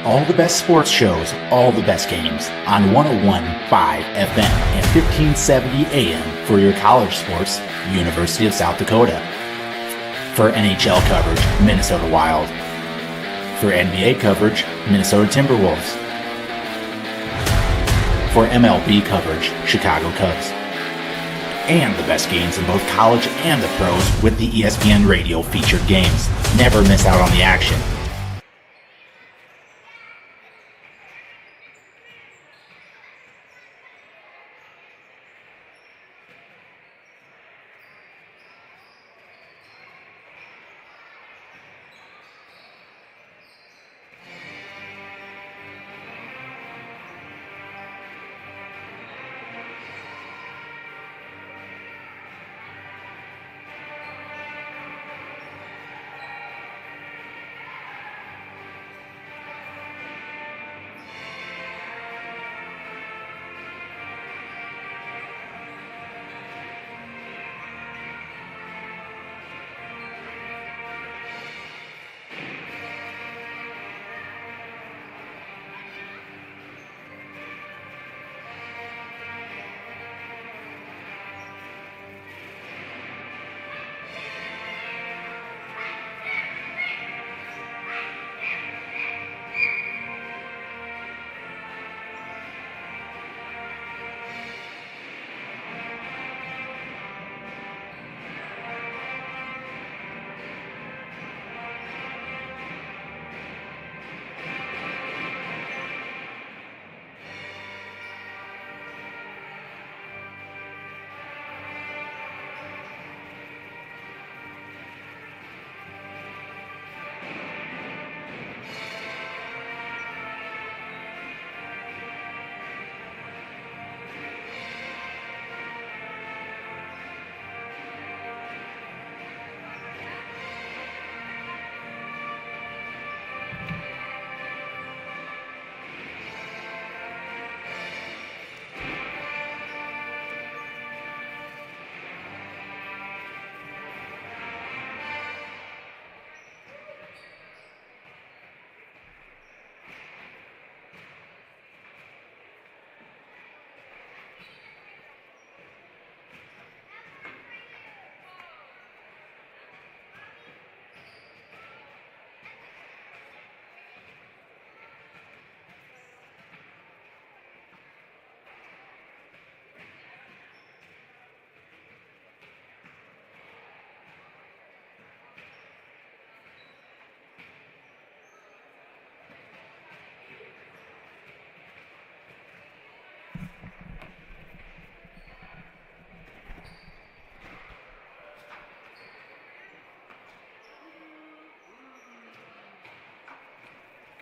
All the best sports shows, all the best games on 101.5 FM and 1570 AM for your college sports, University of South Dakota. For NHL coverage, Minnesota Wild. For NBA coverage, Minnesota Timberwolves. For MLB coverage, Chicago Cubs. And the best games in both college and the pros with the ESPN Radio featured games. Never miss out on the action.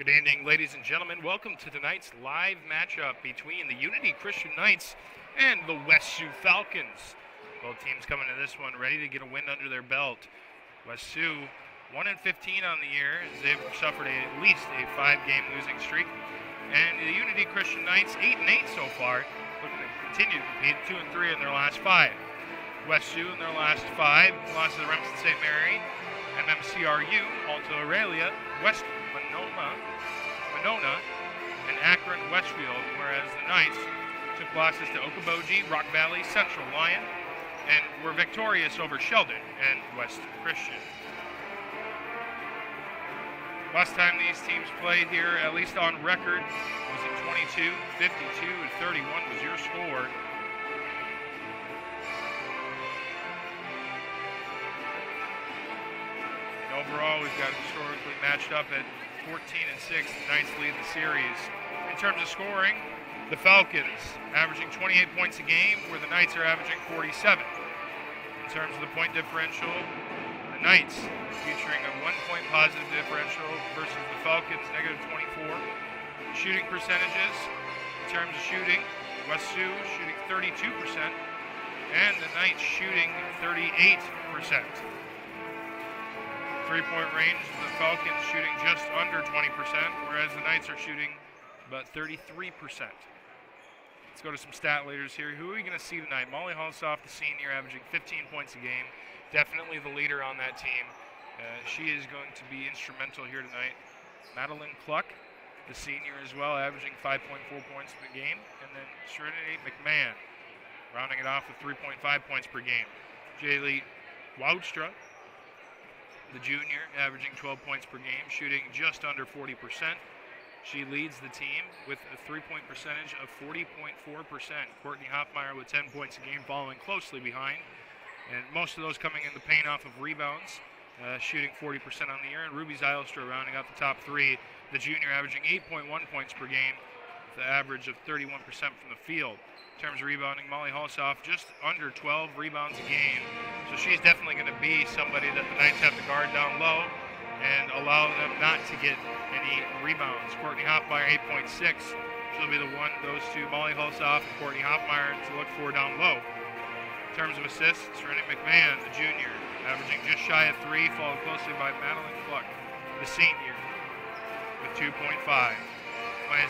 Good evening, ladies and gentlemen. Welcome to tonight's live matchup between the Unity Christian Knights and the West Sioux Falcons. Both teams coming to this one ready to get a win under their belt. West Sioux 1-15 on the year as they've suffered at least a 5-game losing streak. And the Unity Christian Knights 8-8 so far, looking to continue to compete 2-3 in their last 5. West Sioux in their last 5 lost to the Remsen St. Mary, MMCRU, Alta Aurelia, West Monona, and Akron Westfield, whereas the Knights took losses to Okoboji, Rock Valley, Central Lyon, and were victorious over Sheldon and West Christian. Last time these teams played here, at least on record, was in 22, 52, and 31 was your score. Overall, we've got historically matched up at 14-6. The Knights lead the series. In terms of scoring, the Falcons averaging 28 points a game, where the Knights are averaging 47. In terms of the point differential, the Knights featuring a 1-point positive differential versus the Falcons negative 24. Shooting percentages, in terms of shooting, West Sioux shooting 32%, and the Knights shooting 38%. Three-point range, the Falcons shooting just under 20%, whereas the Knights are shooting about 33%. Let's go to some stat leaders here. Who are we going to see tonight? Molly Halsoff, the senior, averaging 15 points a game. Definitely the leader on that team. She is going to be instrumental here tonight. Madeline Cluck, the senior as well, averaging 5.4 points per game. And then Serenity McMahon, rounding it off with 3.5 points per game. Jaylee Woudstra, the junior, averaging 12 points per game, shooting just under 40%. She leads the team with a three-point percentage of 40.4%. Courtney Hoffmeyer with 10 points a game, following closely behind. And most of those coming in the paint off of rebounds, shooting 40% on the year. And Ruby Zylstra rounding out the top three, the junior, averaging 8.1 points per game, with an average of 31% from the field. In terms of rebounding, Molly Hulsoff just under 12 rebounds a game. So she's definitely going to be somebody that the Knights have to guard down low and allow them not to get any rebounds. Courtney Hoffmeyer, 8.6. She'll be the one, those two, Molly Hulsoff and Courtney Hoffmeyer, to look for down low. In terms of assists, Serenity McMahon, the junior, averaging just shy of 3, followed closely by Madeline Fluck, the senior, with 2.5. Maya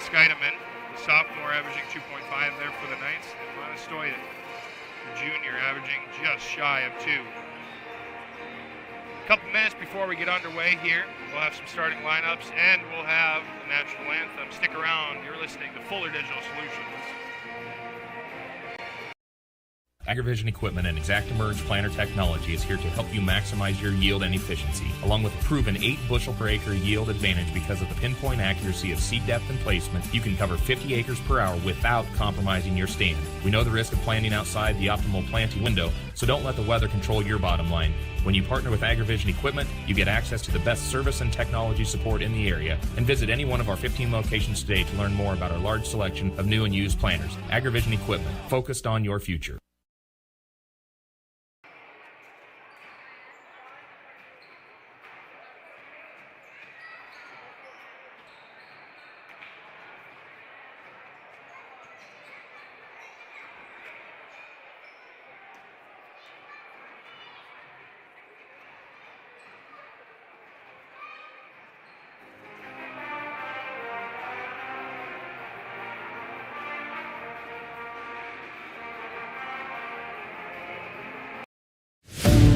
Skeideman, the sophomore, averaging 2.5 there for the Knights, and Lana Stoyan, the junior, averaging just shy of 2. A couple minutes before we get underway here, we'll have some starting lineups, and we'll have the national anthem. Stick around. You're listening to Fuller Digital Solutions. AgriVision Equipment and ExactEmerge planter technology is here to help you maximize your yield and efficiency, along with a proven 8 bushel per acre yield advantage because of the pinpoint accuracy of seed depth and placement. You can cover 50 acres per hour without compromising your stand. We know the risk of planting outside the optimal planting window, so don't let the weather control your bottom line. When you partner with AgriVision Equipment, you get access to the best service and technology support in the area. And visit any one of our 15 locations today to learn more about our large selection of new and used planters. AgriVision Equipment, focused on your future.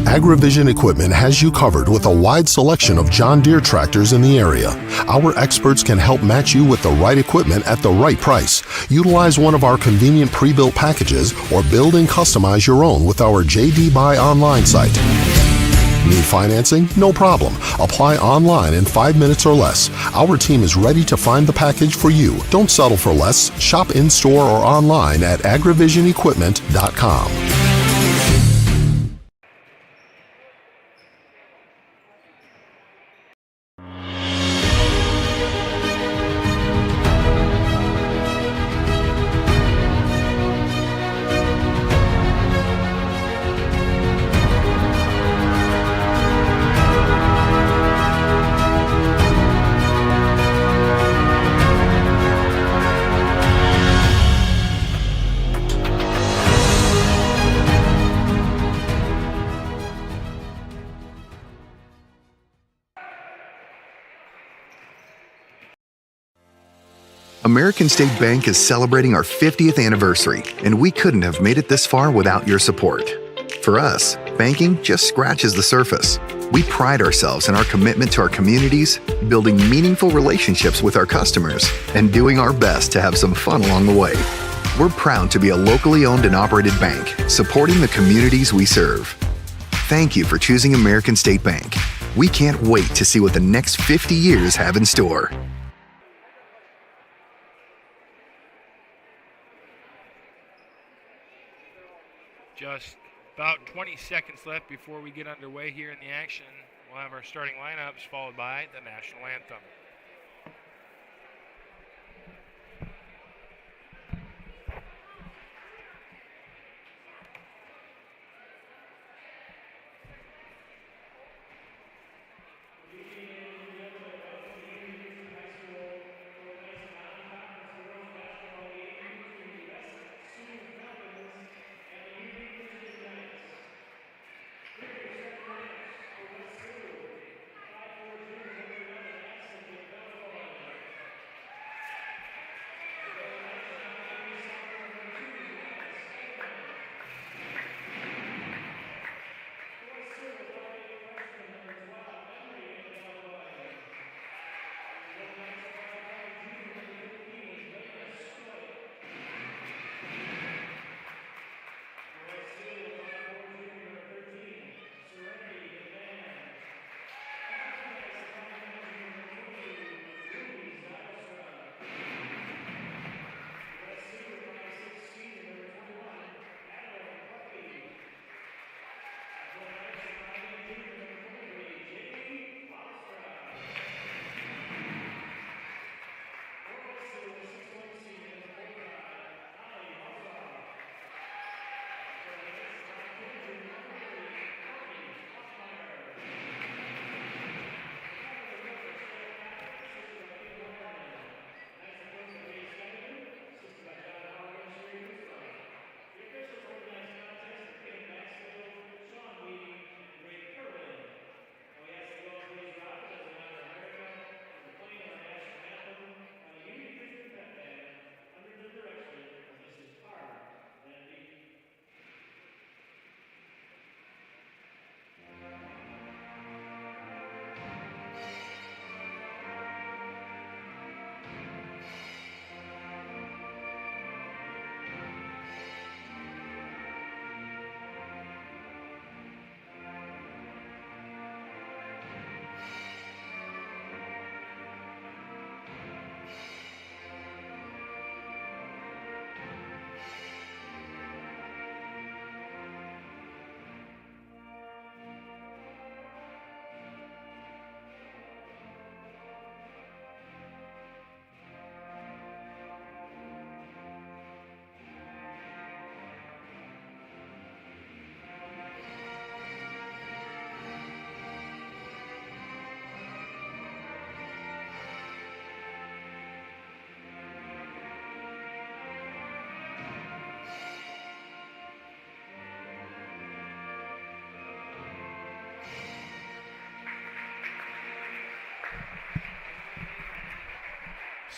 AgriVision Equipment has you covered with a wide selection of John Deere tractors in the area. Our experts can help match you with the right equipment at the right price. Utilize one of our convenient pre-built packages or build and customize your own with our JD Buy online site. Need financing? No problem. Apply online in 5 minutes or less. Our team is ready to find the package for you. Don't settle for less. Shop in-store or online at agrivisionequipment.com. American State Bank is celebrating our 50th anniversary, and we couldn't have made it this far without your support. For us, banking just scratches the surface. We pride ourselves in our commitment to our communities, building meaningful relationships with our customers, and doing our best to have some fun along the way. We're proud to be a locally owned and operated bank, supporting the communities we serve. Thank you for choosing American State Bank. We can't wait to see what the next 50 years have in store. Just about 20 seconds left before we get underway here in the action. We'll have our starting lineups followed by the national anthem.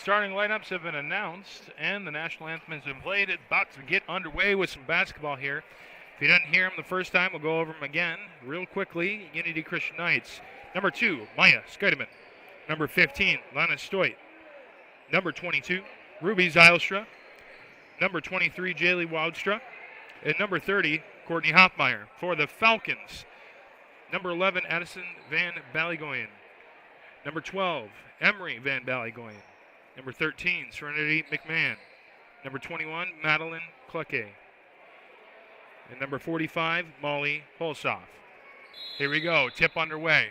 Starting lineups have been announced, and the national anthem has been played. It's about to get underway with some basketball here. If you didn't hear them the first time, we'll go over them again real quickly. Unity Christian Knights. Number 2, Maya Skeideman. Number 15, Lana Stoit. Number 22, Ruby Zylstra. Number 23, Jaylee Woudstra. And number 30, Courtney Hoffmeyer. For the Falcons, number 11, Addison Van Ballygoyen. Number 12, Emery Van Ballygoyen. Number 13, Serenity McMahon. Number 21, Madeline Clucke. And number 45, Molly Holsoff. Here we go, tip underway.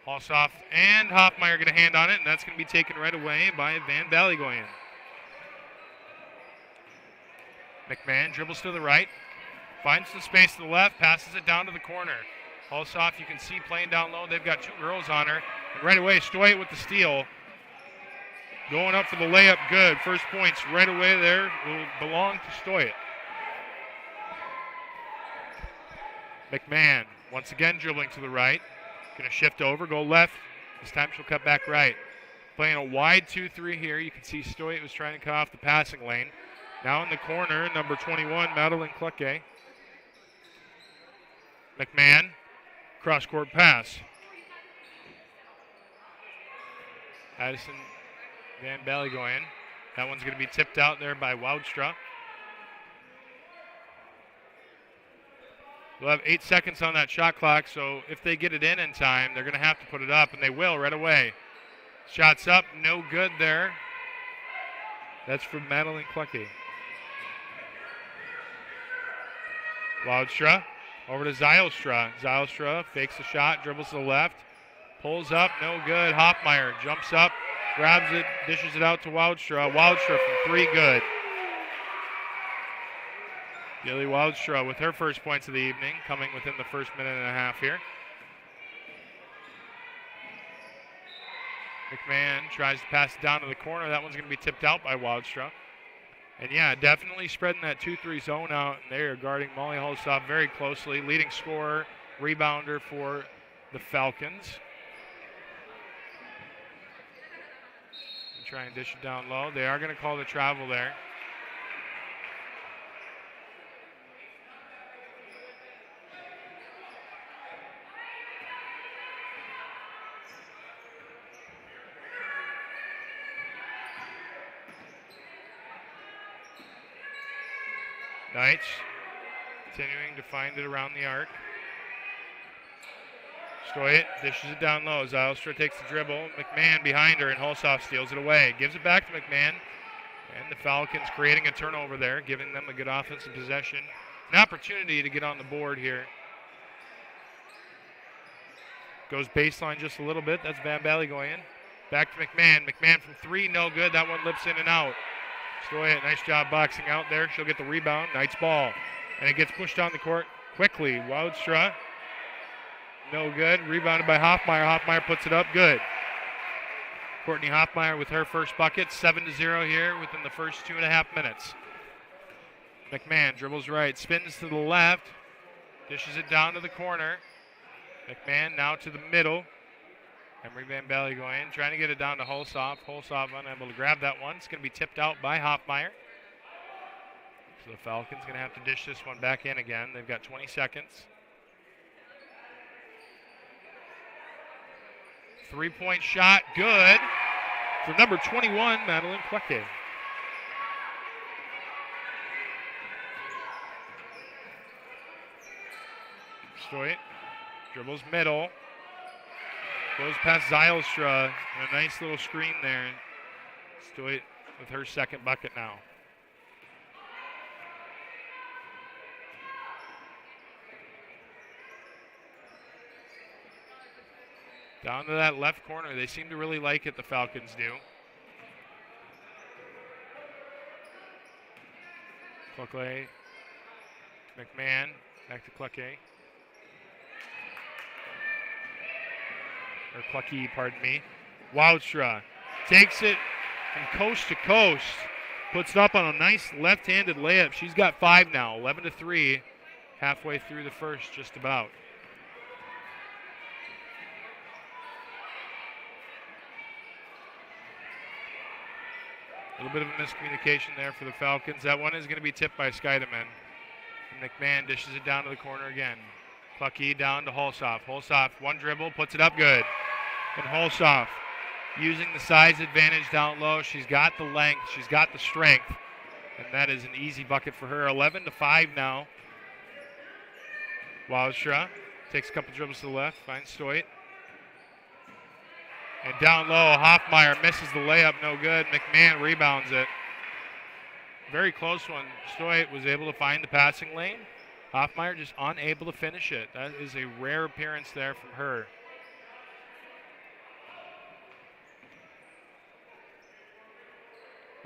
Holsoff and Hoffmeyer get a hand on it, and that's going to be taken right away by Van Ballygoyen. McMahon dribbles to the right, finds the space to the left, passes it down to the corner. Holsoff, you can see playing down low. They've got 2 girls on her. And right away, Stoit with the steal. Going up for the layup, good. First points right away there will belong to Stoit. McMahon, once again dribbling to the right. Going to shift over, go left. This time she'll cut back right. Playing a wide 2-3 here. You can see Stoit was trying to cut off the passing lane. Now in the corner, number 21, Madeline Clucke. McMahon, cross-court pass. Addison Van Ballygoyen. That one's going to be tipped out there by Woudstra. We'll have 8 seconds on that shot clock, so if they get it in time, they're going to have to put it up, and they will right away. Shots up, no good there. That's from Madeline Clucke. Woudstra over to Zylstra. Zylstra fakes the shot, dribbles to the left, pulls up, no good. Hoffmeyer jumps up, grabs it, dishes it out to Woudstra. Woudstra from 3, good. Jaylee Woudstra with her first points of the evening, coming within the first minute and a half here. McMahon tries to pass it down to the corner. That one's going to be tipped out by Woudstra. And yeah, definitely spreading that 2-3 zone out. And they are guarding Molly Holsoff very closely. Leading scorer, rebounder for the Falcons. And try and dish it down low. They are going to call the travel there. Knights continuing to find it around the arc. Stoit dishes it down low. Zylstra takes the dribble. McMahon behind her, and Holsoff steals it away. Gives it back to McMahon. And the Falcons creating a turnover there, giving them a good offensive possession. An opportunity to get on the board here. Goes baseline just a little bit. That's Van Ballygoyen. Back to McMahon. McMahon from 3, no good. That one lips in and out. Stoit, nice job boxing out there. She'll get the rebound. Knight's ball. And it gets pushed down the court quickly. Woudstra, no good. Rebounded by Hoffmeyer. Hoffmeyer puts it up, good. Courtney Hoffmeyer with her first bucket. 7-0 here within the first 2.5 minutes. McMahon dribbles right, spins to the left, dishes it down to the corner. McMahon now to the middle. Emery Van Ballygoyen trying to get it down to Holsoff. Holsoff unable to grab that one. It's going to be tipped out by Hoffmeyer. So the Falcons going to have to dish this one back in again. They've got 20 seconds. 3-point shot, good. For number 21, Madeline Clucke. Stoit dribbles middle. Goes past Zylstra, and a nice little screen there. Stoit with her second bucket now. Down to that left corner. They seem to really like it, the Falcons do. Clucke, McMahon, back to Clucke. Or Clucke, pardon me. Woudstra takes it from coast to coast. Puts it up on a nice left-handed layup. She's got 5 now, 11-3. Halfway through the first, just about. A little bit of a miscommunication there for the Falcons. That one is going to be tipped by Scheidemann. McMahon dishes it down to the corner again. Clucky down to Holsoff. Holsoff, one dribble, puts it up good. And Holsoff using the size advantage down low. She's got the length. She's got the strength. And that is an easy bucket for her. 11-5 now. Wowstra takes a couple dribbles to the left, finds Stoit. And down low, Hoffmeyer misses the layup, no good. McMahon rebounds it. Very close one. Stoit was able to find the passing lane. Hoffmeyer just unable to finish it. That is a rare appearance there from her.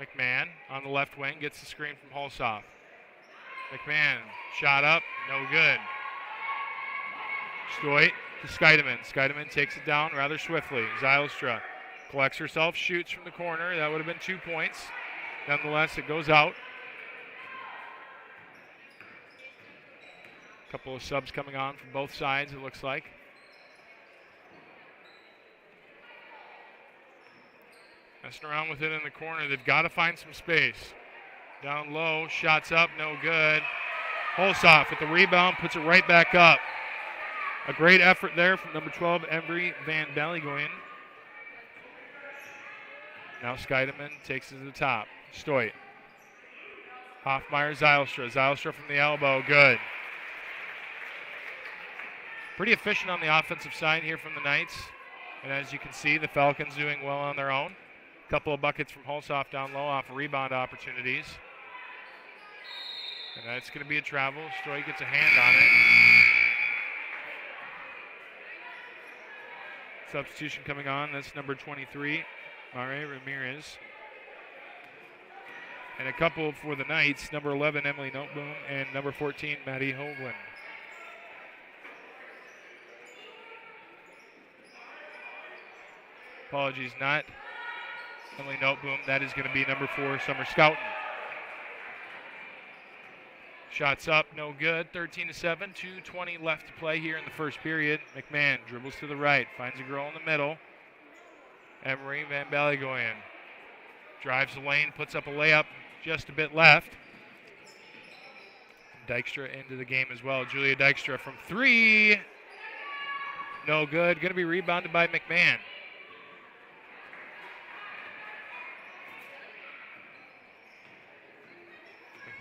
McMahon on the left wing gets the screen from Holsoff. McMahon shot up, no good. Stoit to Scheidemann. Scheidemann takes it down rather swiftly. Zylstra collects herself, shoots from the corner. That would have been 2 points. Nonetheless, it goes out. A couple of subs coming on from both sides, it looks like. Messing around with it in the corner. They've got to find some space. Down low, shots up, no good. Holsoff with the rebound, puts it right back up. A great effort there from number 12, Embry Van Ballygoyen. Now Scheidemann takes it to the top. Stoit. Hoffmeyer, Zylstra. Zylstra from the elbow, good. Pretty efficient on the offensive side here from the Knights. And as you can see, the Falcons doing well on their own. A couple of buckets from Holsoff down low off rebound opportunities. And that's going to be a travel. Stoit gets a hand on it. Substitution coming on. That's number 23, Mare Ramirez. And a couple for the Knights. Number 11, Emily Noteboom, and number 14, Maddie Hoagland. Apologies, not Emily Noteboom. That is going to be number 4, Summer Scouten. Shots up, no good. 13-7, 2:20 left to play here in the first period. McMahon dribbles to the right, finds a girl in the middle. Emery Van Ballygoyen drives the lane, puts up a layup, just a bit left. Dykstra into the game as well. Julia Dykstra from 3. No good. Going to be rebounded by McMahon.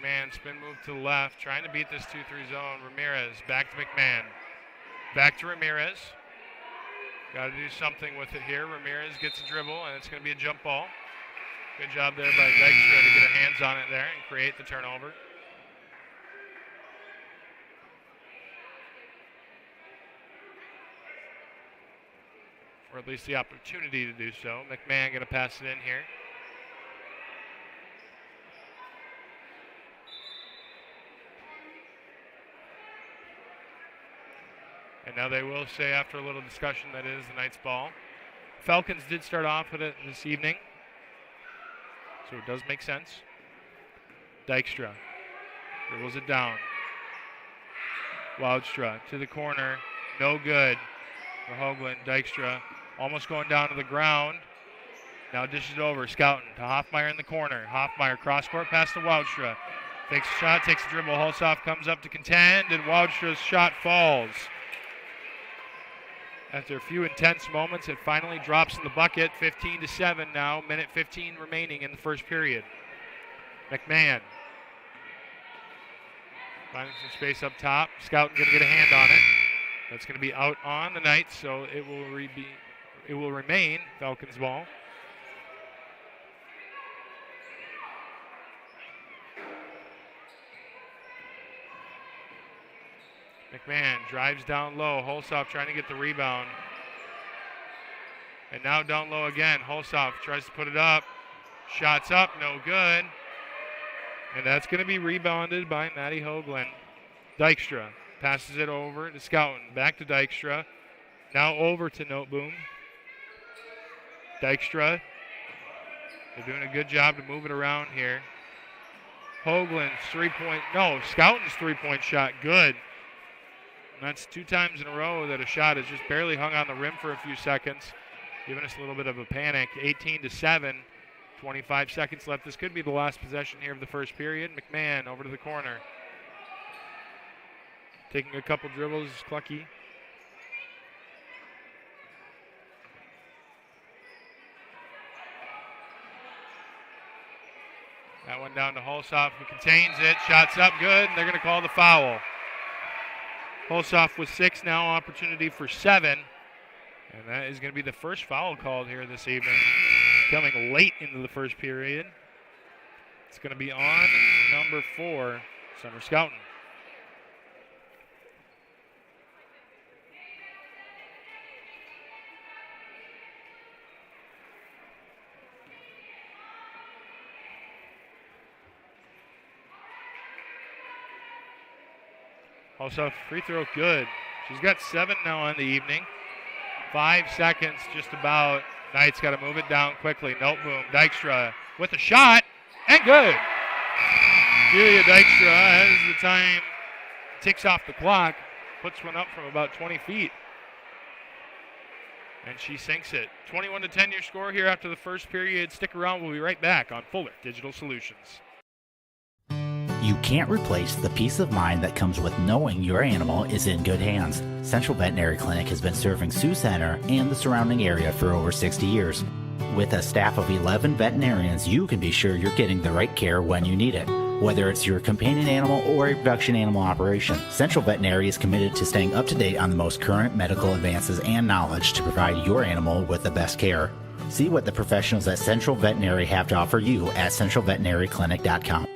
McMahon spin move to the left, trying to beat this 2-3 zone. Ramirez back to McMahon. Back to Ramirez. Got to do something with it here. Ramirez gets a dribble, and it's going to be a jump ball. Good job there by Dykstra to get her hands on it there and create the turnover. Or at least the opportunity to do so. McMahon going to pass it in here. And now they will say, after a little discussion, that it is the Knights' ball. Falcons did start off with it this evening, so it does make sense. Dykstra dribbles it down. Woudstra to the corner, no good for Hoagland. Dykstra almost going down to the ground. Now dishes it over. Scouten to Hoffmeyer in the corner. Hoffmeyer cross-court pass to Woudstra. Takes a shot, takes a dribble. Holsoff comes up to contend, and Woudstra's shot falls. After a few intense moments, it finally drops in the bucket. 15-7 now, minute 15 remaining in the first period. McMahon finding some space up top. Scouten going to get a hand on it. That's going to be out on the Knights, so it will remain Falcons ball. McMahon drives down low. Holsoff trying to get the rebound. And now down low again. Holsoff tries to put it up. Shots up, no good. And that's going to be rebounded by Maddie Hoagland. Dykstra passes it over to Scouten. Back to Dykstra. Now over to Noteboom. Dykstra. They're doing a good job to move it around here. Hoagland's Scouten's three-point shot, good. And that's 2 times in a row that a shot has just barely hung on the rim for a few seconds, giving us a little bit of a panic. 18-7. 25 seconds left. This could be the last possession here of the first period. McMahon over to the corner. Taking a couple dribbles, Clucky. That one down to Holsoff, who contains it. Shots up, good. And they're going to call the foul. Holsoff with 6 now, opportunity for 7. And that is going to be the first foul called here this evening. Coming late into the first period. It's going to be on number 4, Summer Scouten. Also, free throw good. She's got 7 now on the evening. 5 seconds just about. Knight's got to move it down quickly. Noteboom. Dykstra with a shot, and good. Julia Dykstra, as the time ticks off the clock, puts one up from about 20 feet. And she sinks it. 21-10 your score here after the first period. Stick around. We'll be right back on Fuller Digital Solutions. You can't replace the peace of mind that comes with knowing your animal is in good hands. Central Veterinary Clinic has been serving Sioux Center and the surrounding area for over 60 years. With a staff of 11 veterinarians, you can be sure you're getting the right care when you need it. Whether it's your companion animal or a production animal operation, Central Veterinary is committed to staying up to date on the most current medical advances and knowledge to provide your animal with the best care. See what the professionals at Central Veterinary have to offer you at centralveterinaryclinic.com.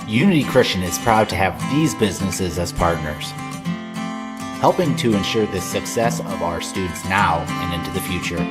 Unity Christian is proud to have these businesses as partners, helping to ensure the success of our students now and into the future.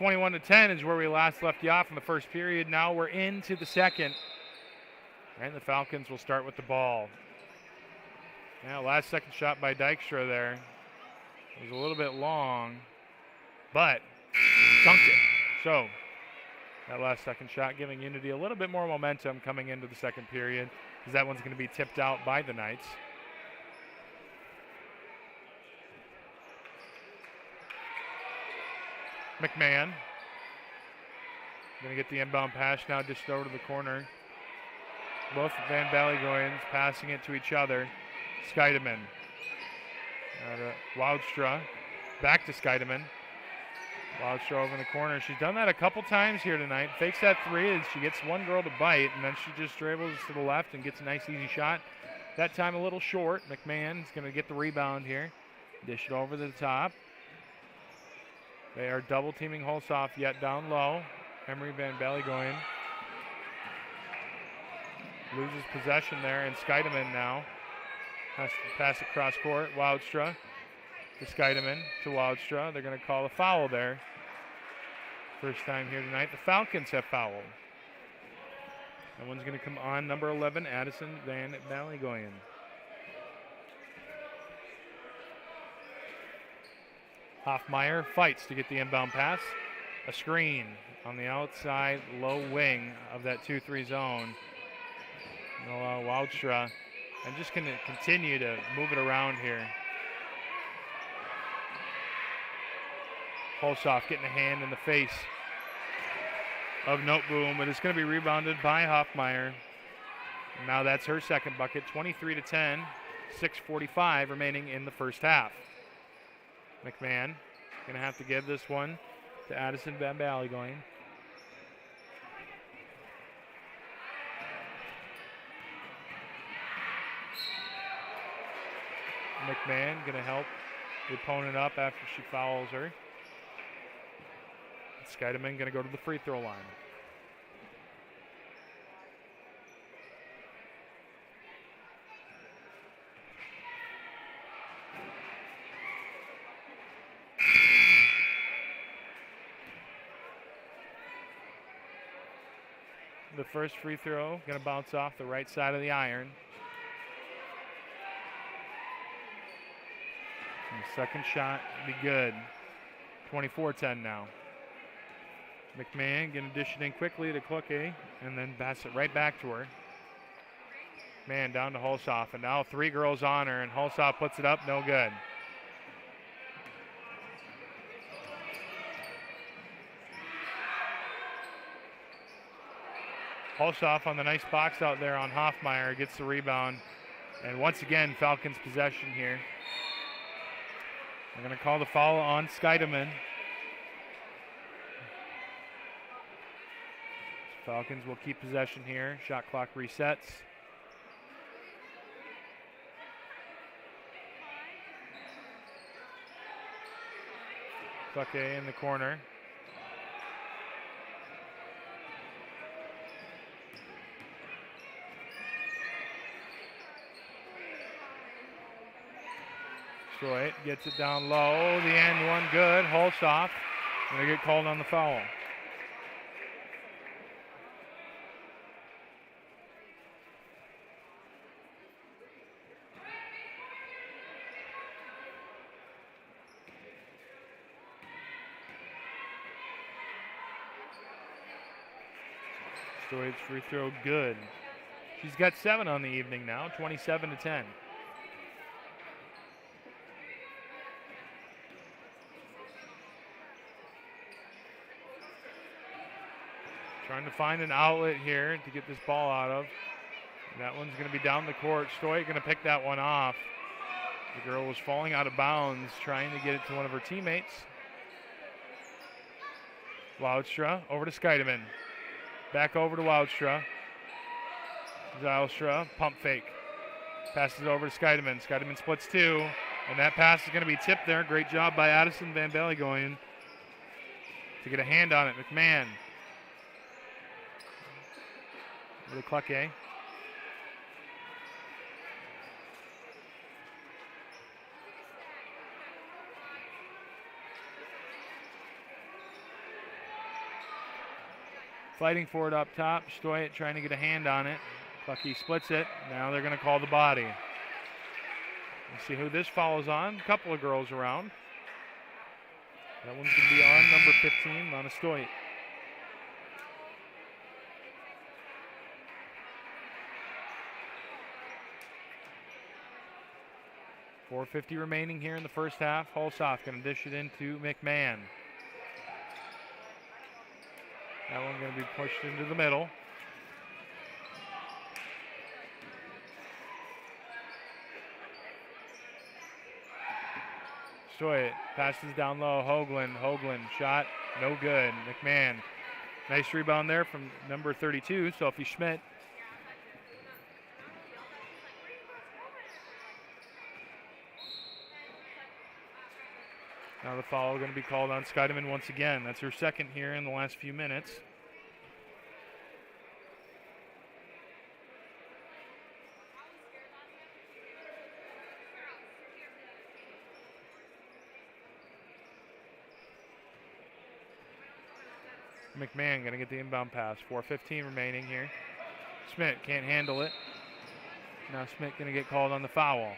(21-10) is where we last left you off in the first period. Now we're into the second. And the Falcons will start with the ball. Now, last second shot by Dykstra there. It was a little bit long, but dunked it. So, that last second shot giving Unity a little bit more momentum coming into the second period, because that one's going to be tipped out by the Knights. McMahon going to get the inbound pass now, dished over to the corner. Both Van Ballygoyans passing it to each other. Scheidemann. Wildstra. Back to Scheidemann. Wildstra over in the corner. She's done that a couple times here tonight. Fakes that three as she gets one girl to bite, and then she just dribbles to the left and gets a nice easy shot. That time a little short. McMahon's going to get the rebound here. Dish it over to the top. They are double teaming Holsoff yet down low. Emery Van Ballygoyan loses possession there, and Scheidemann now has to pass across court. Wildstra to Scheidemann to Wildstra. They're going to call a foul there. First time here tonight. The Falcons have fouled. That one's going to come on number 11, Addison Van Ballygoyan. Hoffmeyer fights to get the inbound pass. A screen on the outside low wing of that 2-3 zone. Wildstra. I'm just going to continue to move it around here. Holsoff getting a hand in the face of Noteboom, but it's going to be rebounded by Hoffmeyer. Now that's her second bucket, 23-10, 6:45 remaining in the first half. McMahon going to have to give this one to Addison Van Ballygoyan. McMahon going to help the opponent up after she fouls her. Scheidemann going to go to the free throw line. The first free throw going to bounce off the right side of the iron. And the second shot be good. 24-10 now. McMahon going to dish it in quickly to Klucke and then pass it right back to her. Man, down to Hulsoff, and now 3 girls on her, and Hulsoff puts it up, no good. Hulsoff on the nice box out there on Hoffmeyer gets the rebound, and once again, Falcons possession here. They're going to call the foul on Scheidemann. Falcons will keep possession here. Shot clock resets. Klucke in the corner. Detroit gets it down low. The end one good. Hulsoff. Going to get called on the foul. Detroit's free throw good. She's got 7 on the evening now, 27-10. Trying to find an outlet here to get this ball out of. And that one's going to be down the court. Stoit going to pick that one off. The girl was falling out of bounds, trying to get it to one of her teammates. Woudstra over to Scheidemann. Back over to Woudstra. Zylstra, pump fake. Passes it over to Scheidemann. Scheidemann splits 2, and that pass is going to be tipped there. Great job by Addison Van Bellegoyen to get a hand on it. McMahon. With Klucke. Fighting for it up top. Stoit trying to get a hand on it. Klucke splits it. Now they're going to call the body. Let's see who this follows on. A couple of girls around. That one's going to be on number 15, Lana Stoit. .450 remaining here in the first half. Hulsoff going to dish it into McMahon. That one going to be pushed into the middle. Stoit passes down low. Hoagland shot no good. McMahon, nice rebound there from number 32, Sophie Schmidt. Now the foul going to be called on Scheidemann once again. That's her second here in the last few minutes. McMahon going to get the inbound pass. 4:15 remaining here. Schmidt can't handle it. Now Schmidt going to get called on the foul.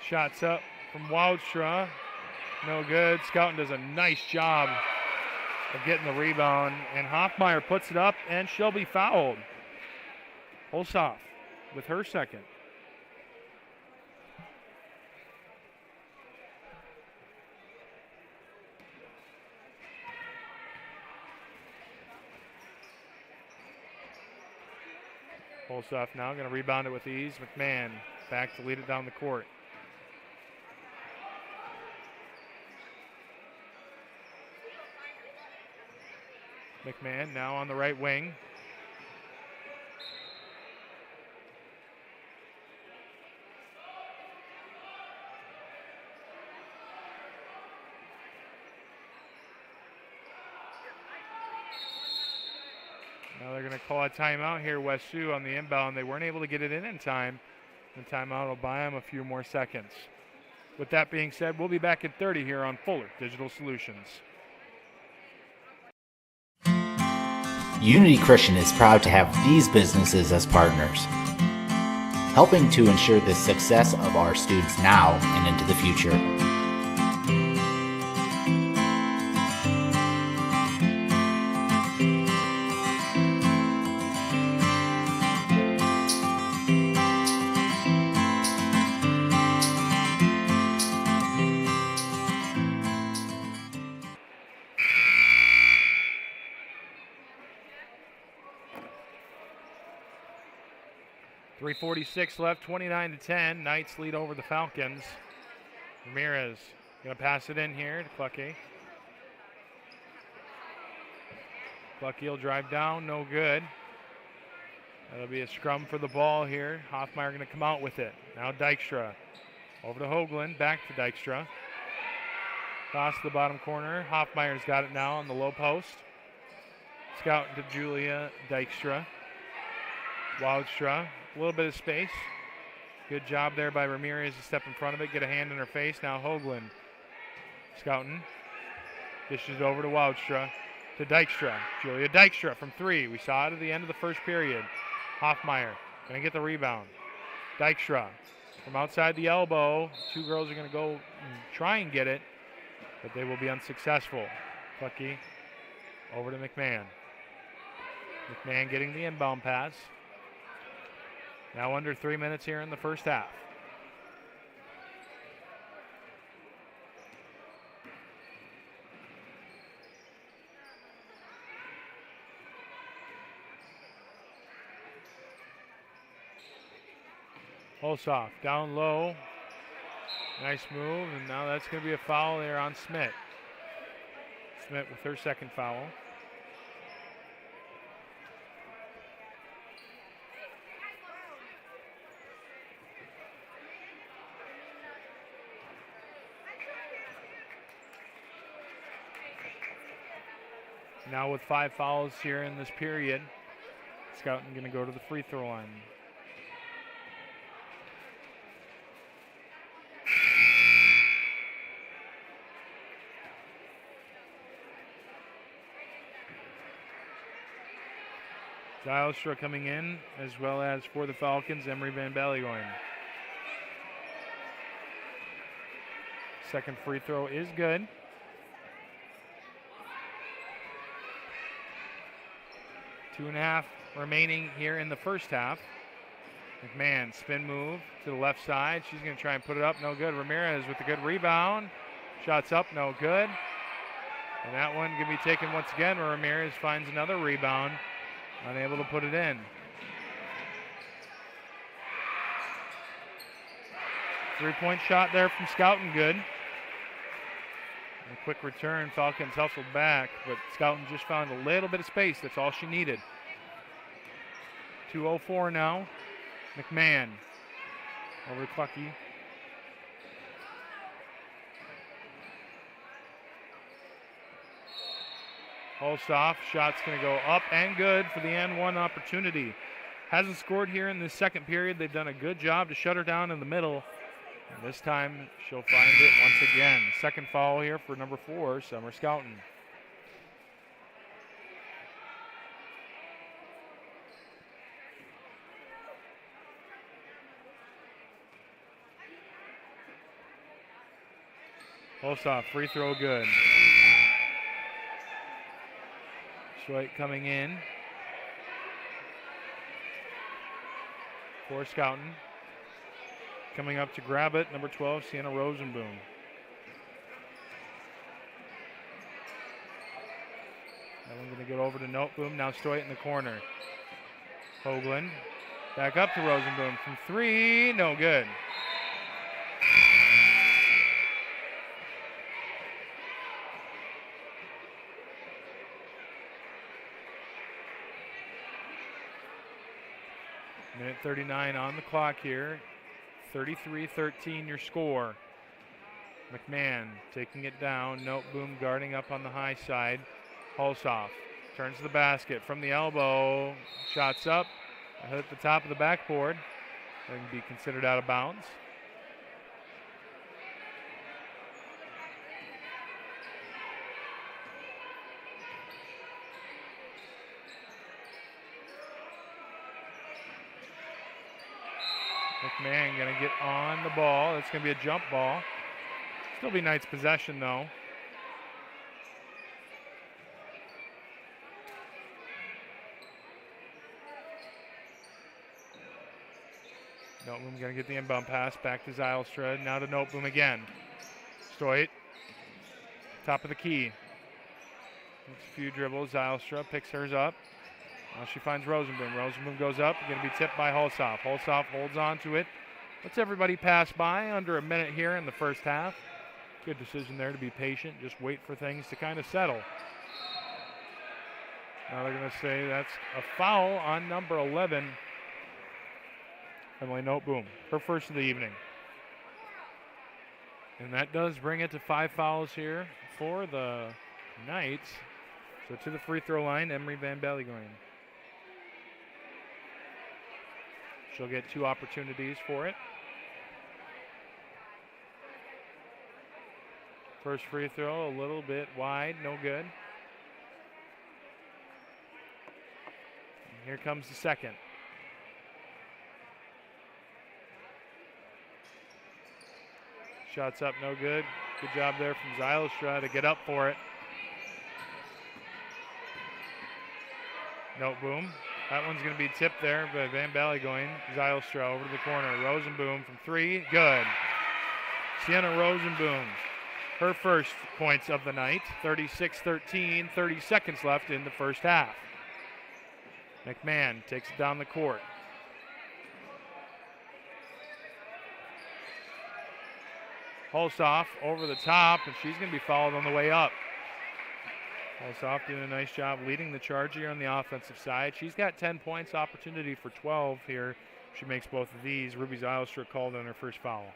Shots up from Woudstra. No good. Scouten does a nice job of getting the rebound. And Hoffmeyer puts it up, and she'll be fouled. Hulsoff with her second. Hulsoff now going to rebound it with ease. McMahon back to lead it down the court. McMahon now on the right wing. Now they're going to call a timeout here, West Sioux, on the inbound. They weren't able to get it in time. The timeout will buy them a few more seconds. With that being said, we'll be back at 30 here on Fuller Digital Solutions. Unity Christian is proud to have these businesses as partners, helping to ensure the success of our students now and into the future. .346 left, 29-10. Knights lead over the Falcons. Ramirez going to pass it in here to Clucky. Clucky will drive down, no good. That'll be a scrum for the ball here. Hoffmeyer going to come out with it. Now Dykstra over to Hoagland, back to Dykstra. Toss to the bottom corner. Hoffmeyer's got it now on the low post. Scout to Julia Dykstra. Wildstra. A little bit of space. Good job there by Ramirez to step in front of it, get a hand in her face. Now Hoagland scouting. Dishes over to Wildstra, to Dykstra. Julia Dykstra from 3. We saw it at the end of the first period. Hoffmeyer going to get the rebound. Dykstra from outside the elbow. 2 girls are going to go and try and get it, but they will be unsuccessful. Clucky over to McMahon. McMahon getting the inbound pass. Now under 3 minutes here in the first half. Olsoff down low. Nice move, and now that's going to be a foul there on Smith. Smith with her second foul. Now with 5 fouls here in this period, Scouting going to go to the free throw line. Zylstra coming in, as well as for the Falcons, Emery Van Ballygoin. Second free throw is good. Two and a half remaining here in the first half. McMahon, spin move to the left side. She's going to try and put it up. No good. Ramirez with a good rebound. Shots up. No good. And that one going to be taken once again where Ramirez finds another rebound. Unable to put it in. Three-point shot there from Scouten. Good. A quick return. Falcons hustled back, but Scouten just found a little bit of space. That's all she needed. 2:04 now. McMahon over to Clucky. Holstoff, shot's going to go up and good for the and one opportunity. Hasn't scored here in the second period. They've done a good job to shut her down in the middle. And this time she'll find it once again. Second foul here for number 4, Summer Scouten. Holstoff, free throw good. Schweit coming in for Scouten. Coming up to grab it, number 12, Sienna Rosenboom. That one's going to get over to Noteboom. Now Stoit in the corner. Hoagland back up to Rosenboom from 3. No good. Minute 39 on the clock here. 33-13 your score. McMahon taking it down. Noteboom guarding up on the high side. Hulsoff turns to the basket from the elbow. Shots up. Hit the top of the backboard. And be considered out of bounds. McMahon going to get on the ball. It's going to be a jump ball. Still be Knights' possession, though. Noteboom going to get the inbound pass back to Zylstra. Now to Noteboom again. Stoit, top of the key. Takes a few dribbles. Zylstra picks hers up. Now she finds Rosenboom. Rosenboom goes up. Going to be tipped by Hulshoff. Hulshoff holds on to it. Lets everybody pass by. Under a minute here in the first half. Good decision there to be patient. Just wait for things to kind of settle. Now they're going to say that's a foul on number 11. Emily Noteboom, her first of the evening. And that does bring it to 5 fouls here for the Knights. So to the free throw line, Emery Van Ballygoyen. She'll get 2 opportunities for it. First free throw, a little bit wide, no good. And here comes the second. Shots up, no good. Good job there from Zylstra to get up for it. Noteboom. That one's going to be tipped there by Van Ballygoyen. Zylstra over to the corner. Rosenboom from 3. Good. Sienna Rosenboom. Her first points of the night. 36-13. 30 seconds left in the first half. McMahon takes it down the court. Hulshoff over the top, and she's going to be fouled on the way up. Hulshoff doing a nice job leading the charge here on the offensive side. She's got 10 points, opportunity for 12 here. She makes both of these. Ruby Zylstra called on her first foul.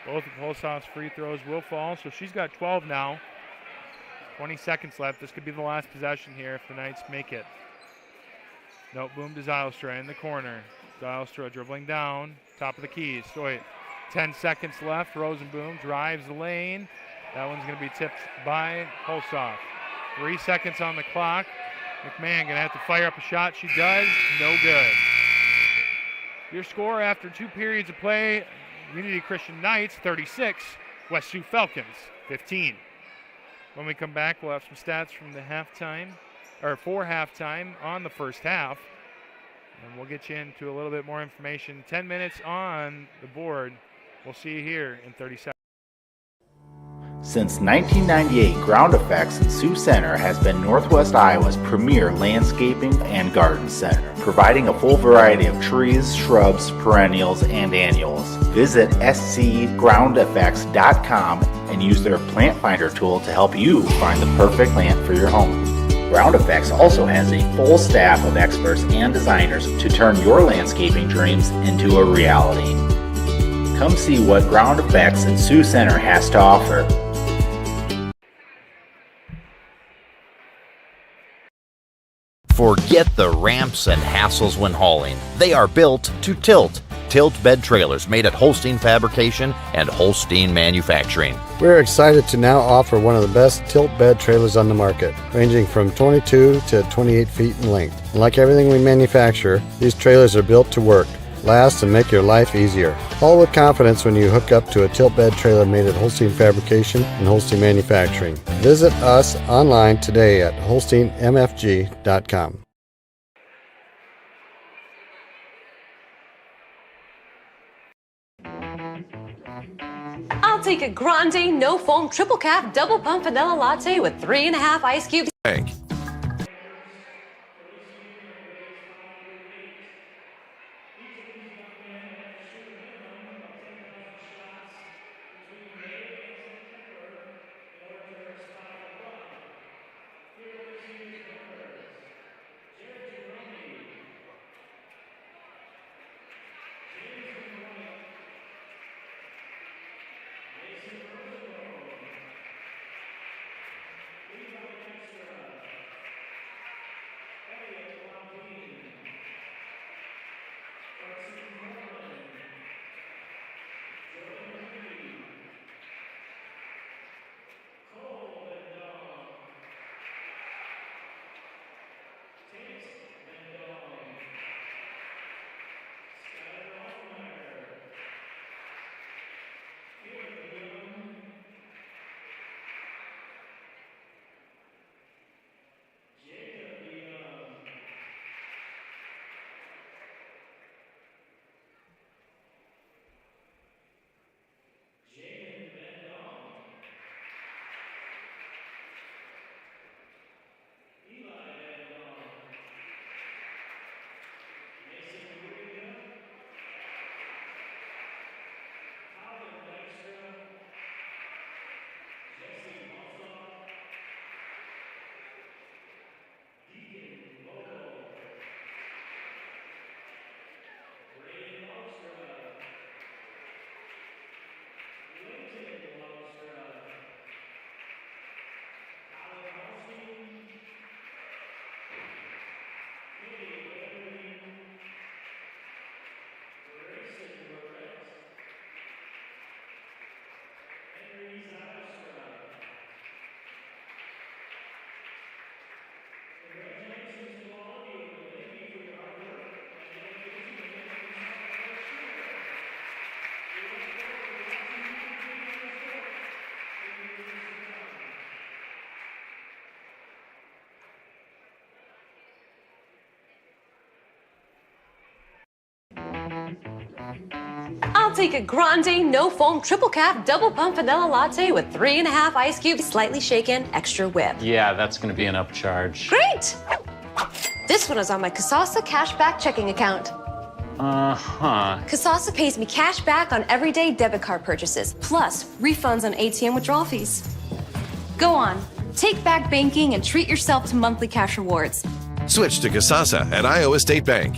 Both of Hulshoff's free throws will fall, so she's got 12 now. 20 seconds left. This could be the last possession here if the Knights make it. Noteboom to Zylstra in the corner. Zylstra dribbling down, top of the key. Stoit, 10 seconds left. Rosenboom drives the lane. That one's going to be tipped by Hulshoff. 3 seconds on the clock. McMahon going to have to fire up a shot. She does. No good. Your score after 2 periods of play, Unity Christian Knights 36, West Sioux Falcons 15. When we come back, we'll have some stats from the halftime, or for halftime on the first half. And we'll get you into a little bit more information. 10 minutes on the board. We'll see you here in 30 seconds. Since 1998, Ground Effects in Sioux Center has been Northwest Iowa's premier landscaping and garden center, providing a full variety of trees, shrubs, perennials, and annuals. Visit scgroundeffects.com and use their plant finder tool to help you find the perfect plant for your home. Ground Effects also has a full staff of experts and designers to turn your landscaping dreams into a reality. Come see what Ground Effects in Sioux Center has to offer. Forget the ramps and hassles when hauling. They are built to tilt. Tilt bed trailers made at Holstein Fabrication and Holstein Manufacturing. We're excited to now offer one of the best tilt bed trailers on the market, ranging from 22 to 28 feet in length. And like everything we manufacture, these trailers are built to work, last, and make your life easier. Haul with confidence when you hook up to a tilt bed trailer made at Holstein Fabrication and Holstein Manufacturing. Visit us online today at holsteinmfg.com. I'll take a grande, no foam, triple cap, double pump vanilla latte with 3.5 ice cubes. Bank. I'll take a grande, no foam, triple cap, double pump vanilla latte with 3.5 ice cubes, slightly shaken, extra whip. Yeah, that's going to be an upcharge. Great! This one is on my Kasasa cashback checking account. Kasasa pays me cash back on everyday debit card purchases, plus refunds on ATM withdrawal fees. Go on, take back banking and treat yourself to monthly cash rewards. Switch to Kasasa at Iowa State Bank.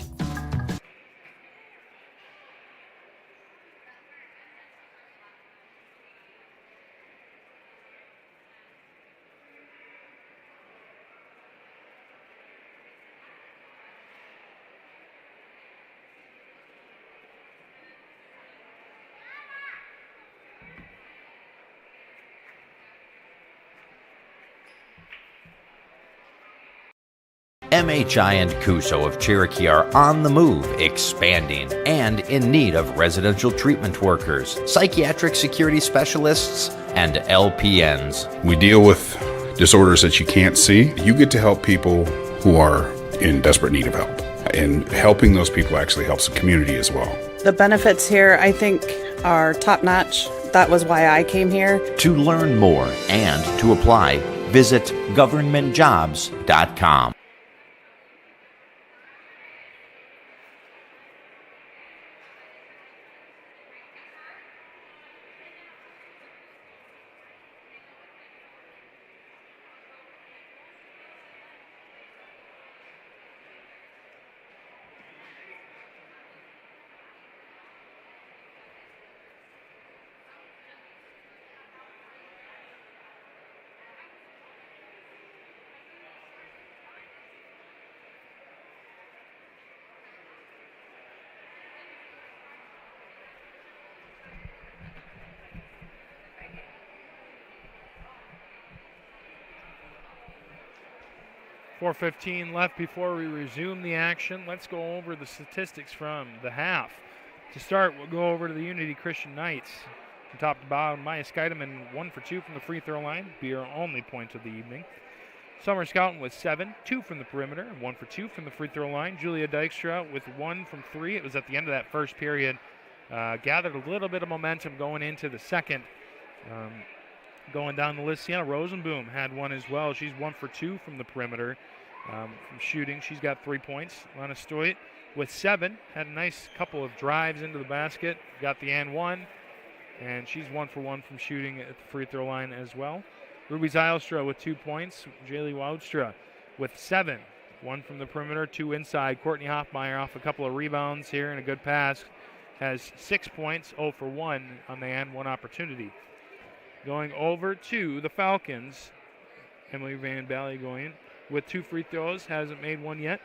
MHI and Cuso of Cherokee are on the move, expanding, and in need of residential treatment workers, psychiatric security specialists, and LPNs. We deal with disorders that you can't see. You get to help people who are in desperate need of help. And helping those people actually helps the community as well. The benefits here, I think, are top-notch. That was why I came here. To learn more and to apply, visit governmentjobs.com. .4:15 left before we resume the action. Let's go over the statistics from the half. To start, we'll go over to the Unity Christian Knights. From top to bottom, Maya Skeideman 1 for 2 from the free throw line, be her only point of the evening. Summer Scouten with 7, 2 from the perimeter, 1 for 2 from the free throw line. Julia Dykstra with 1 from 3. It was at the end of that first period. Gathered a little bit of momentum going into the second. Going down the list, Sienna Rosenboom had 1 as well. She's 1 for 2 from the perimeter. From shooting, she's got 3 points. Lana Stoit with 7, had a nice couple of drives into the basket, got the and 1, and she's 1 for 1 from shooting at the free throw line as well. Ruby Zylstra with 2 points. Jaylee Woudstra with 7, 1 from the perimeter, 2 inside. Courtney Hoffmeyer off a couple of rebounds here and a good pass, has 6 points, 0 for 1 on the and 1 opportunity. Going over to the Falcons, Emily Van Ballygoyen with 2 free throws, hasn't made 1 yet.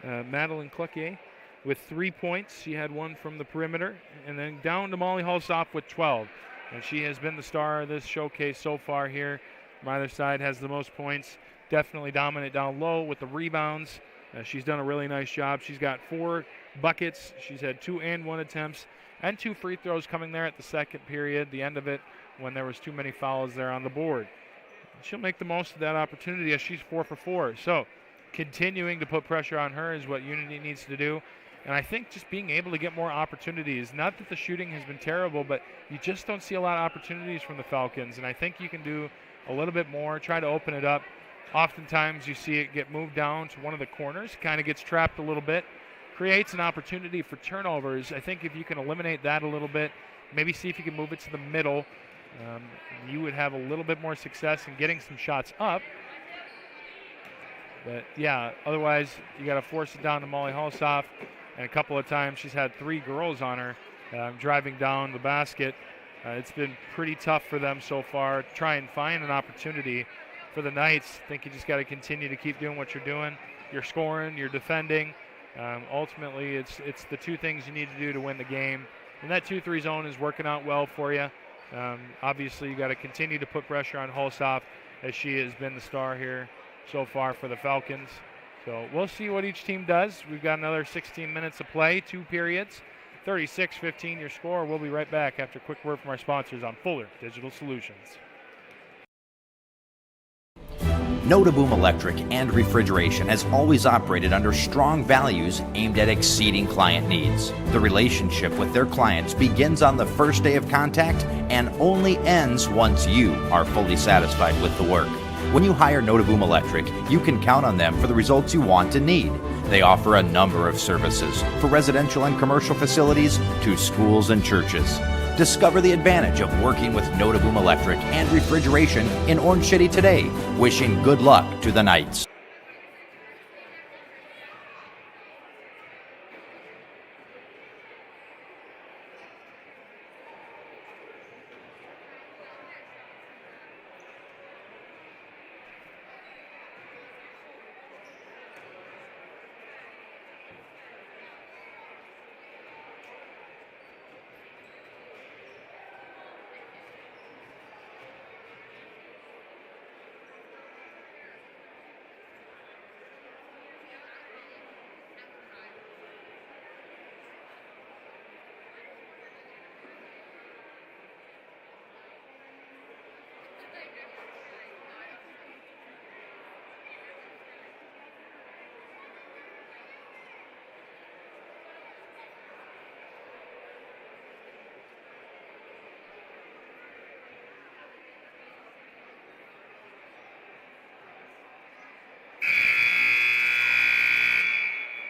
Madeline Cluckier with 3 points. She had 1 from the perimeter. And then down to Molly Hulsoff with 12. And she has been the star of this showcase so far here. From either side has the most points. Definitely dominant down low with the rebounds. She's done a really nice job. She's got 4 buckets. She's had 2 and 1 attempts and 2 free throws coming there at the second period, the end of it, when there was too many fouls there on the board. She'll make the most of that opportunity as she's 4 for 4. So continuing to put pressure on her is what Unity needs to do. And I think just being able to get more opportunities, not that the shooting has been terrible, but you just don't see a lot of opportunities from the Falcons. And I think you can do a little bit more, try to open it up. Oftentimes you see it get moved down to one of the corners, kind of gets trapped a little bit, creates an opportunity for turnovers. I think if you can eliminate that a little bit, maybe see if you can move it to the middle, you would have a little bit more success in getting some shots up. But yeah, otherwise you got to force it down to Molly Hulsoff, and a couple of times she's had 3 girls on her driving down the basket. It's been pretty tough for them so far. Try and find an opportunity for the Knights. I think you just got to continue to keep doing what you're doing. You're scoring, you're defending. Ultimately, it's the 2 things you need to do to win the game. And that 2-3 zone is working out well for you. Obviously, you got to continue to put pressure on Hulsoff, as she has been the star here so far for the Falcons. So we'll see what each team does. We've got another 16 minutes of play, 2 periods. 36-15 your score. We'll be right back after a quick word from our sponsors on Fuller Digital Solutions. Notaboom Electric and Refrigeration has always operated under strong values aimed at exceeding client needs. The relationship with their clients begins on the first day of contact and only ends once you are fully satisfied with the work. When you hire Notaboom Electric, you can count on them for the results you want and need. They offer a number of services for residential and commercial facilities to schools and churches. Discover the advantage of working with Notaboom Electric and Refrigeration in Orange City today. Wishing good luck to the Knights.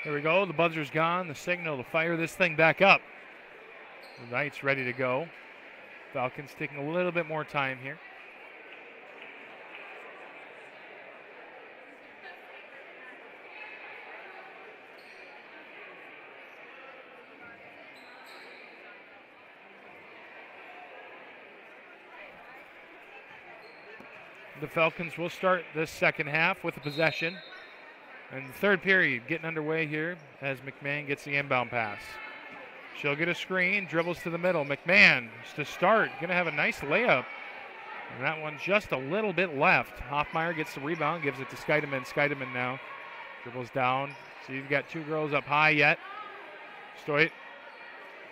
Here we go. The buzzer's gone. The signal to fire this thing back up. The Knights ready to go. Falcons taking a little bit more time here. The Falcons will start this second half with a possession. And the third period getting underway here as McMahon gets the inbound pass. She'll get a screen, dribbles to the middle. McMahon to start, going to have a nice layup. And that one just a little bit left. Hoffmeyer gets the rebound, gives it to Scheidemann. Scheidemann now dribbles down. So you've got two girls up high yet. Stoit,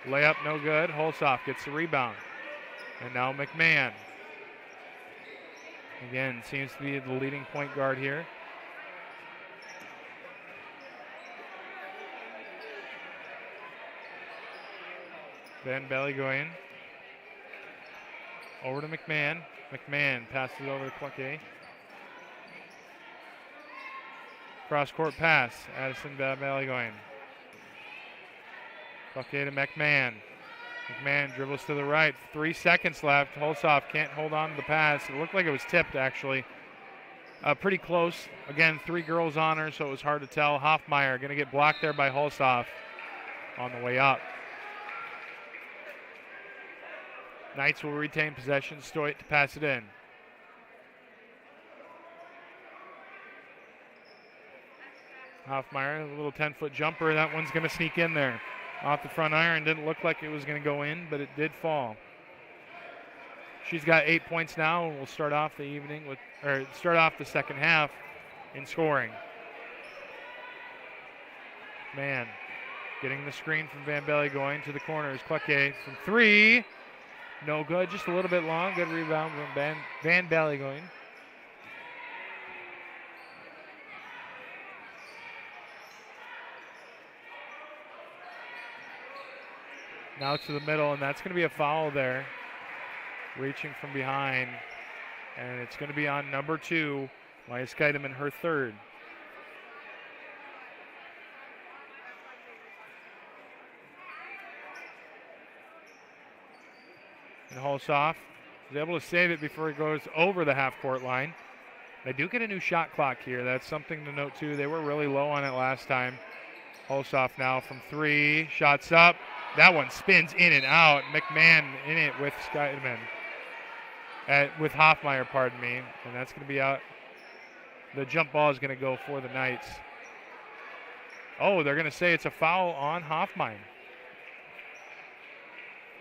layup no good. Holsoff gets the rebound. And now McMahon. Again, seems to be the leading point guard here. Van Ballygoyen over to McMahon. McMahon passes it over to Cloquet. Cross-court pass, Addison Van Ballygoyen. Cloquet to McMahon. McMahon dribbles to the right. 3 seconds left. Holsoff can't hold on to the pass. It looked like it was tipped, actually. Pretty close. Again, 3 girls on her, so it was hard to tell. Hoffmeyer going to get blocked there by Holsoff on the way up. Knights will retain possession. Stoit to pass it in. Hoffmeyer, a little 10-foot jumper. That one's going to sneak in there. Off the front iron. Didn't look like it was going to go in, but it did fall. She's got 8 points now, and we'll start off the second half in scoring. Man, getting the screen from Van Ballygoyen to the corners. Cloquet from 3. No good, just a little bit long. Good rebound from Van Ballygoyen. Now to the middle, and that's going to be a foul there. Reaching from behind, and it's going to be on number 2, Maya Scheidemann, her third. And Holsoff is able to save it before it goes over the half-court line. They do get a new shot clock here. That's something to note, too. They were really low on it last time. Holsoff now from 3. Shots up. That one spins in and out. McMahon in it with Scheidemann. With Hoffmeyer, pardon me. And that's going to be out. The jump ball is going to go for the Knights. Oh, they're going to say it's a foul on Hoffmeyer.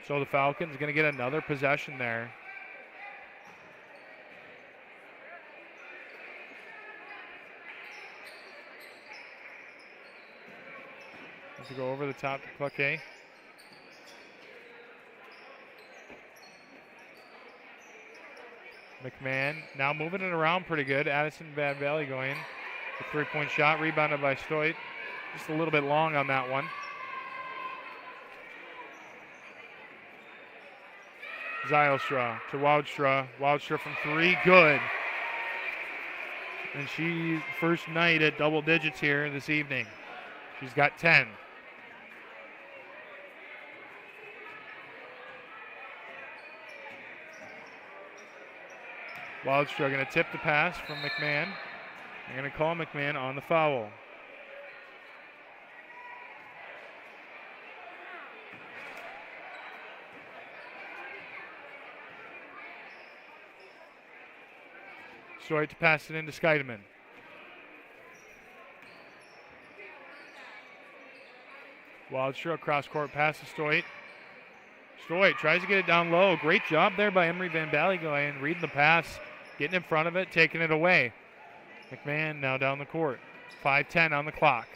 So the Falcons going to get another possession there. To go over the top to Cloquet. McMahon now moving it around pretty good. Addison Van Valley going. The three-point shot rebounded by Stoit. Just a little bit long on that one. Zylstra to Woudstra. Woudstra from three, good. And she first night at double digits here this evening. She's got 10. Woudstra going to tip the pass from McMahon. They're going to call McMahon on the foul. Stoit to pass it into Scheidemann. Woudstra cross court pass to Stoit. Stoit tries to get it down low. Great job there by Emery Van Ballygoyen, reading the pass, getting in front of it, taking it away. McMahon now down the court. 5:10 on the clock.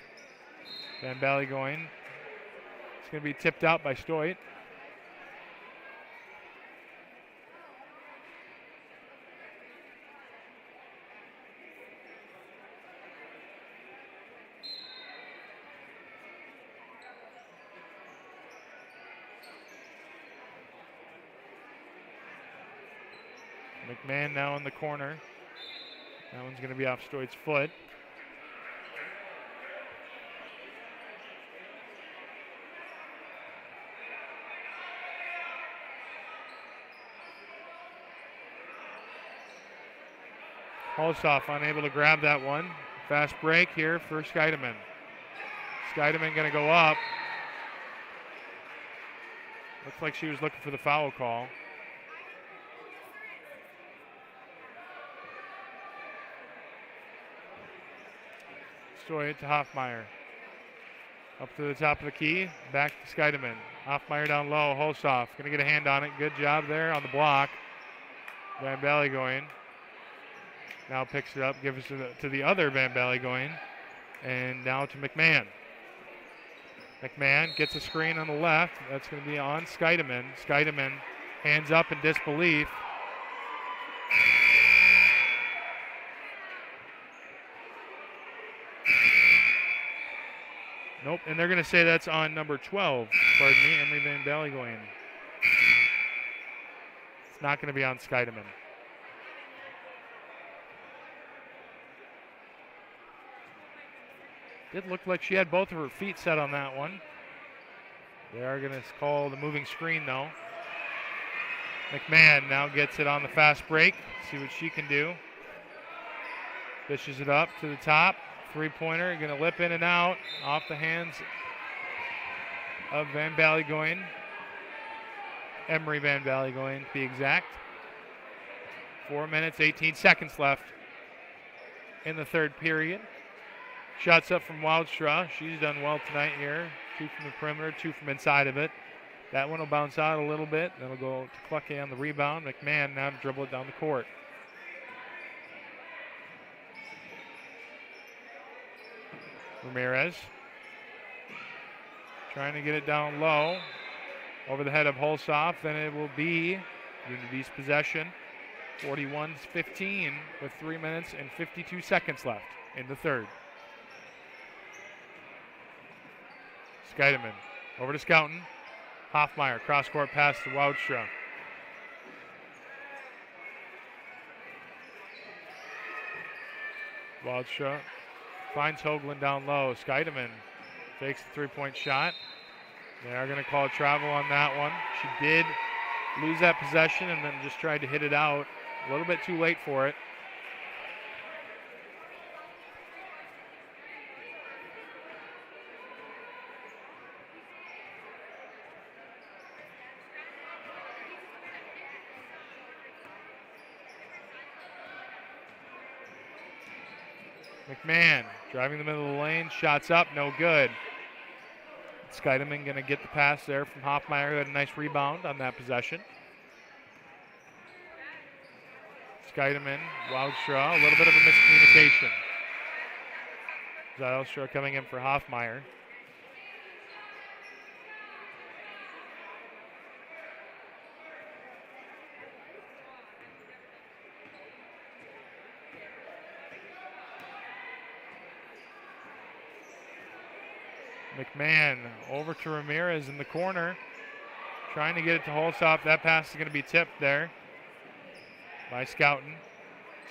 Van Ballygoyen. It's going to be tipped out by Stoit. McMahon now in the corner. That one's going to be off Stoit's foot. Holstoff unable to grab that one. Fast break here for Scheidemann. Scheidemann going to go up. Looks like she was looking for the foul call. Stoit to Hoffmeyer. Up to the top of the key. Back to Scheidemann. Hoffmeyer down low. Holstoff going to get a hand on it. Good job there on the block. Van Ballygoyen now picks it up, gives it to the other Van Ballygoyen. And now to McMahon. McMahon gets a screen on the left. That's going to be on Scheidemann. Scheidemann hands up in disbelief. Nope, and they're going to say that's on number 12. Pardon me, Emery Van Ballygoyen. It's not going to be on Scheidemann. Did look like she had both of her feet set on that one. They are going to call the moving screen, though. McMahon now gets it on the fast break. See what she can do. Dishes it up to the top. Three-pointer, going to lip in and out. Off the hands of Van Ballygoyen. Emery Van Ballygoyen, to be exact. 4 minutes, 18 seconds left in the third period. Shots up from Woudstra. She's done well tonight here. 2 from the perimeter, 2 from inside of it. That one will bounce out a little bit. That'll go to Clucky on the rebound. McMahon now to dribble it down the court. Ramirez trying to get it down low over the head of Holstoff. Then it will be Unity's possession. 41-15 with 3 minutes and 52 seconds left in the third. Scheidemann over to Scouten. Hoffmeyer, cross-court pass to Woudstra. Woudstra finds Hoagland down low. Scheidemann takes the three-point shot. They are going to call travel on that one. She did lose that possession and then just tried to hit it out. A little bit too late for it. McMahon driving the middle of the lane, shots up, no good. Scheidemann going to get the pass there from Hoffmeyer, who had a nice rebound on that possession. Scheidemann, Woudstra, a little bit of a miscommunication. Zylstra coming in for Hoffmeyer. McMahon over to Ramirez in the corner. Trying to get it to Holsoff. That pass is going to be tipped there by Scouten.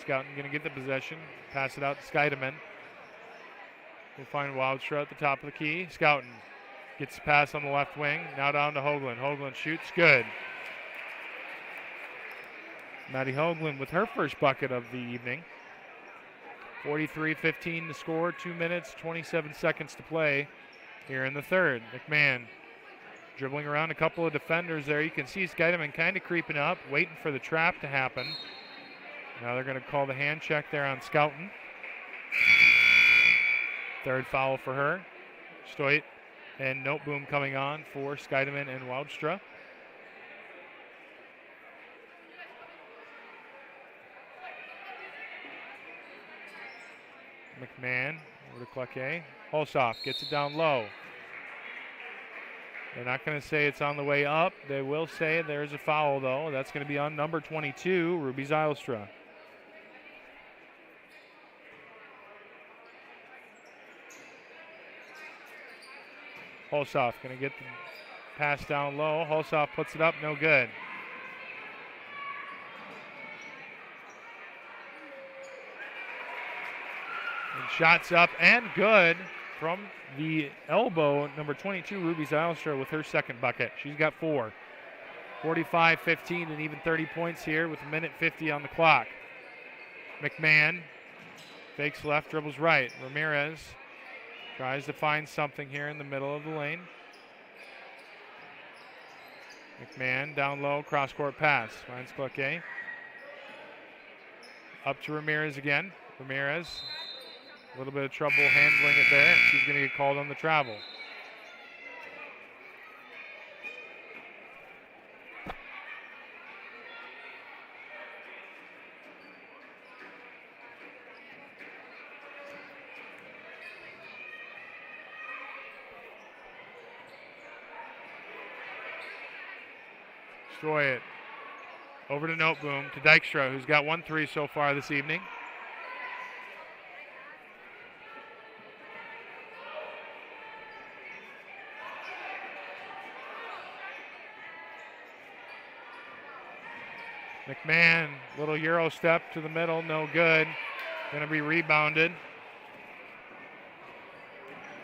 Scouten going to get the possession. Pass it out to Scheidemann. They find Wildstra at the top of the key. Scouten gets the pass on the left wing. Now down to Hoagland. Hoagland shoots. Good. Maddie Hoagland with her first bucket of the evening. 43-15 to score. 2 minutes, 27 seconds to play here in the third. McMahon dribbling around a couple of defenders there. You can see Scheidemann kind of creeping up, waiting for the trap to happen. Now they're going to call the hand check there on Scouten. Third foul for her. Stoit and Noteboom coming on for Scheidemann and Wildstra. McMahon over to Cloquet. Holsoff gets it down low. They're not going to say it's on the way up. They will say there's a foul, though. That's going to be on number 22, Ruby Zylstra. Holsoff going to get the pass down low. Holsoff puts it up, no good. And shots up and good from the elbow, number 22, Ruby Zylstra with her second bucket. She's got 4. 45-15 and even 30 points here with a minute 50 on the clock. McMahon fakes left, dribbles right. Ramirez tries to find something here in the middle of the lane. McMahon down low, cross-court pass. Finds Cloquet. Up to Ramirez again. Ramirez, a little bit of trouble handling it there. She's going to get called on the travel. Destroy it. Over to Noteboom, to Dykstra, who's got 1 3 so far this evening. McMahon, little Euro step to the middle, no good. Going to be rebounded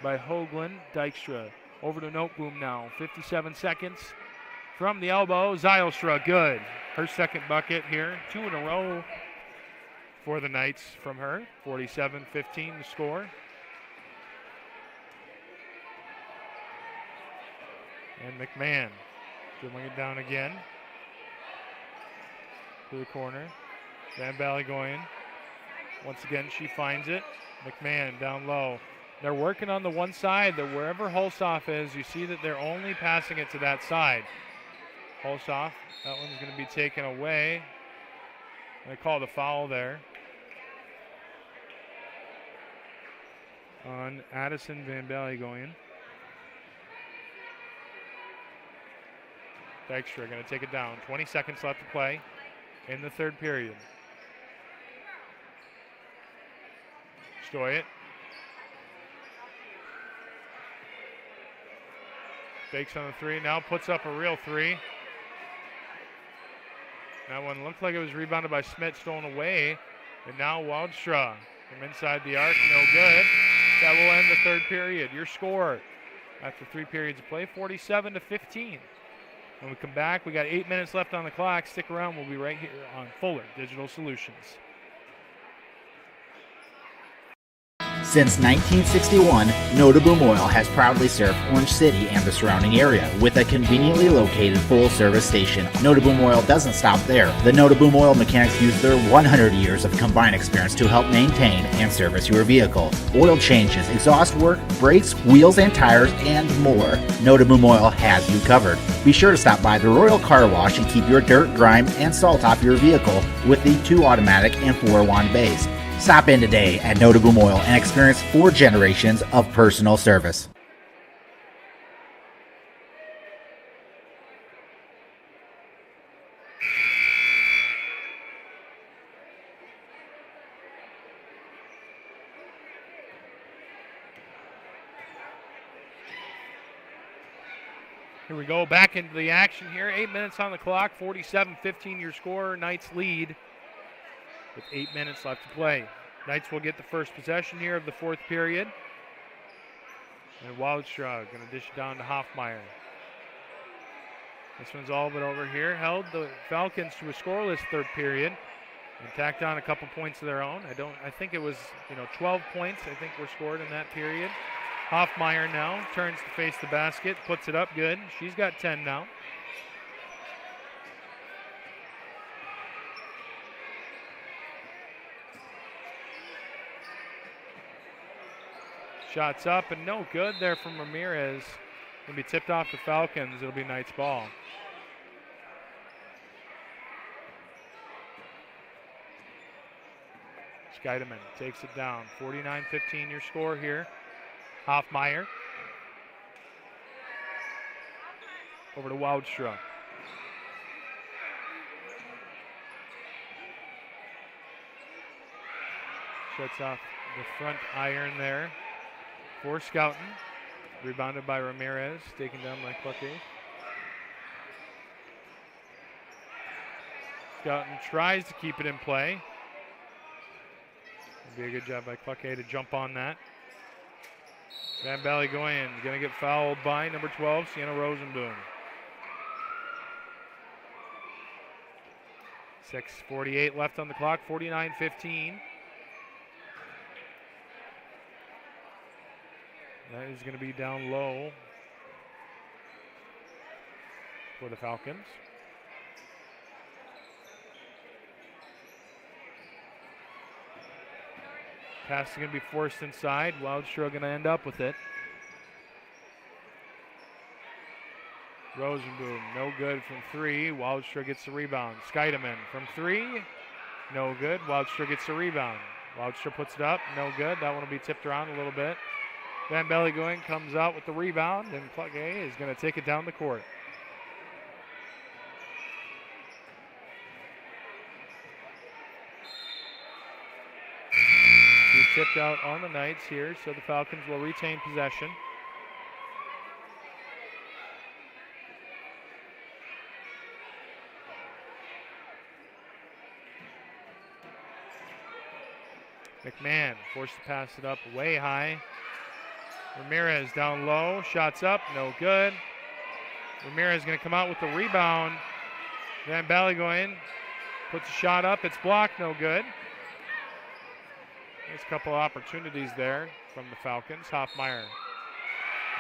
by Hoagland. Dykstra over to Noteboom now. 57 seconds from the elbow. Zylstra, good. Her second bucket here. 2 in a row for the Knights from her. 47-15 to score. And McMahon dribbling it down again. To the corner. Van Ballygoyen. Once again, she finds it. McMahon down low. They're working on the one side. That wherever Holsoff is, you see that they're only passing it to that side. Holsoff, that one's going to be taken away. They call the foul there on Addison Van Ballygoyen. Dykstra going to take it down. 20 seconds left to play in the third period. Stoit. Fakes on the 3, now puts up a real 3. That one looked like it was rebounded by Smith, stolen away. And now Wildstra from inside the arc, no good. That will end the third period. Your score after 3 periods of play, 47-15. When we come back, we got 8 minutes left on the clock. Stick around. We'll be right here on Fuller Digital Solutions. Since 1961, Notaboom Oil has proudly served Orange City and the surrounding area with a conveniently located full-service station. Notaboom Oil doesn't stop there. The Notaboom Oil mechanics use their 100 years of combined experience to help maintain and service your vehicle. Oil changes, exhaust work, brakes, wheels and tires, and more. Notaboom Oil has you covered. Be sure to stop by the Royal Car Wash and keep your dirt, grime, and salt off your vehicle with the 2 automatic and 4 wand bays. Stop in today at Notaboom Oil and experience 4 generations of personal service. Here we go, back into the action here. 8 minutes on the clock, 47-15 your score. Knights lead with 8 minutes left to play. Knights will get the first possession here of the fourth period. And Wildstraw going to dish it down to Hoffmeyer. This one's all but over here. Held the Falcons to a scoreless third period and tacked on a couple points of their own. I think it was, 12 points I think were scored in that period. Hoffmeyer now turns to face the basket, puts it up good. She's got 10 now. Shots up and no good there from Ramirez. Going to be tipped off the Falcons. It'll be Knights ball. Scheidemann takes it down. 49-15 your score here. Hoffmeyer. Over to Wildstraw. Shuts off the front iron there for Scouten. Rebounded by Ramirez, taken down by Clucky. Scouten tries to keep it in play. It'd be a good job by Clucky to jump on that. Van Bally going to get fouled by number 12, Sienna Rosenboom. 6:48 left on the clock, 49-15. That is going to be down low for the Falcons. Pass is going to be forced inside. Wildstraw going to end up with it. Rosenboom, no good from three. Wildstraw gets the rebound. Scheidemann from three, no good. Wildstraw gets the rebound. Wildstraw puts it up, no good. That one will be tipped around a little bit. Van Bellegoing comes out with the rebound, and Clucky is going to take it down the court. He's tipped out on the Knights here, so the Falcons will retain possession. McMahon forced to pass it up way high. Ramirez down low, shots up, no good. Ramirez going to come out with the rebound. Van Bellegoing puts a shot up, it's blocked, no good. There's a couple opportunities there from the Falcons. Hoffmeyer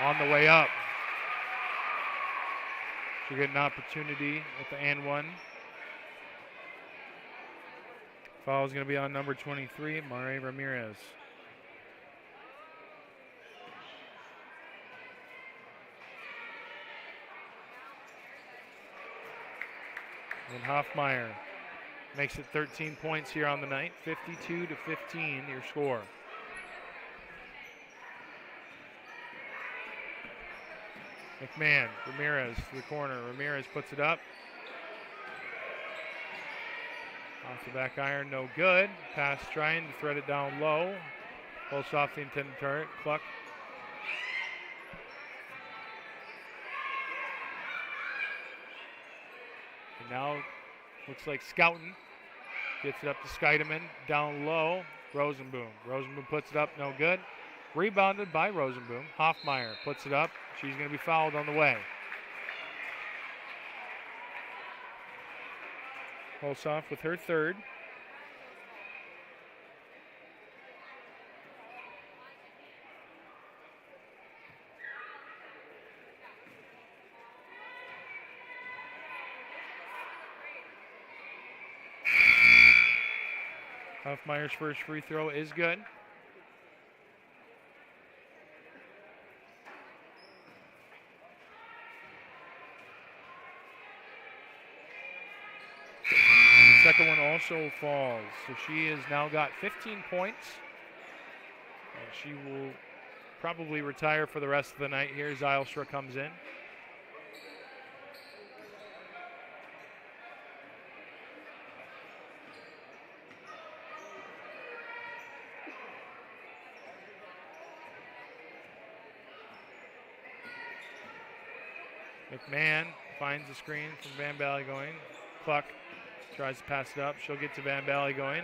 on the way up. She'll get an opportunity at the and one. Foul is going to be on number 23, Mare Ramirez. And Hoffmeyer makes it 13 points here on the night, 52-15 your score. McMahon, Ramirez to the corner. Ramirez puts it up. Off the back iron, no good. Pass trying to thread it down low. Pulls off the intended target. Cluck. And now looks like Scouten gets it up to Scheidemann. Down low, Rosenboom. Rosenboom puts it up, no good. Rebounded by Rosenboom. Hoffmeyer puts it up. She's going to be fouled on the way. Holsoff with her third. Hoffmeyer's first free throw is good. Second one also falls. So she has now got 15 points. And she will probably retire for the rest of the night here as Zylstra comes in. McMahon finds the screen from Van Ballygoing. Cluck tries to pass it up. She'll get to Van Ballygoing.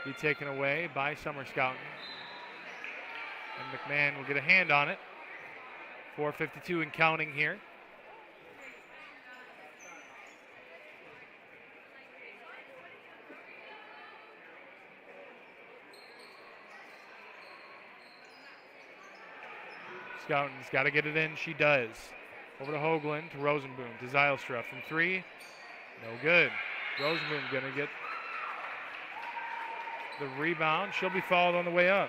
Be taken away by Summer Scouten. And McMahon will get a hand on it. 4:52 and counting here. Scouten's got to get it in. She does. Over to Hoagland, to Rosenboom, to Zylstra from 3. No good. Rosenboom going to get the rebound. She'll be fouled on the way up.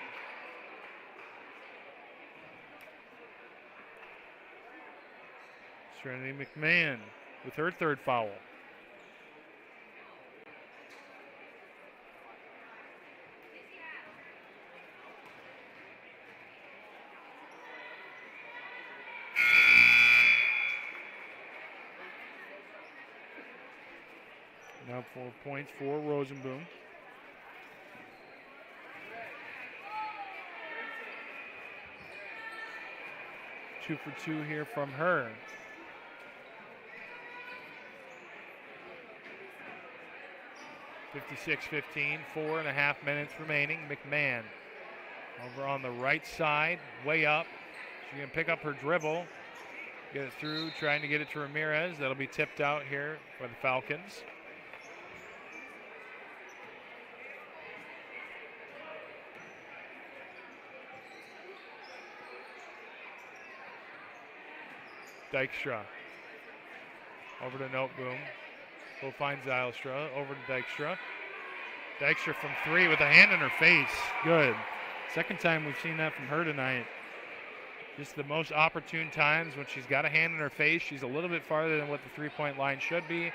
Serenity McMahon with her 3rd foul. Now 4 points for Rosenboom. Two for 2 here from her. (56-15), 4.5 minutes remaining. McMahon over on the right side, way up. She's going to pick up her dribble, get it through, trying to get it to Ramirez. That'll be tipped out here for the Falcons. Dykstra over to Noteboom. Will find Zylstra. Over to Dykstra. Dykstra from 3 with a hand in her face. Good. Second time we've seen that from her tonight. Just the most opportune times when she's got a hand in her face. She's a little bit farther than what the 3-point line should be.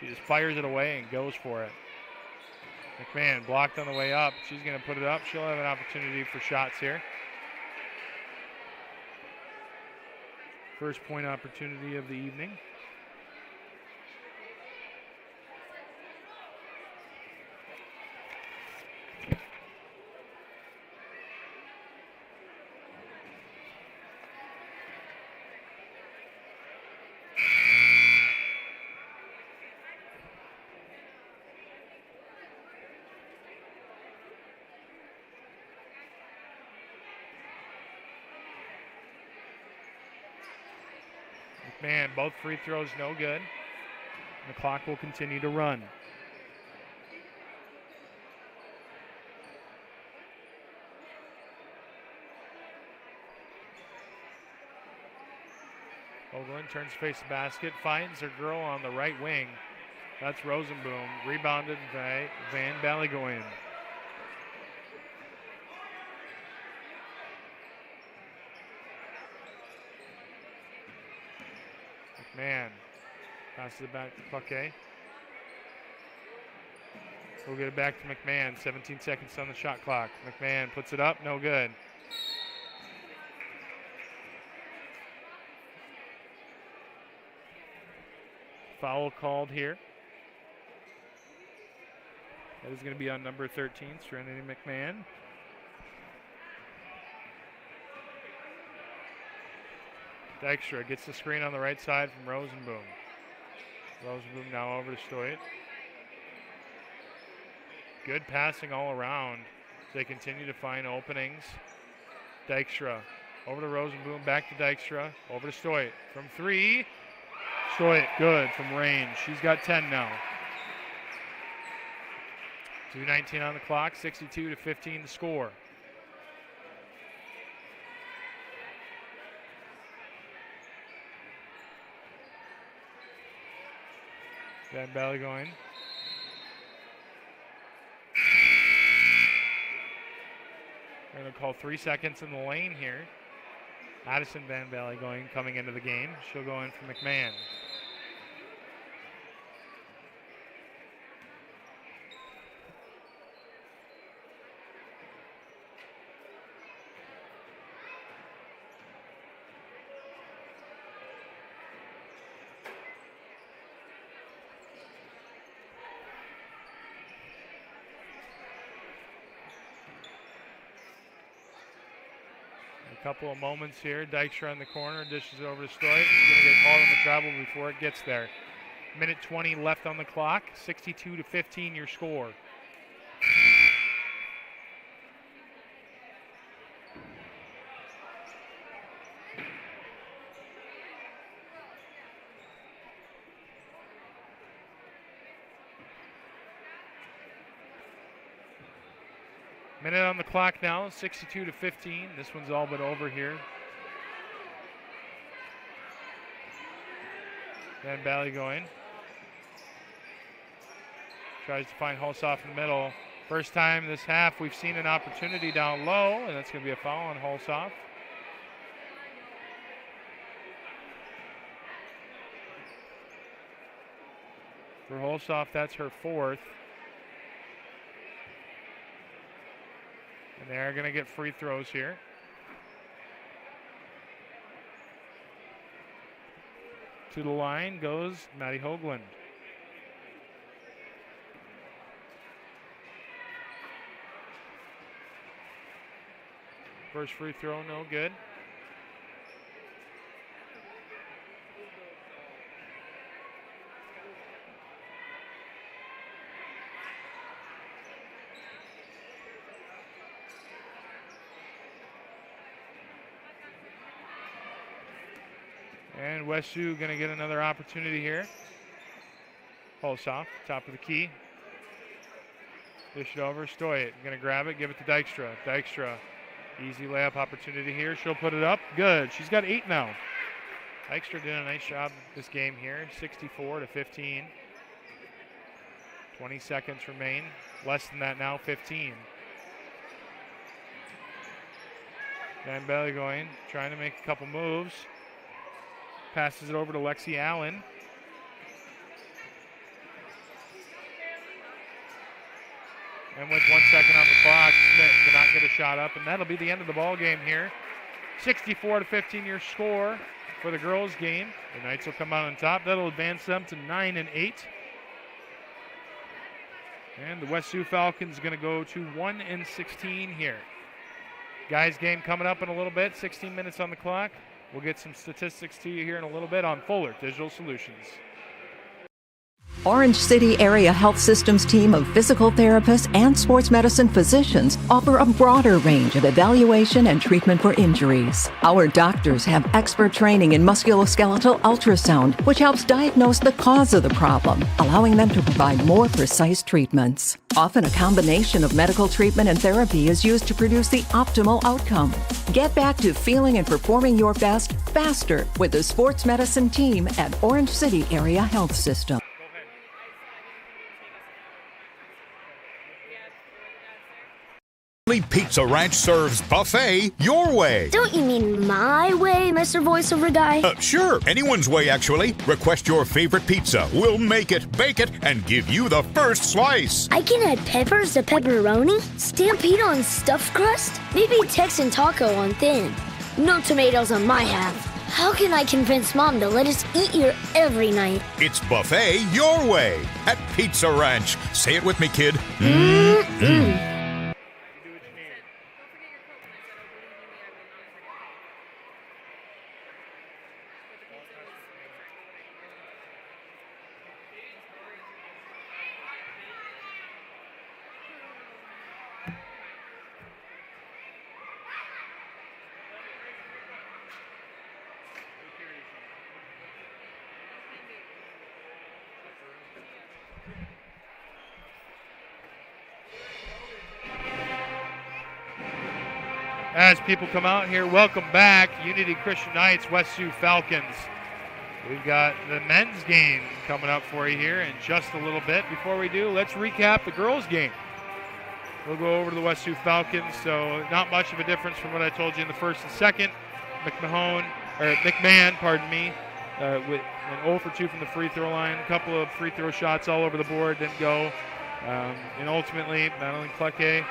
She just fires it away and goes for it. McMahon blocked on the way up. She's going to put it up. She'll have an opportunity for shots here. First point opportunity of the evening. McMahon, both free throws no good. The clock will continue to run. Hoagland turns to face the basket, finds her girl on the right wing. That's Rosenboom, rebounded by Van Ballygoing. McMahon passes it back to Paquet. We'll get it back to McMahon. 17 seconds on the shot clock. McMahon puts it up, no good. Foul called here. That is going to be on number 13, Serenity McMahon. Dykstra gets the screen on the right side from Rosenboom. Rosenboom now over to Stoit. Good passing all around. They continue to find openings. Dykstra over to Rosenboom, back to Dykstra, over to Stoit. From 3, Stoit good from range. She's got 10 now. 2:19 on the clock, 62-15 to score. Van Ballygoing. We're going to call 3 seconds in the lane here. Addison Van Ballygoing coming into the game. She'll go in for McMahon. Couple of moments here. Dykstra in the corner, dishes it over to Stoy. He's going to get called on the travel before it gets there. Minute 20 left on the clock. 62-15 your score. Minute on the clock now, 62-15. This one's all but over here. Van Bally going. Tries to find Hulsoff in the middle. First time this half we've seen an opportunity down low, and that's going to be a foul on Hulsoff. For Hulsoff, that's her fourth. And they're going to get free throws here. To the line goes Maddie Hoagland. First free throw, no good. And West Sioux going to get another opportunity here. Hulsoff, top of the key. Dish it over, Stoy it. Going to grab it, give it to Dykstra. Dykstra, easy layup opportunity here. She'll put it up. Good. She's got 8 now. Dykstra did a nice job this game here. 64-15. 20 seconds remain. Less than that now, 15. Van Bailey going, trying to make a couple moves. Passes it over to Lexi Allen. And with 1 second on the clock, Smith cannot get a shot up, and that'll be the end of the ball game here. 64-15 your score for the girls game. The Knights will come out on top. That'll advance them to 9-8. And the West Sioux Falcons going to go to 1-16 here. Guys game coming up in a little bit. 16 minutes on the clock. We'll get some statistics to you here in a little bit on Fuller Digital Solutions. Orange City Area Health Systems team of physical therapists and sports medicine physicians offer a broader range of evaluation and treatment for injuries. Our doctors have expert training in musculoskeletal ultrasound, which helps diagnose the cause of the problem, allowing them to provide more precise treatments. Often a combination of medical treatment and therapy is used to produce the optimal outcome. Get back to feeling and performing your best faster with the sports medicine team at Orange City Area Health System. Pizza Ranch serves buffet your way. Don't you mean my way, Mr. Voiceover Guy? Sure, anyone's way, actually. Request your favorite pizza. We'll make it, bake it, and give you the first slice. I can add peppers to pepperoni, Stampede on stuffed crust, maybe Texan taco on thin. No tomatoes on my half. How can I convince Mom to let us eat here every night? It's buffet your way at Pizza Ranch. Say it with me, kid. As people come out here, welcome back, Unity Christian Knights, West Sioux Falcons. We've got the men's game coming up for you here in just a little bit. Before we do, let's recap the girls' game. We'll go over to the West Sioux Falcons, so not much of a difference from what I told you in the first and second. McMahon, with an 0 for 2 from the free throw line. A couple of free throw shots all over the board, didn't go. And ultimately, Madeline Clucke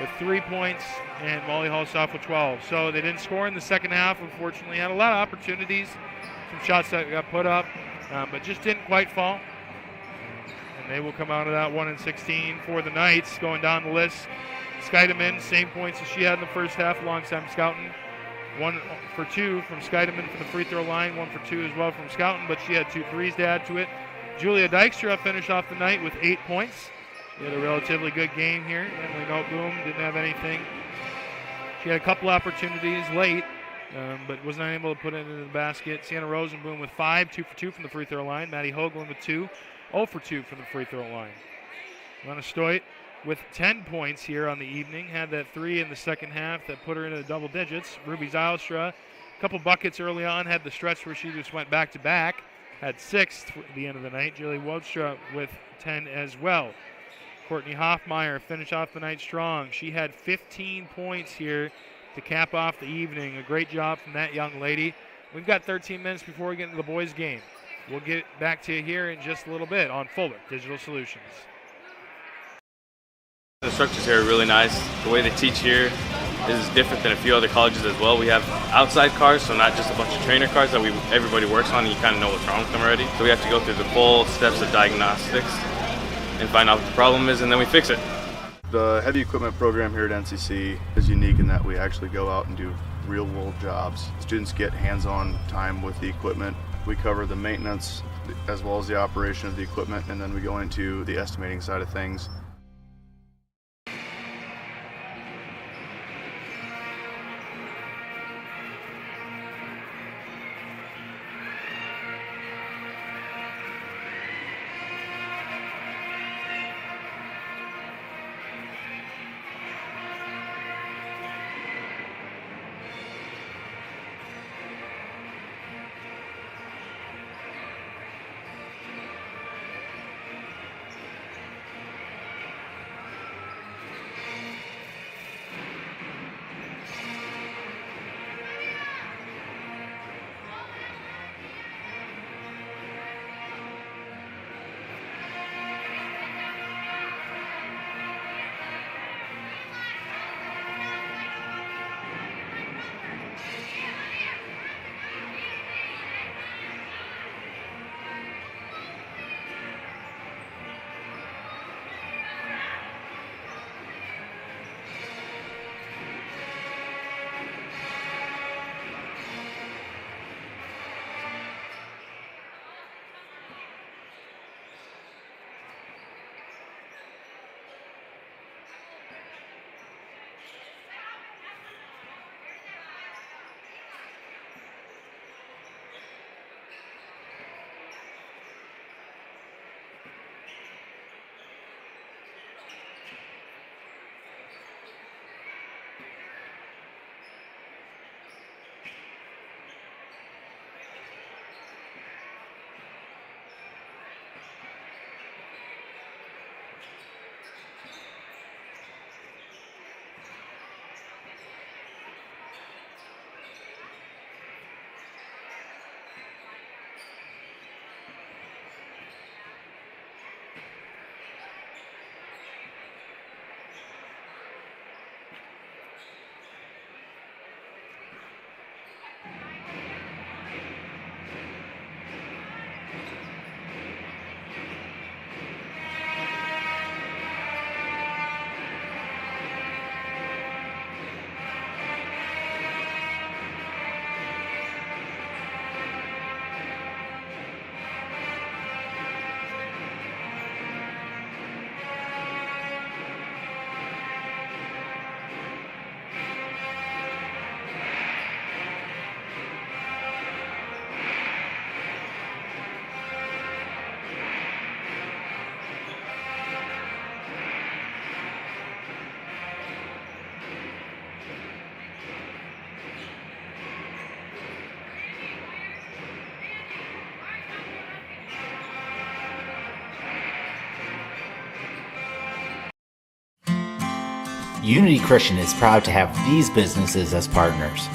with 3 points and Molly Hulsoff with 12. So they didn't score in the second half, unfortunately. Had a lot of opportunities, some shots that got put up, but just didn't quite fall. And they will come out of that 1-16 for the Knights. Going down the list, Skydeman, same points as she had in the first half alongside Scouten. 1 for 2 from Scheidemann from the free throw line, 1 for 2 as well from Schouten, but she had 2 threes to add to it. Julia Dykstra finished off the night with 8 points. She had a relatively good game here. Emily Noteboom didn't have anything. She had a couple opportunities late, but was not able to put it into the basket. Sienna Rosenboom with 5, 2 for 2 from the free throw line. Maddie Hoagland with 2, 0 for 2 from the free throw line. Lana Stoit with 10 points here on the evening. Had that 3 in the second half that put her into the double digits. Ruby Zylstra, a couple buckets early on, had the stretch where she just went back-to-back. Had 6 at the end of the night. Julie Wodstra with 10 as well. Courtney Hoffmeyer finished off the night strong. She had 15 points here to cap off the evening. A great job from that young lady. We've got 13 minutes before we get into the boys' game. We'll get back to you here in just a little bit on Fuller Digital Solutions. The instructors here are really nice. The way they teach here is different than a few other colleges as well. We have outside cars, so not just a bunch of trainer cars that everybody works on, and you kind of know what's wrong with them already. So we have to go through the full steps of diagnostics and find out what the problem is, and then we fix it. The heavy equipment program here at NCC is unique in that we actually go out and do real-world jobs. Students get hands-on time with the equipment. We cover the maintenance as well as the operation of the equipment, and then we go into the estimating side of things. Unity Christian is proud to have these businesses as partners,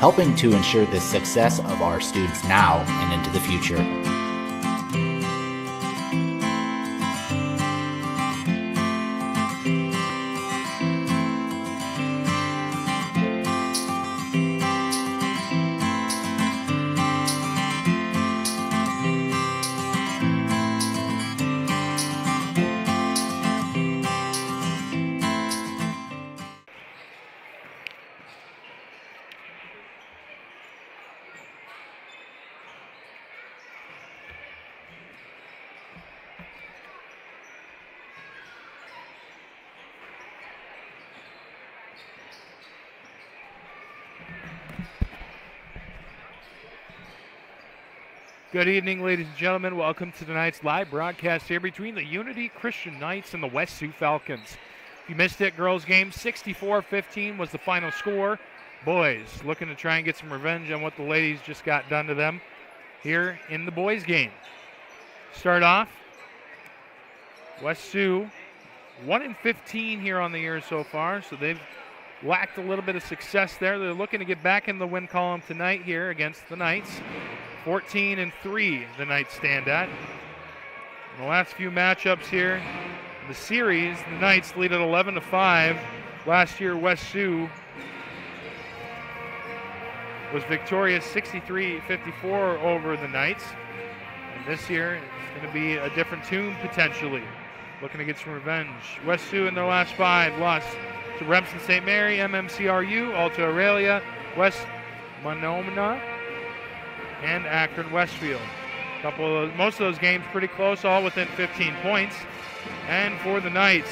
helping to ensure the success of our students now and into the future. Good evening, ladies and gentlemen. Welcome to tonight's live broadcast here between the Unity Christian Knights and the West Sioux Falcons. If you missed it, girls game 64-15 was the final score. Boys looking to try and get some revenge on what the ladies just got done to them here in the boys game. Start off, West Sioux 1-15 here on the year so far, so they've lacked a little bit of success there. They're looking to get back in the win column tonight here against the Knights. 14-3 the Knights stand at. In the last few matchups here in the series, the Knights lead at 11-5. Last year, West Sioux was victorious 63-54 over the Knights. And this year, it's going to be a different tune potentially. Looking to get some revenge. West Sioux in their last 5 lost to Remsen St. Mary, MMCRU, Alta Aurelia, West Monona, and Akron Westfield. Most of those games pretty close, all within 15 points. And for the Knights,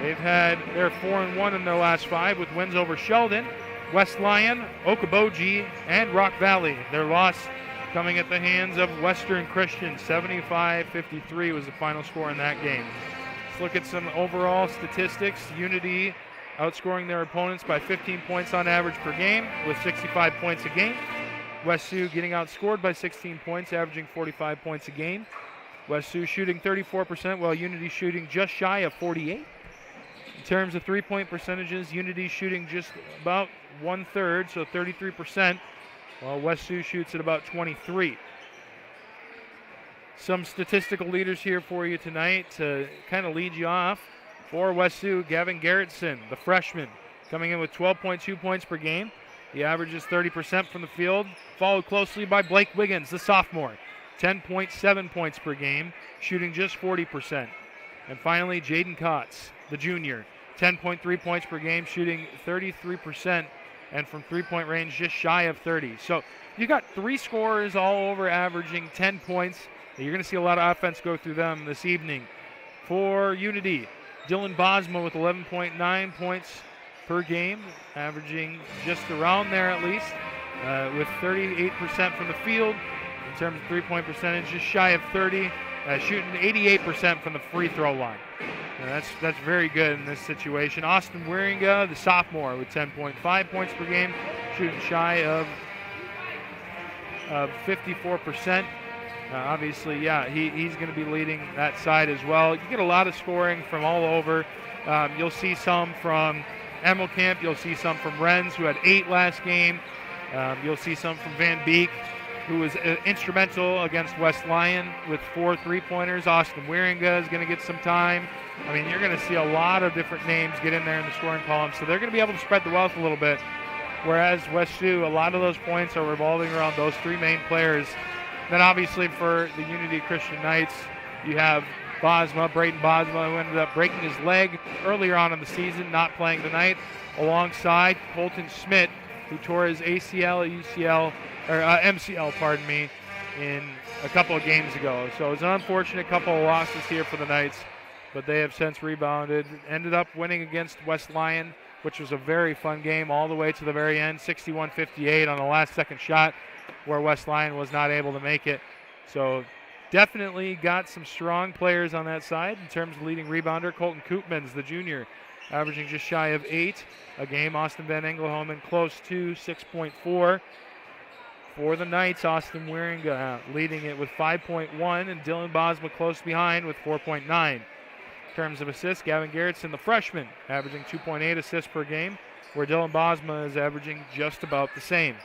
they're 4-1 in their last 5 with wins over Sheldon, West Lyon, Okoboji, and Rock Valley. Their loss coming at the hands of Western Christian. 75-53 was the final score in that game. Let's look at some overall statistics. Unity outscoring their opponents by 15 points on average per game with 65 points a game. West Sioux getting outscored by 16 points, averaging 45 points a game. West Sioux shooting 34%, while Unity shooting just shy of 48. In terms of three-point percentages, Unity shooting just about 1/3, so 33%, while West Sioux shoots at about 23. Some statistical leaders here for you tonight to kind of lead you off. For West Sioux, Gavin Garrettson, the freshman, coming in with 12.2 points per game. He averages 30% from the field, followed closely by Blake Wiggins, the sophomore, 10.7 points per game, shooting just 40%. And finally, Jaden Kotz, the junior, 10.3 points per game, shooting 33%, and from three-point range, just shy of 30. So you got 3 scorers all over averaging 10 points. You're going to see a lot of offense go through them this evening. For Unity, Dylan Bosma with 11.9 points per game, averaging just around there at least, with 38% from the field. In terms of three-point percentage, just shy of 30, shooting 88% from the free throw line. That's very good in this situation. Austin Wieringa, the sophomore, with 10.5 points per game, shooting shy of 54%. Obviously, yeah, he's going to be leading that side as well. You get a lot of scoring from all over. You'll see some from Emmelkamp. You'll see some from Renz, who had 8 last game. You'll see some from Van Beek, who was instrumental against West Lyon with 4 3-pointers. Austin Wieringa is going to get some time. I mean, you're going to see a lot of different names get in there in the scoring column, so they're going to be able to spread the wealth a little bit. Whereas West Sioux, a lot of those points are revolving around those 3 main players. Then obviously for the Unity Christian Knights, you have Brayden Bosma, who ended up breaking his leg earlier on in the season, not playing tonight, alongside Colton Schmidt, who tore his MCL, in a couple of games ago. So it's an unfortunate couple of losses here for the Knights, but they have since rebounded. Ended up winning against West Lyon, which was a very fun game all the way to the very end, 61-58 on the last second shot, where West Lyon was not able to make it. So definitely got some strong players on that side. In terms of leading rebounder, Colton Koopmans, the junior, averaging just shy of 8 a game. Austin Van Engelhoven close to 6.4. For the Knights, Austin Wieringa leading it with 5.1, and Dylan Bosma close behind with 4.9. In terms of assists, Gavin Garrettson, the freshman, averaging 2.8 assists per game, where Dylan Bosma is averaging just about the same.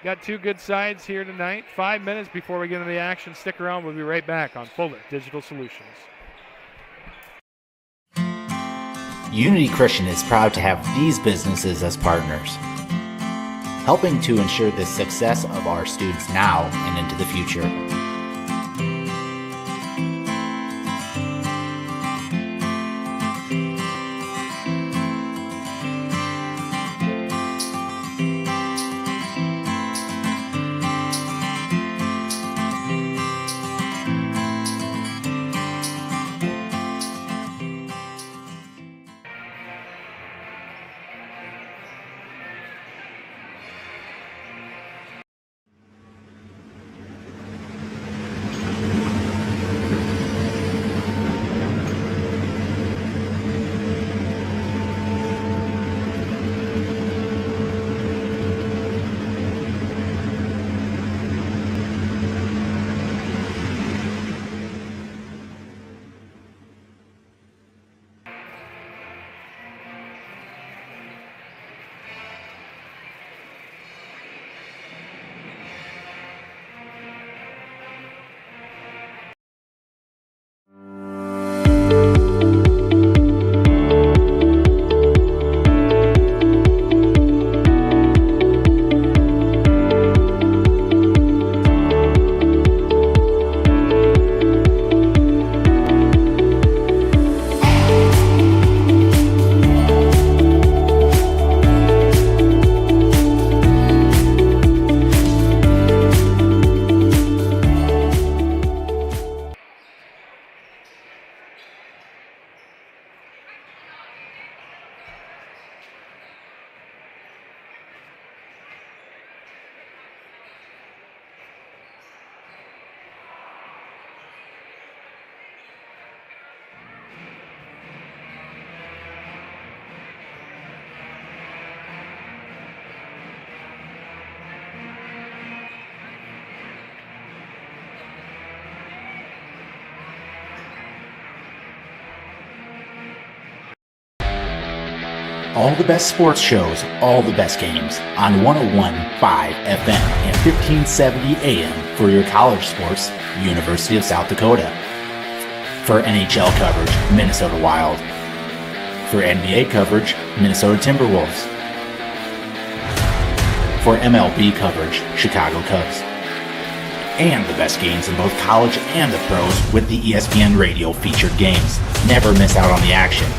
Got 2 good sides here tonight. 5 minutes before we get into the action. Stick around. We'll be right back on Fuller Digital Solutions. Unity Christian is proud to have these businesses as partners, helping to ensure the success of our students now and into the future. All the best sports shows, all the best games on 101.5 FM and 1570 AM for your college sports, University of South Dakota. For NHL coverage, Minnesota Wild. For NBA coverage, Minnesota Timberwolves. For MLB coverage, Chicago Cubs. And the best games in both college and the pros with the ESPN Radio featured games. Never miss out on the action.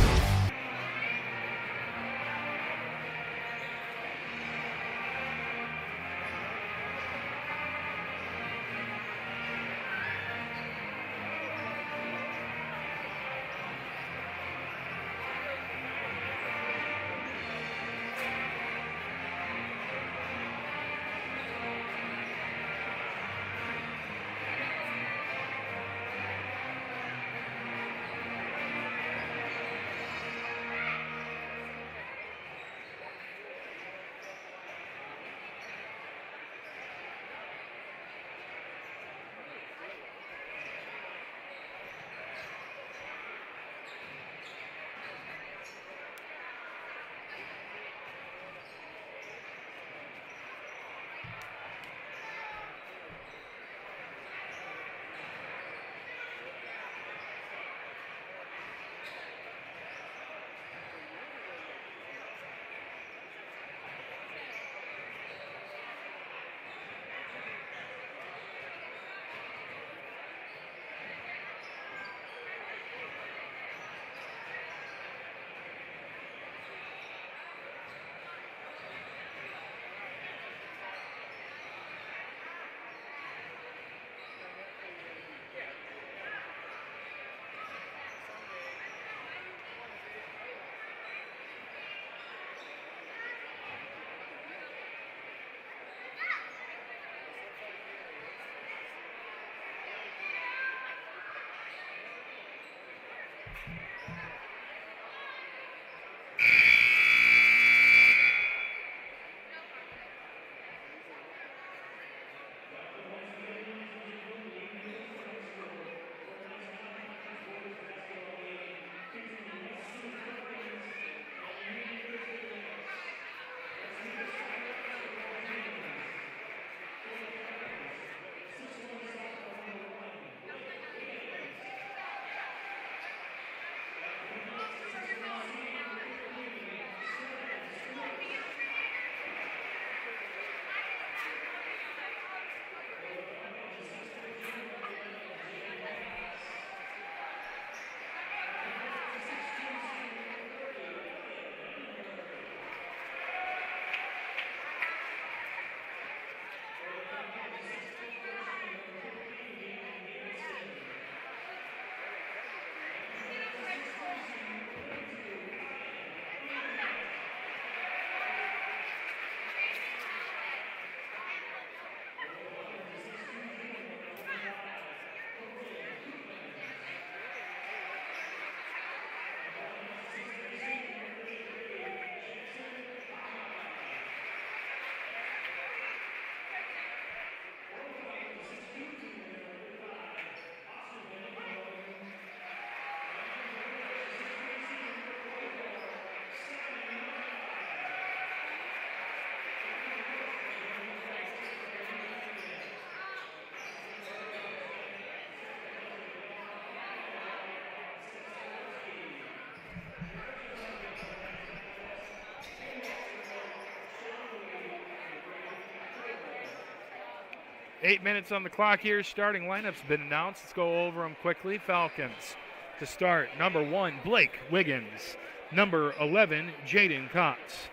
Eight minutes on the clock here. Starting lineup's been announced. Let's go over them quickly. Falcons to start. Number 1, Blake Wiggins. Number 11, Jaden Cox.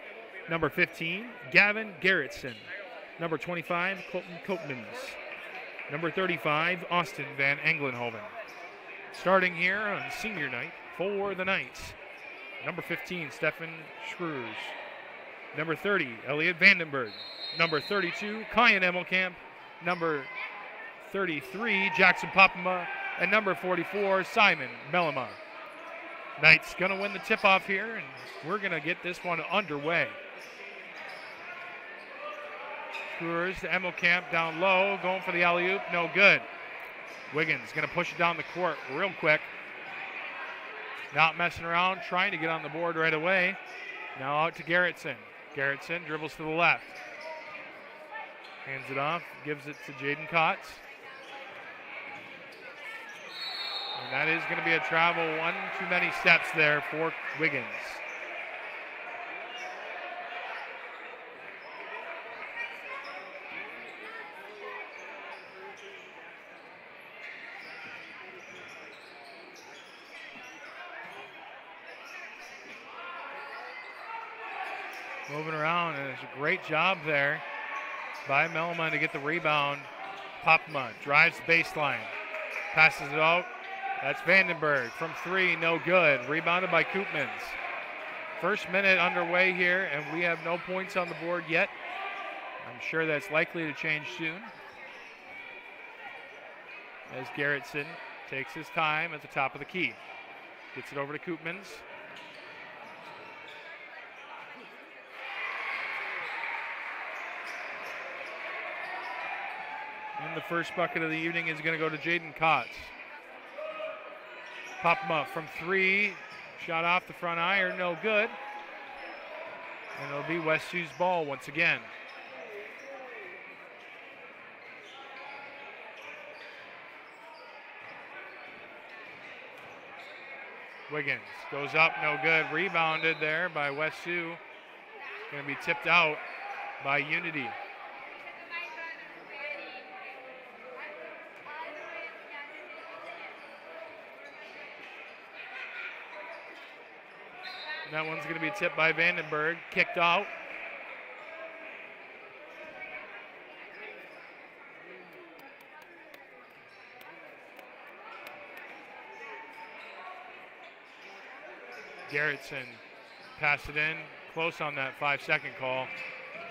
Number 15, Gavin Garrettson. Number 25, Colton Coatmans. Number 35, Austin Van Englenhoven. Starting here on senior night for the Knights. Number 15, Stefan Schrews. Number 30, Elliot Vandenberg. Number 32, Kyan Emmelkamp. Number 33, Jackson Popema. And number 44, Simon Mellema. Knights going to win the tip-off here, and we're going to get this one underway. Screwers to Emmelkamp down low, going for the alley-oop, no good. Wiggins going to push it down the court real quick. Not messing around, trying to get on the board right away. Now out to Garrettson. Garrettson dribbles to the left. Hands it off, gives it to Jaden Kotz. And that is going to be a travel, one too many steps there for Wiggins. Moving around, and it's a great job there by Melma to get the rebound. Popma drives the baseline, passes it out. That's Vandenberg from three, no good. Rebounded by Koopmans. First minute underway here, and we have no points on the board yet. I'm sure that's likely to change soon, as Garrettson takes his time at the top of the key. Gets it over to Koopmans. And the first bucket of the evening is going to go to Jaden Kotz. Pop him up from three. Shot off the front iron, no good. And it'll be West Sioux's ball once again. Wiggins goes up, no good. Rebounded there by West Sioux. Going to be tipped out by Unity. That one's going to be tipped by Vandenberg, kicked out. Garrettson passed it in, close on that 5-second call.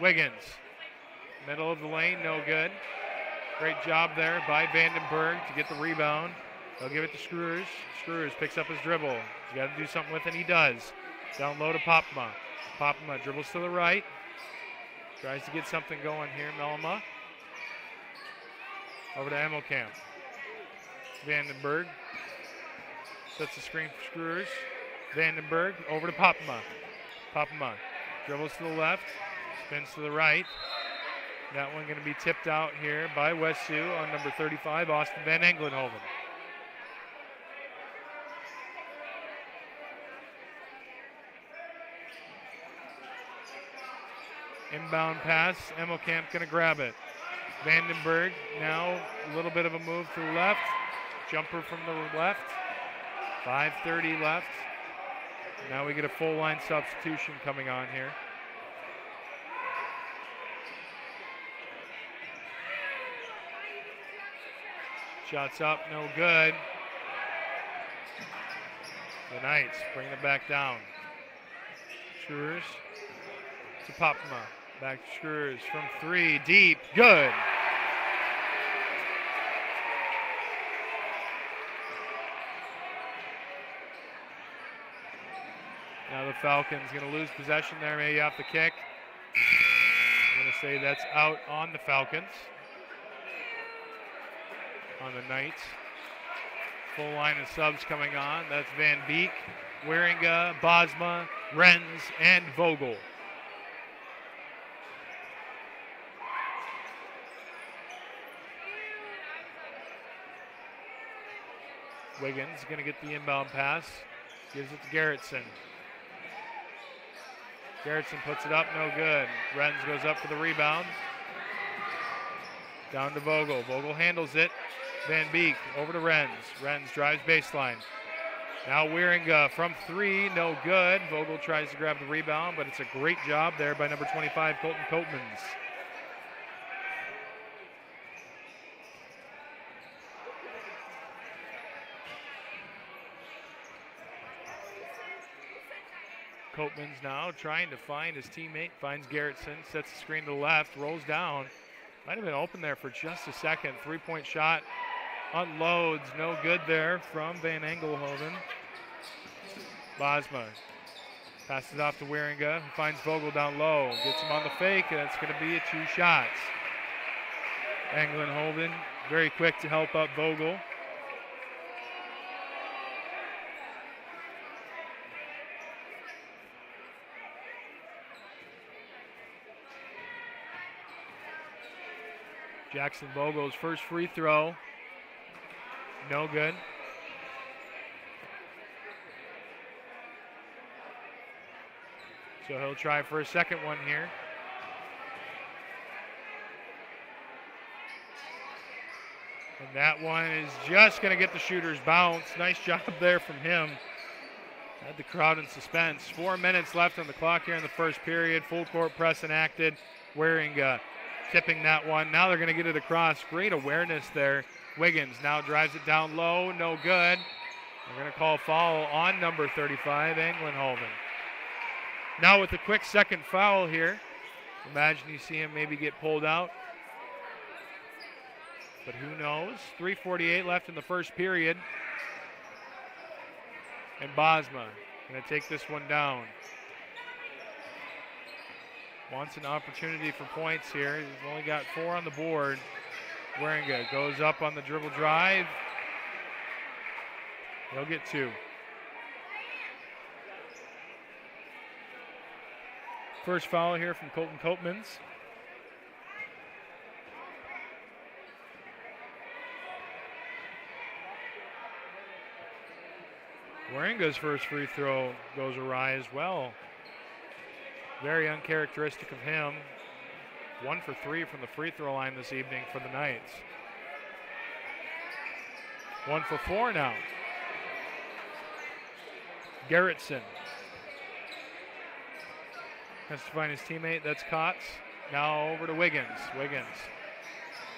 Wiggins, middle of the lane, no good. Great job there by Vandenberg to get the rebound. They'll give it to Screws. Screws picks up his dribble. He's got to do something with it, and he does. Down low to Popma. Popma dribbles to the right. Tries to get something going here, Melma. Over to Emmelkamp. Vandenberg sets the screen for Screws. Vandenberg over to Popma. Popma dribbles to the left, spins to the right. That one going to be tipped out here by West Sioux on number 35, Austin Van Englenhoven. Inbound pass, Emmelkamp going to grab it. Vandenberg now a little bit of a move to the left. Jumper from the left. 5:30 left. Now we get a full line substitution coming on here. Shots up, no good. The Knights bring it back down. Screws to Popma. Back to Screws from three, deep, good. Now the Falcons going to lose possession there, maybe off the kick. I'm going to say that's out on the Falcons. On the Knights. Full line of subs coming on. That's Van Beek, Wieringa, Bosma, Renz, and Vogel. Wiggins going to get the inbound pass. Gives it to Garrettson. Garrettson puts it up, no good. Renz goes up for the rebound. Down to Vogel. Vogel handles it. Van Beek over to Renz. Renz drives baseline. Now Wieringa from three, no good. Vogel tries to grab the rebound, but it's a great job there by number 25, Colton Coatmans. Coatmans now trying to find his teammate, finds Garrettson, sets the screen to the left, rolls down. Might have been open there for just a second. 3-point shot unloads, no good there from Van Engelhoven. Bosma passes off to Wieringa, who finds Vogel down low, gets him on the fake, and it's going to be a 2 shots. Englenhoven very quick to help up Vogel. Jackson Vogel's first free throw. No good. So he'll try for a second one here. And that one is just going to get the shooter's bounce. Nice job there from him. Had the crowd in suspense. 4 minutes left on the clock here in the first period. Full court press enacted. Waringa tipping that one. Now they're going to get it across. Great awareness there. Wiggins now drives it down low. No good. They're going to call foul on number 35, Englenhoven. Now with a quick second foul here. Imagine you see him maybe get pulled out. But who knows? 3:48 left in the first period. And Bosma going to take this one down. Wants an opportunity for points here. He's only got 4 on the board. Waringa goes up on the dribble drive. He'll get 2. First foul here from Colton Copeman's. Waringa's first free throw goes awry as well. Very uncharacteristic of him. 1 for 3 from the free throw line this evening for the Knights. 1 for 4 now. Gerritsen has to find his teammate. That's Kotz. Now over to Wiggins. Wiggins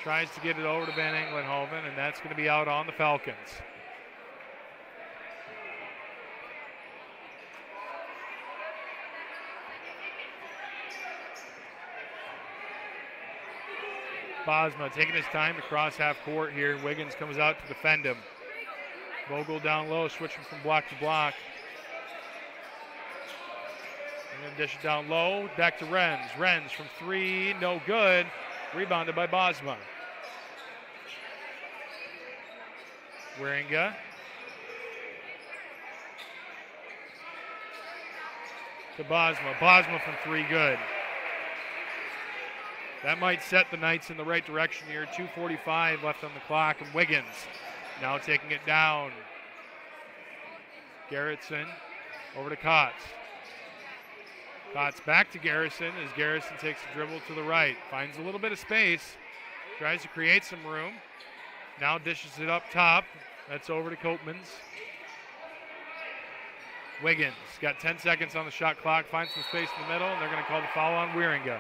tries to get it over to Van Englenhoven, and that's going to be out on the Falcons. Bosma taking his time to cross half court here. Wiggins comes out to defend him. Vogel down low, switching from block to block. And then dish it down low, back to Renz. Renz from 3, no good. Rebounded by Bosma. Waringa. To Bosma. Bosma from 3, good. That might set the Knights in the right direction here. 2:45 left on the clock, and Wiggins now taking it down. Gerritsen over to Kotz. Kotz back to Garrison as Garrison takes the dribble to the right. Finds a little bit of space. Tries to create some room. Now dishes it up top. That's over to Copeman's. Wiggins got 10 seconds on the shot clock. Finds some space in the middle, and they're going to call the foul on Waringa.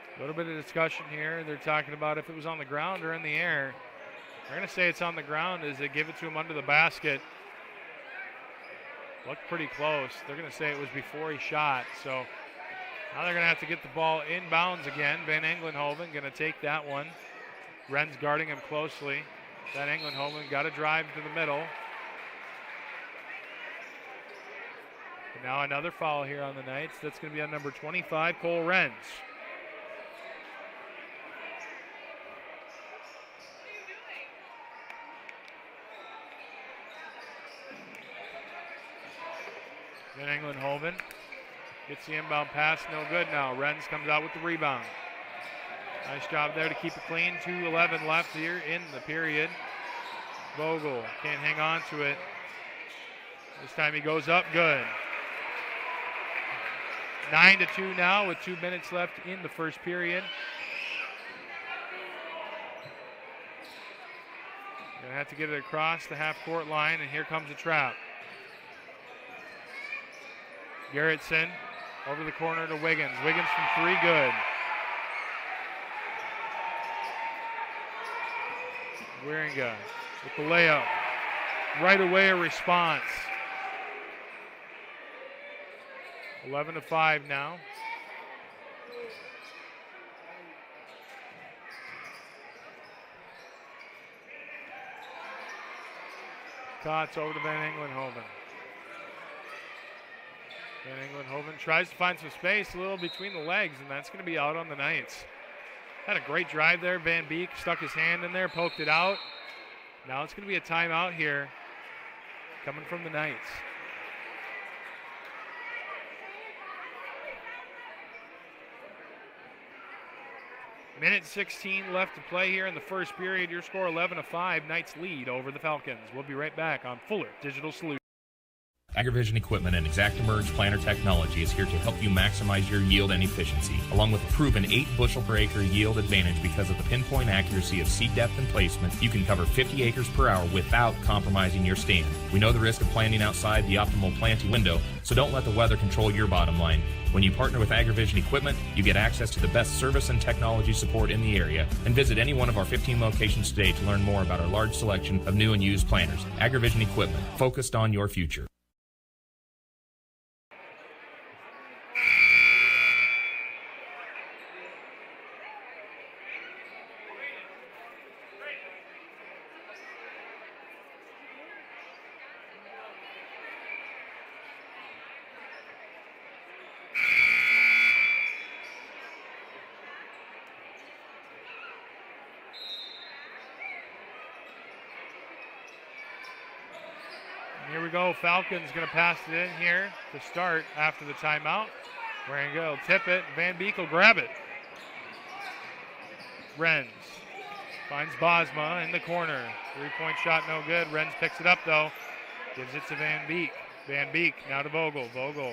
A little bit of discussion here. They're talking about if it was on the ground or in the air. They're going to say it's on the ground as they give it to him under the basket. Looked pretty close. They're going to say it was before he shot. So now they're going to have to get the ball inbounds again. Van Englenhoven going to take that one. Ren's guarding him closely. Van Englenhoven got a drive to the middle. And now another foul here on the Knights. That's going to be on number 25, Cole Renz. Van Englenhoven gets the inbound pass, no good now. Renz comes out with the rebound. Nice job there to keep it clean. 2:11 left here in the period. Vogel can't hang on to it. This time he goes up, good. 9-2 now with 2 minutes left in the first period. Gonna have to get it across the half-court line, and here comes a trap. Gerritsen over the corner to Wiggins. Wiggins from 3, good. Waringa with the layup. Right away a response. 11-5 now. Kotz over to Van Englenhoven. Van Engelenhoven tries to find some space a little between the legs, and that's going to be out on the Knights. Had a great drive there. Van Beek stuck his hand in there, poked it out. Now it's going to be a timeout here coming from the Knights. Minute 16 left to play here in the first period. Your score 11-5. Knights lead over the Falcons. We'll be right back on Fuller Digital Solutions. AgriVision Equipment and ExactEmerge planter technology is here to help you maximize your yield and efficiency, along with a proven 8 bushel per acre yield advantage because of the pinpoint accuracy of seed depth and placement. You can cover 50 acres per hour without compromising your stand. We know the risk of planting outside the optimal planting window, so don't let the weather control your bottom line. When you partner with AgriVision Equipment, you get access to the best service and technology support in the area. And visit any one of our 15 locations today to learn more about our large selection of new and used planters. AgriVision Equipment, focused on your future. Here we go. Falcons going to pass it in here to start after the timeout. We're going to go tip it. Van Beek will grab it. Renz finds Bosma in the corner. 3-point shot no good. Renz picks it up though. Gives it to Van Beek. Van Beek now to Vogel. Vogel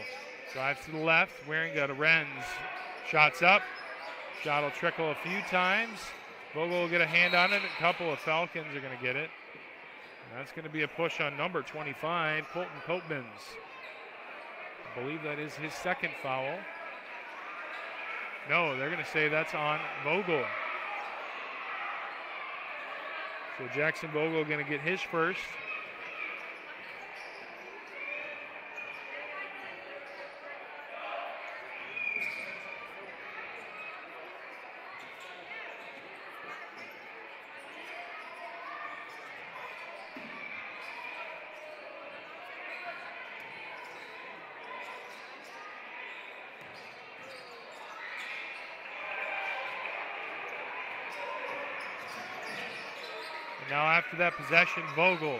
drives to the left. Waringa to Renz. Shots up. Shot will trickle a few times. Vogel will get a hand on it. A couple of Falcons are going to get it. That's going to be a push on number 25, Colton Copeman's. I believe that is his second foul. No, they're going to say that's on Vogel. So Jackson Vogel going to get his first. Now after that possession, Vogel going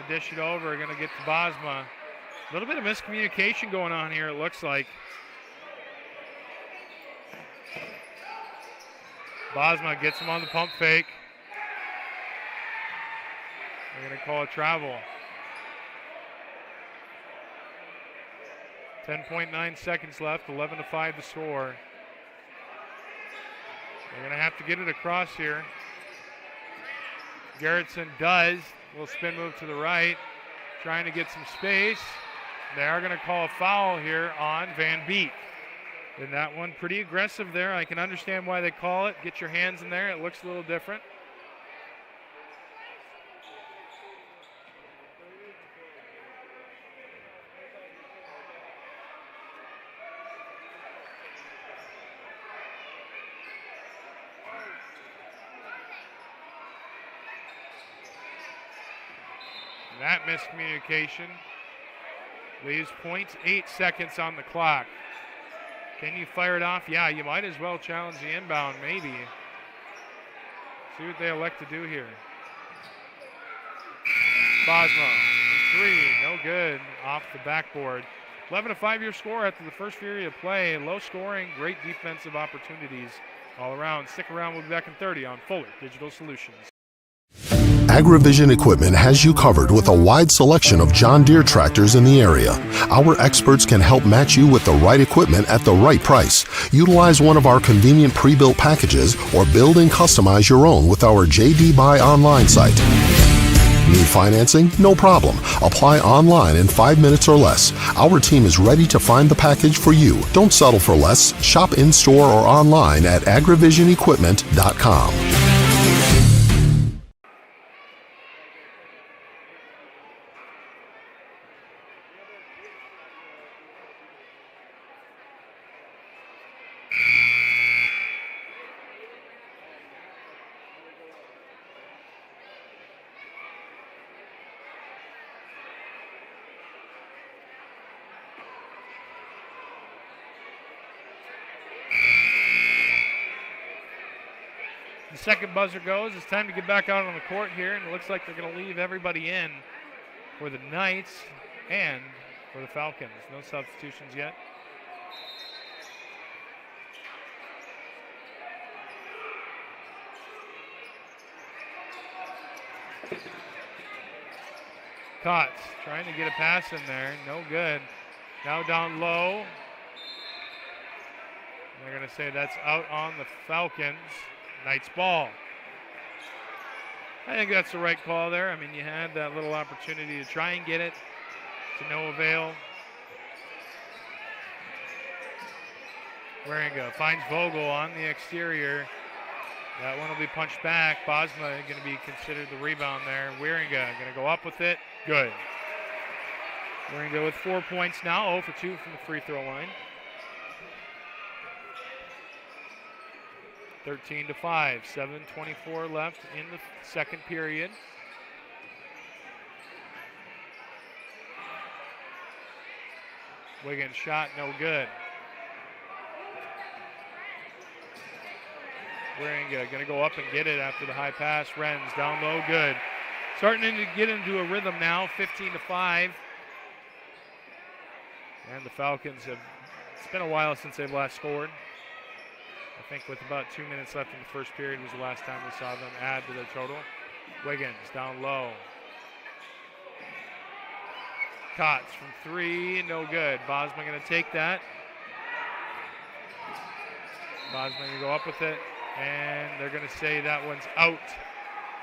to dish it over, going to get to Bosma. A little bit of miscommunication going on here, it looks like. Bosma gets him on the pump fake. They're going to call a travel. 10.9 seconds left, 11-5 to score. They're going to have to get it across here. Garrettson does. Little spin move to the right. Trying to get some space. They are going to call a foul here on Van Beek. And that one pretty aggressive there. I can understand why they call it. Get your hands in there. It looks a little different. That miscommunication leaves 0.8 seconds on the clock. Can you fire it off? Yeah, you might as well challenge the inbound, maybe. See what they elect to do here. Bosma, 3, no good, off the backboard. 11-5 your score after the first period of play. Low scoring, great defensive opportunities all around. Stick around, we'll be back in 30 on Fuller Digital Solutions. AgriVision Equipment has you covered with a wide selection of John Deere tractors in the area. Our experts can help match you with the right equipment at the right price. Utilize one of our convenient pre-built packages or build and customize your own with our JD Buy online site. Need financing? No problem. Apply online in 5 minutes or less. Our team is ready to find the package for you. Don't settle for less. Shop in-store or online at agrivisionequipment.com. The second buzzer goes. It's time to get back out on the court here, and it looks like they're going to leave everybody in for the Knights and for the Falcons. No substitutions yet. Kotz trying to get a pass in there. No good. Now down low. They're going to say that's out on the Falcons. Knights ball. I think that's the right call there. I mean, you had that little opportunity to try and get it to no avail. Waringa finds Vogel on the exterior. That one will be punched back. Bosma going to be considered the rebound there. Waringa going to go up with it. Good. Waringa with 4 points now. 0 for 2 from the free throw line. 13-5, 7:24 left in the second period. Wiggins shot, no good. Waringa gonna go up and get it after the high pass. Renz down low, good. Starting to get into a rhythm now, 15-5. And the Falcons have, it's been a while since they've last scored. I think with about 2 minutes left in the first period was the last time we saw them add to their total. Wiggins down low. Kotz from 3, no good. Bosma going to take that. Bosma going to go up with it, and they're going to say that one's out.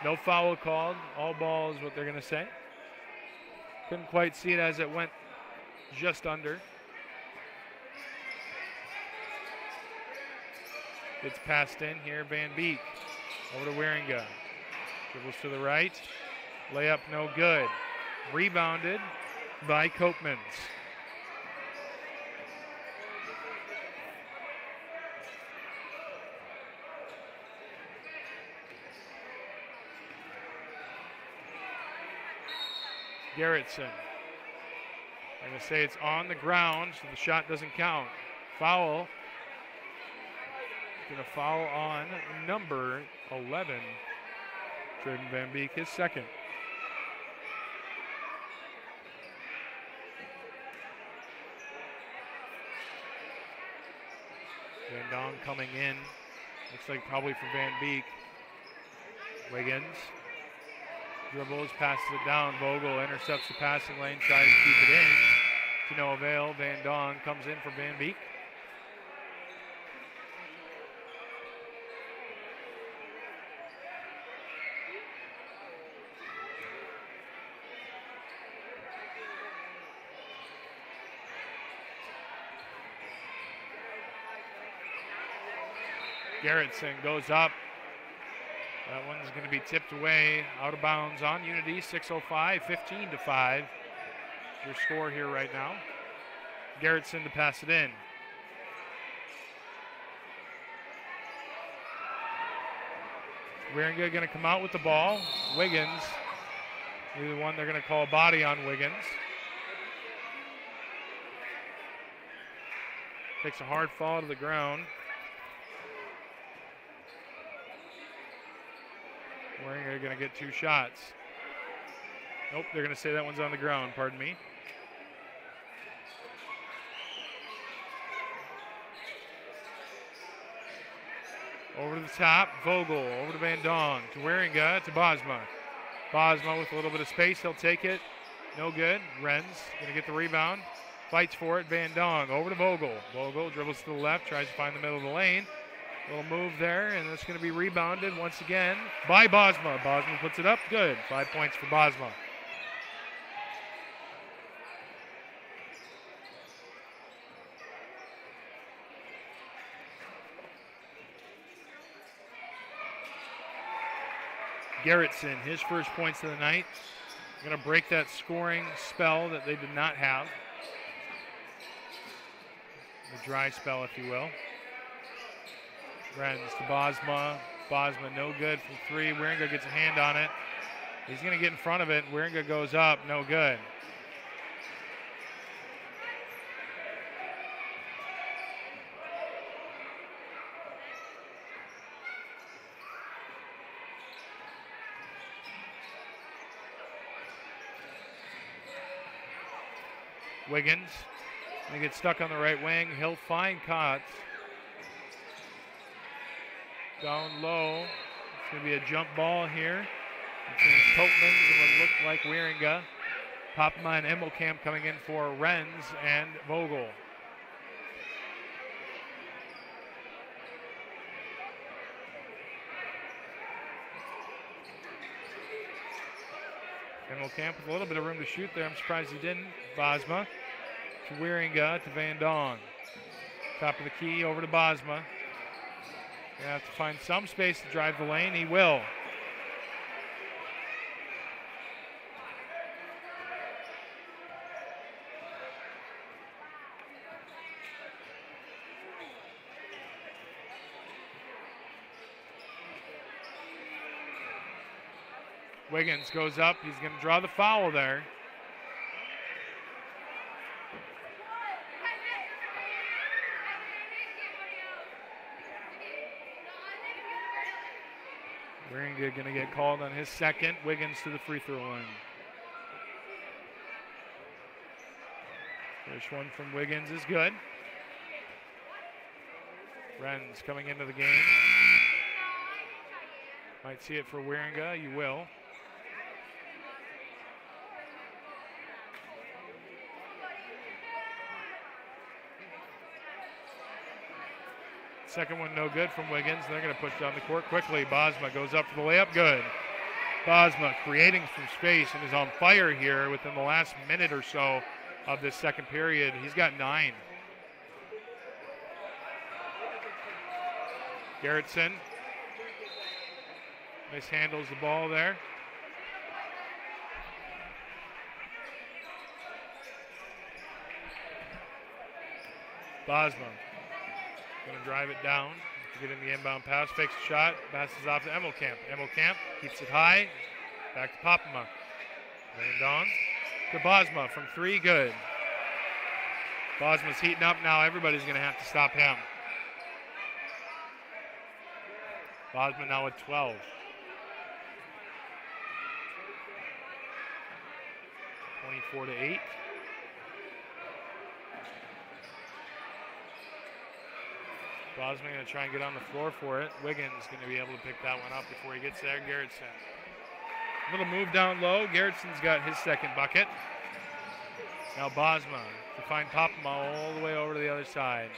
No foul called. All ball is what they're going to say. Couldn't quite see it as it went just under. Gets passed in here, Van Beek. Over to Waringa. Dribbles to the right. Layup no good. Rebounded by Koopmans. Garrettson. I'm going to say it's on the ground, so the shot doesn't count. Foul. Going to foul on number 11, Jordan Van Beek, his second. Van Dong coming in. Looks like probably for Van Beek. Wiggins dribbles, passes it down. Vogel intercepts the passing lane, tries to keep it in. To no avail. Van Dong comes in for Van Beek. Garrettson goes up. That one's going to be tipped away out of bounds on Unity. 6:05, 15-5. Your score here right now. Garrettson to pass it in. Waringa going to come out with the ball. Wiggins, the one they're going to call a body on Wiggins. Takes a hard fall to the ground. Waringa going to get 2 shots. Nope, they're going to say that one's on the ground, pardon me. Over to the top, Vogel, over to Van Dong, to Waringa, to Bosma. Bosma with a little bit of space, he'll take it. No good. Renz going to get the rebound. Fights for it, Van Dong, over to Vogel. Vogel dribbles to the left, tries to find the middle of the lane. Little move there, and it's going to be rebounded once again by Bosma. Bosma puts it up. Good. 5 points for Bosma. Garrettson, his first points of the night. Going to break that scoring spell that they did not have. The dry spell, if you will. Renz to Bosma. Bosma no good from 3. Waringa gets a hand on it. He's going to get in front of it. Waringa goes up. No good. Wiggins. He gets stuck on the right wing. He'll find Kotz. Down low. It's going to be a jump ball here between Topmans and what looked like Wieringa. Popma and Emmelkamp coming in for Renz and Vogel. Emmelkamp with a little bit of room to shoot there. I'm surprised he didn't. Bosma to Wieringa to Van Dong. Top of the key over to Bosma. Gonna have to find some space to drive the lane. He will. Wiggins goes up. He's going to draw the foul there. Wieringa going to get called on his second. Wiggins to the free throw line. First one from Wiggins is good. Renz coming into the game. Might see it for Wieringa. You will. Second one no good from Wiggins. They're going to push down the court quickly. Bosma goes up for the layup. Good. Bosma creating some space and is on fire here within the last minute or so of this second period. He's got 9. Gerritsen mishandles the ball there. Bosma going to drive it down to get in the inbound pass. Fakes a shot. Passes off to Emmelkamp. Emmelkamp keeps it high. Back to Popma. Van Dong to Bosma from 3. Good. Bosma's heating up now. Everybody's going to have to stop him. Bosma now with 12. 24-8. Bosma going to try and get on the floor for it. Wiggins going to be able to pick that one up before he gets there. Gerritsen. Little move down low. Gerritsen's got his second bucket. Now Bosma to find Popma all the way over to the other side.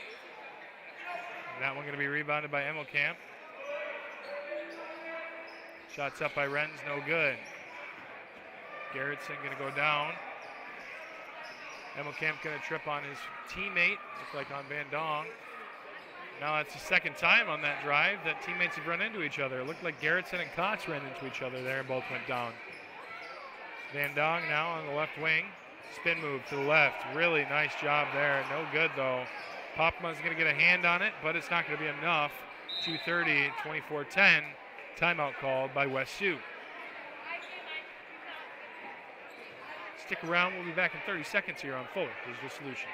And that one going to be rebounded by Emmelkamp. Shots up by Renz, no good. Gerritsen going to go down. Emmelkamp going to trip on his teammate, looks like on Van Dong. Now that's the second time on that drive that teammates have run into each other. It looked like Gerritsen and Kotz ran into each other there and both went down. Van Dong now on the left wing. Spin move to the left. Really nice job there. No good though. Popma's going to get a hand on it, but it's not going to be enough. 2:30, 24-10. Timeout called by West Sioux. Stick around. We'll be back in 30 seconds here on Fuller Digital Solutions.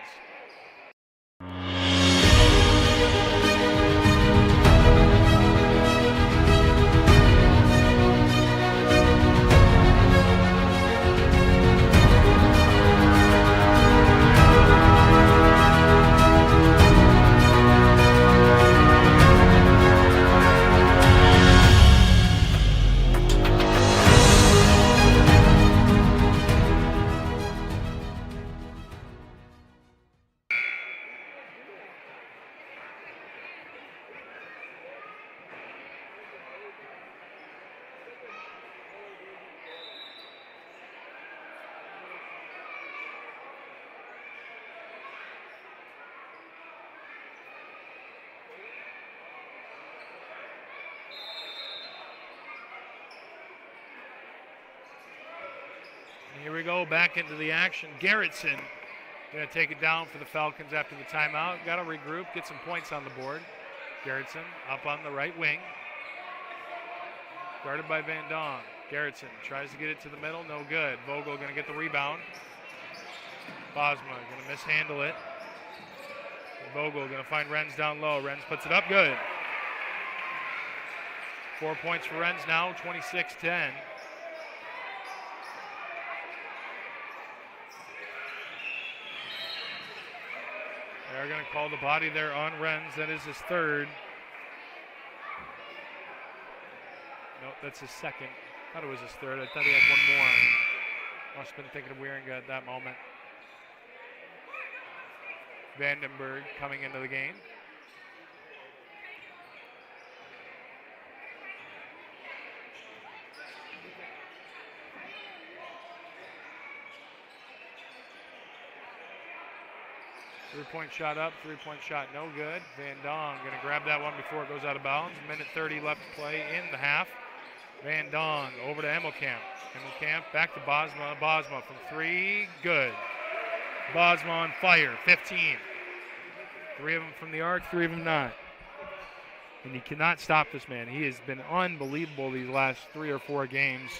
Here we go, back into the action. Gerritsen going to take it down for the Falcons after the timeout. Got to regroup, get some points on the board. Gerritsen up on the right wing. Guarded by Van Dong. Gerritsen tries to get it to the middle, no good. Vogel going to get the rebound. Bosma going to mishandle it. And Vogel going to find Renz down low. Renz puts it up, good. 4 points for Renz now, 26-10. are going to call the body there on Renz. That is his third. Nope, that's his second. I thought it was his third. I thought he had one more. Must have been thinking of Wieringa at that moment. Vandenberg coming into the game. Three-point shot up, three-point shot no good. Van Dong going to grab that one before it goes out of bounds. Minute 30 left to play in the half. Van Dong over to Emmelkamp. Emmelkamp back to Bosma. Bosma from three, good. Bosma on fire, 15. 3 of them from the arc, 3 of them not. And you cannot stop this man. He has been unbelievable these last 3 or 4 games.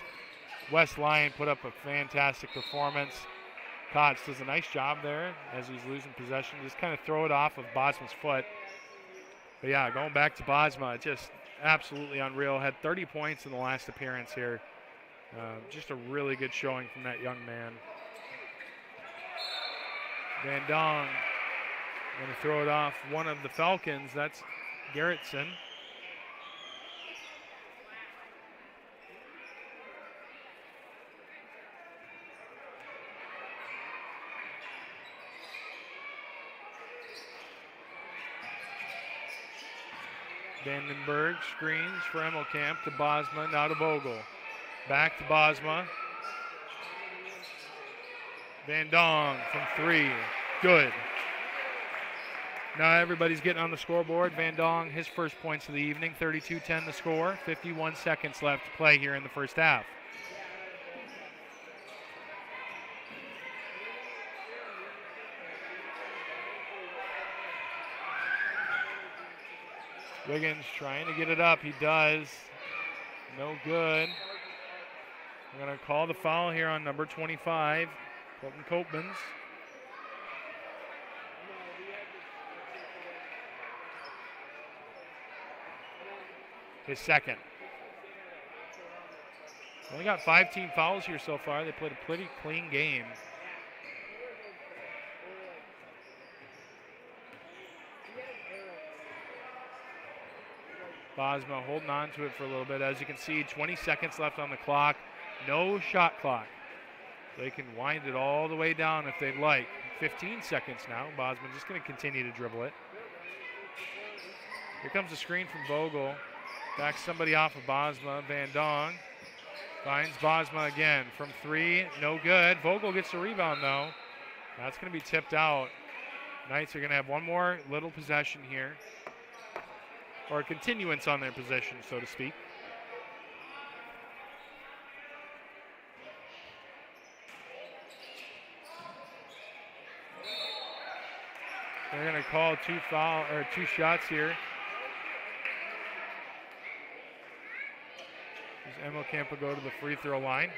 West Lyon put up a fantastic performance. Kotz does a nice job there as he's losing possession. Just kind of throw it off of Bosma's foot. But yeah, going back to Bosma, just absolutely unreal. Had 30 points in the last appearance here. Just a really good showing from that young man. Van Dong going to throw it off one of the Falcons. That's Garrettson. Vandenberg screens for Emmelkamp to Bosma, now to Vogel. Back to Bosma. Van Dong from 3, good. Now everybody's getting on the scoreboard. Van Dong, his first points of the evening, 32-10 the score, 51 seconds left to play here in the first half. Wiggins trying to get it up. He does. No good. We're going to call the foul here on number 25, Colton Copeman's. His second. Only got 5 team fouls here so far. They played a pretty clean game. Bosma holding on to it for a little bit. As you can see, 20 seconds left on the clock. No shot clock. They can wind it all the way down if they'd like. 15 seconds now. Bosma just going to continue to dribble it. Here comes a screen from Vogel. Backs somebody off of Bosma. Van Dong finds Bosma again from 3. No good. Vogel gets the rebound, though. That's going to be tipped out. Knights are going to have one more little possession here. Or a continuance on their possession, so to speak. They're going to call 2 shots here. Emmelkamp will go to the free throw line.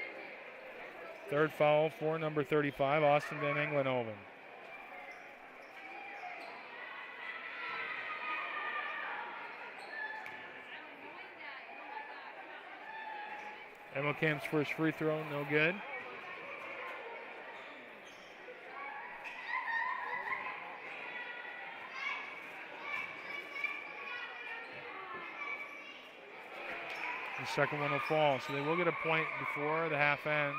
Third foul for number 35, Austin Van Englenhoven. Emmelkamp's first free throw, no good. The second one will fall, so they will get a point before the half ends.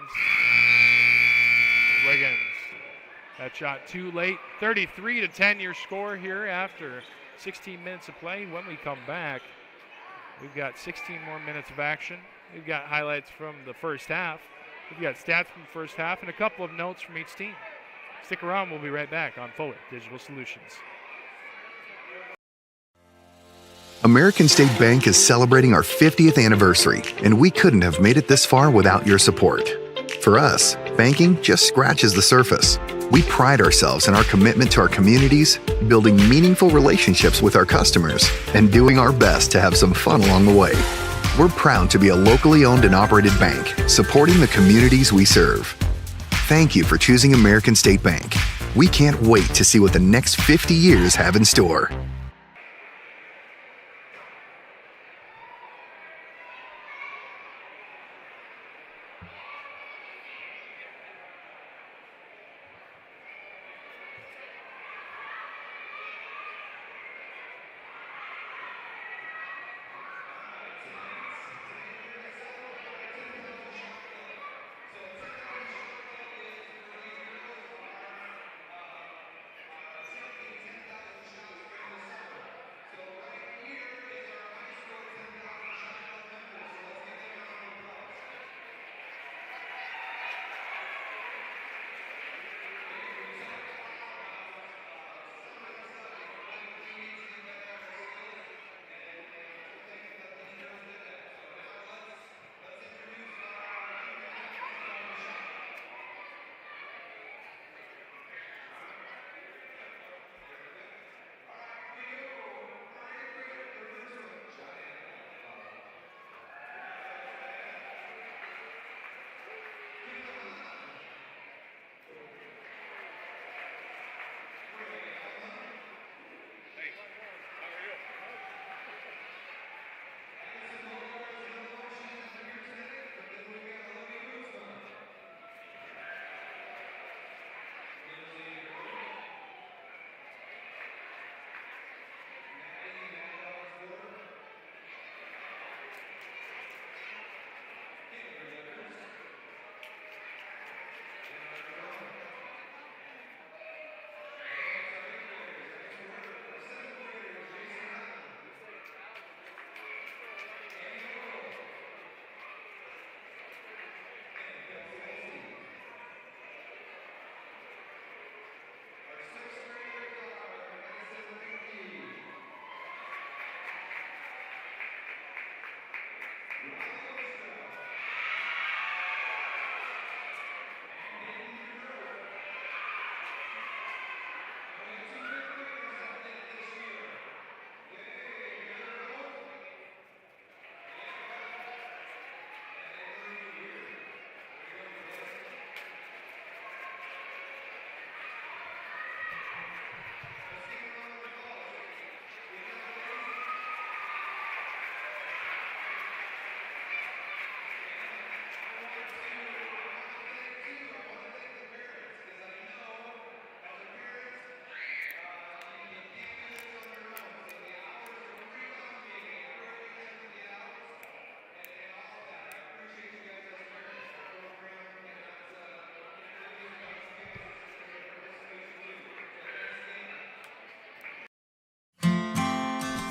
Wiggins, that shot too late. 33-10 your score here after 16 minutes of play. When we come back, we've got 16 more minutes of action. We've got highlights from the first half. We've got stats from the first half and a couple of notes from each team. Stick around, we'll be right back on Forward Digital Solutions. American State Bank is celebrating our 50th anniversary, and we couldn't have made it this far without your support. For us, banking just scratches the surface. We pride ourselves in our commitment to our communities, building meaningful relationships with our customers, and doing our best to have some fun along the way. We're proud to be a locally owned and operated bank, supporting the communities we serve. Thank you for choosing American State Bank. We can't wait to see what the next 50 years have in store.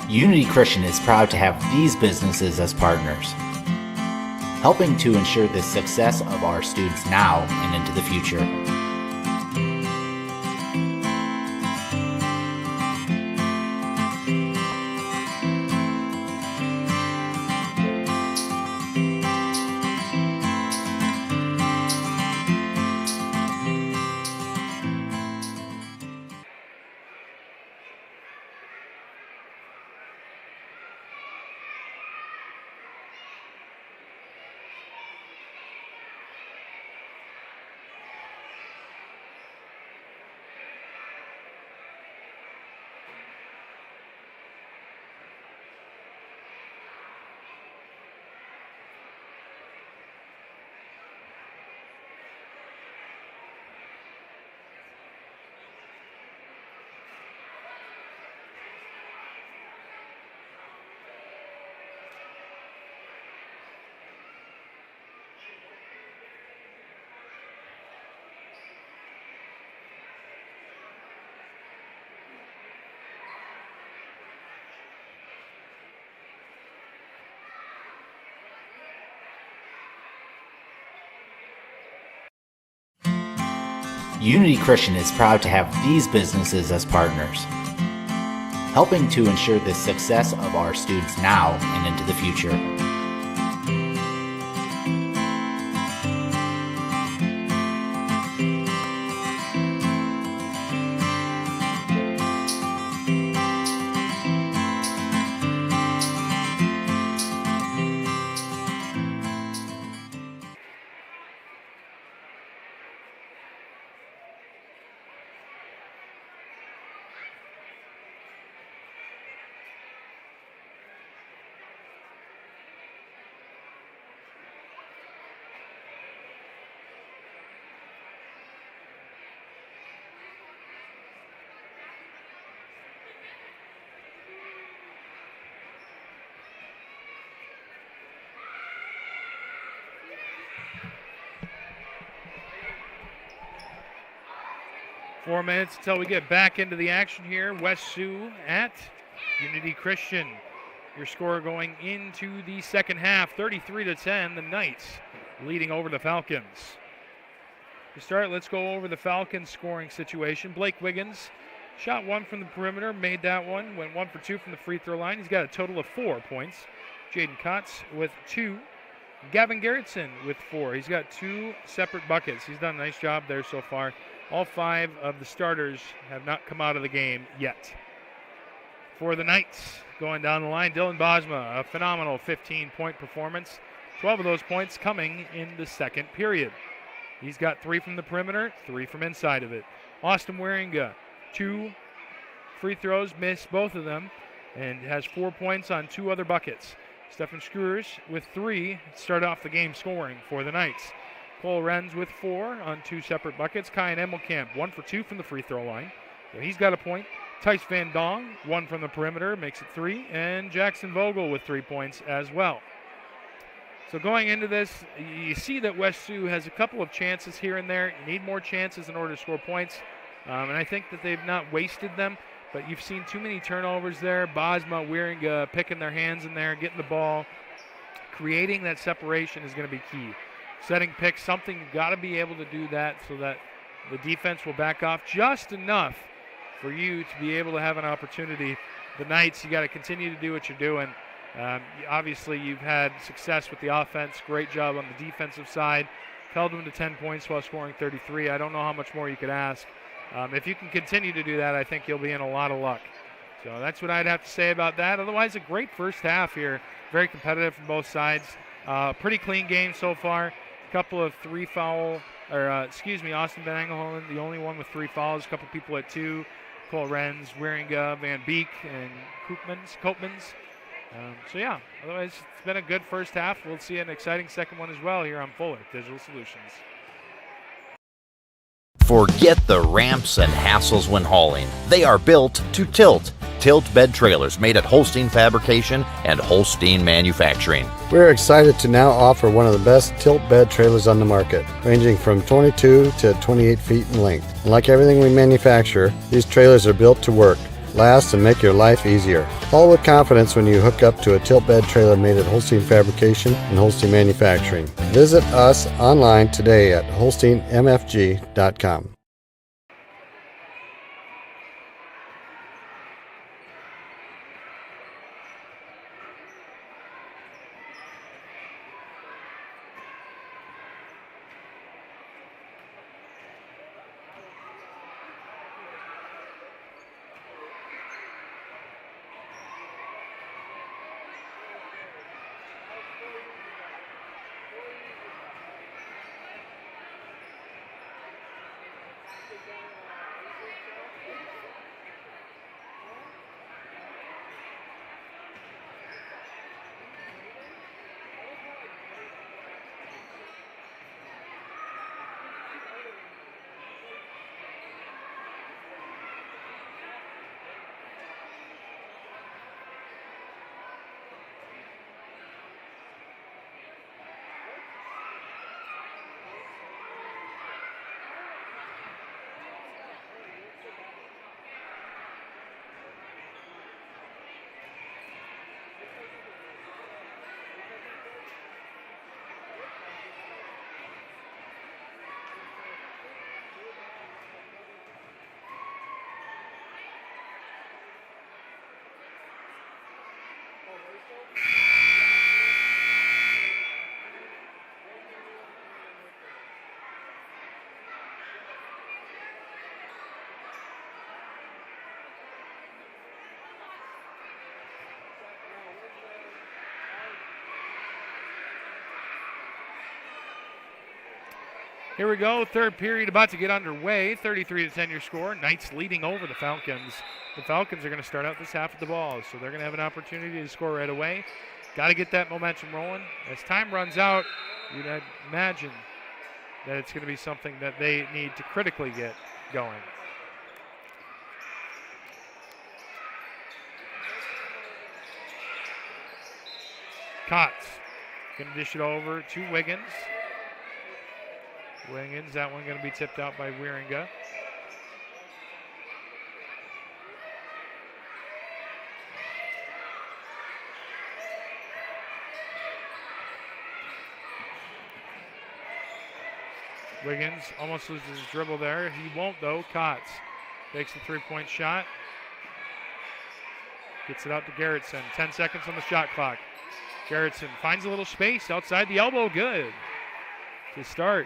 Unity Christian is proud to have these businesses as partners, helping to ensure the success of our students now and into the future. Unity Christian is proud to have these businesses as partners, helping to ensure the success of our students now and into the future. Four minutes until we get back into the action here. West Sioux at Unity Christian. Your score going into the second half, 33-10. The Knights leading over the Falcons. To start, let's go over the Falcons scoring situation. Blake Wiggins shot one from the perimeter, made that one, went 1 for 2 from the free throw line. He's got a total of 4 points. Jaden Kotz with 2. Gavin Gerritsen with 4. He's got 2 separate buckets. He's done a nice job there so far. All 5 of the starters have not come out of the game yet. For the Knights, going down the line, Dylan Bosma, a phenomenal 15-point performance. 12 of those points coming in the second period. He's got 3 from the perimeter, 3 from inside of it. Austin Waringa, 2 free throws, missed both of them, and has 4 points on 2 other buckets. Stefan Screwers with 3 start off the game scoring for the Knights. Cole Renz with 4 on 2 separate buckets. Kyan Emmelkamp, 1 for 2 from the free throw line. So he's got a point. Tice Van Dong, 1 from the perimeter, makes it 3. And Jackson Vogel with 3 points as well. So going into this, you see that West Sioux has a couple of chances here and there. You need more chances in order to score points. And I think that they've not wasted them. But you've seen too many turnovers there. Bosma, Waringa picking their hands in there, getting the ball. Creating that separation is going to be key. Setting picks, something you've got to be able to do that so that the defense will back off just enough for you to be able to have an opportunity. The Knights, you got to continue to do what you're doing. Obviously, you've had success with the offense. Great job on the defensive side. Held them to 10 points while scoring 33. I don't know how much more you could ask. If you can continue to do that, I think you'll be in a lot of luck. So that's what I'd have to say about that. Otherwise, a great first half here. Very competitive from both sides. Pretty clean game so far. A couple of Austin Van Engelhoven, the only one with 3 fouls. A couple people at 2. Cole Renz, Wieringa, Van Beek, and Koopmans. Otherwise, it's been a good first half. We'll see an exciting second one as well here on Fuller Digital Solutions. Forget the ramps and hassles when hauling. They are built to tilt. Tilt bed trailers made at Holstein Fabrication and Holstein Manufacturing. We're excited to now offer one of the best tilt bed trailers on the market, ranging from 22 to 28 feet in length. And like everything we manufacture, these trailers are built to work, last, and make your life easier. All with confidence when you hook up to a tilt bed trailer made at Holstein Fabrication and Holstein Manufacturing. Visit us online today at holsteinmfg.com. Here we go, third period about to get underway. 33-10 your score. Knights leading over the Falcons. The Falcons are going to start out this half with the ball, so they're going to have an opportunity to score right away. Got to get that momentum rolling. As time runs out, you'd imagine that it's going to be something that they need to critically get going. Kotz going to dish it over to Wiggins. That one going to be tipped out by Wieringa. Wiggins almost loses his dribble there. He won't though. Kotz takes the 3-point shot. Gets it out to Garrettson. 10 seconds on the shot clock. Garrettson finds a little space outside the elbow. Good to start.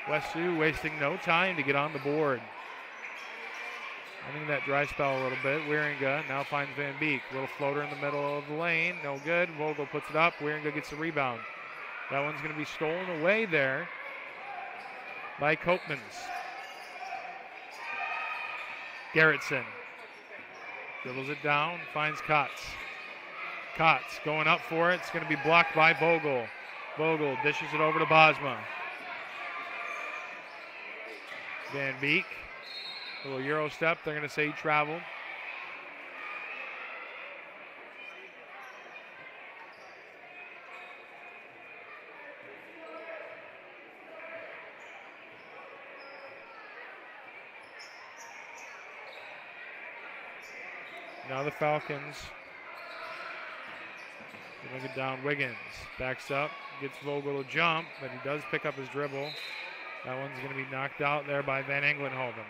West Sioux wasting no time to get on the board. Ending that dry spell a little bit. Wieringa now finds Van Beek. Little floater in the middle of the lane. No good. Vogel puts it up. Wieringa gets the rebound. That one's going to be stolen away there by Koopmans. Garrettson dribbles it down. Finds Kotz. Kotz going up for it. It's going to be blocked by Vogel. Vogel dishes it over to Bosma. Van Beek, a little Euro step. They're going to say he traveled. Now the Falcons. Look it down. Wiggins backs up, gets Vogel a jump, but he does pick up his dribble. That one's going to be knocked out there by Van Engelhoven.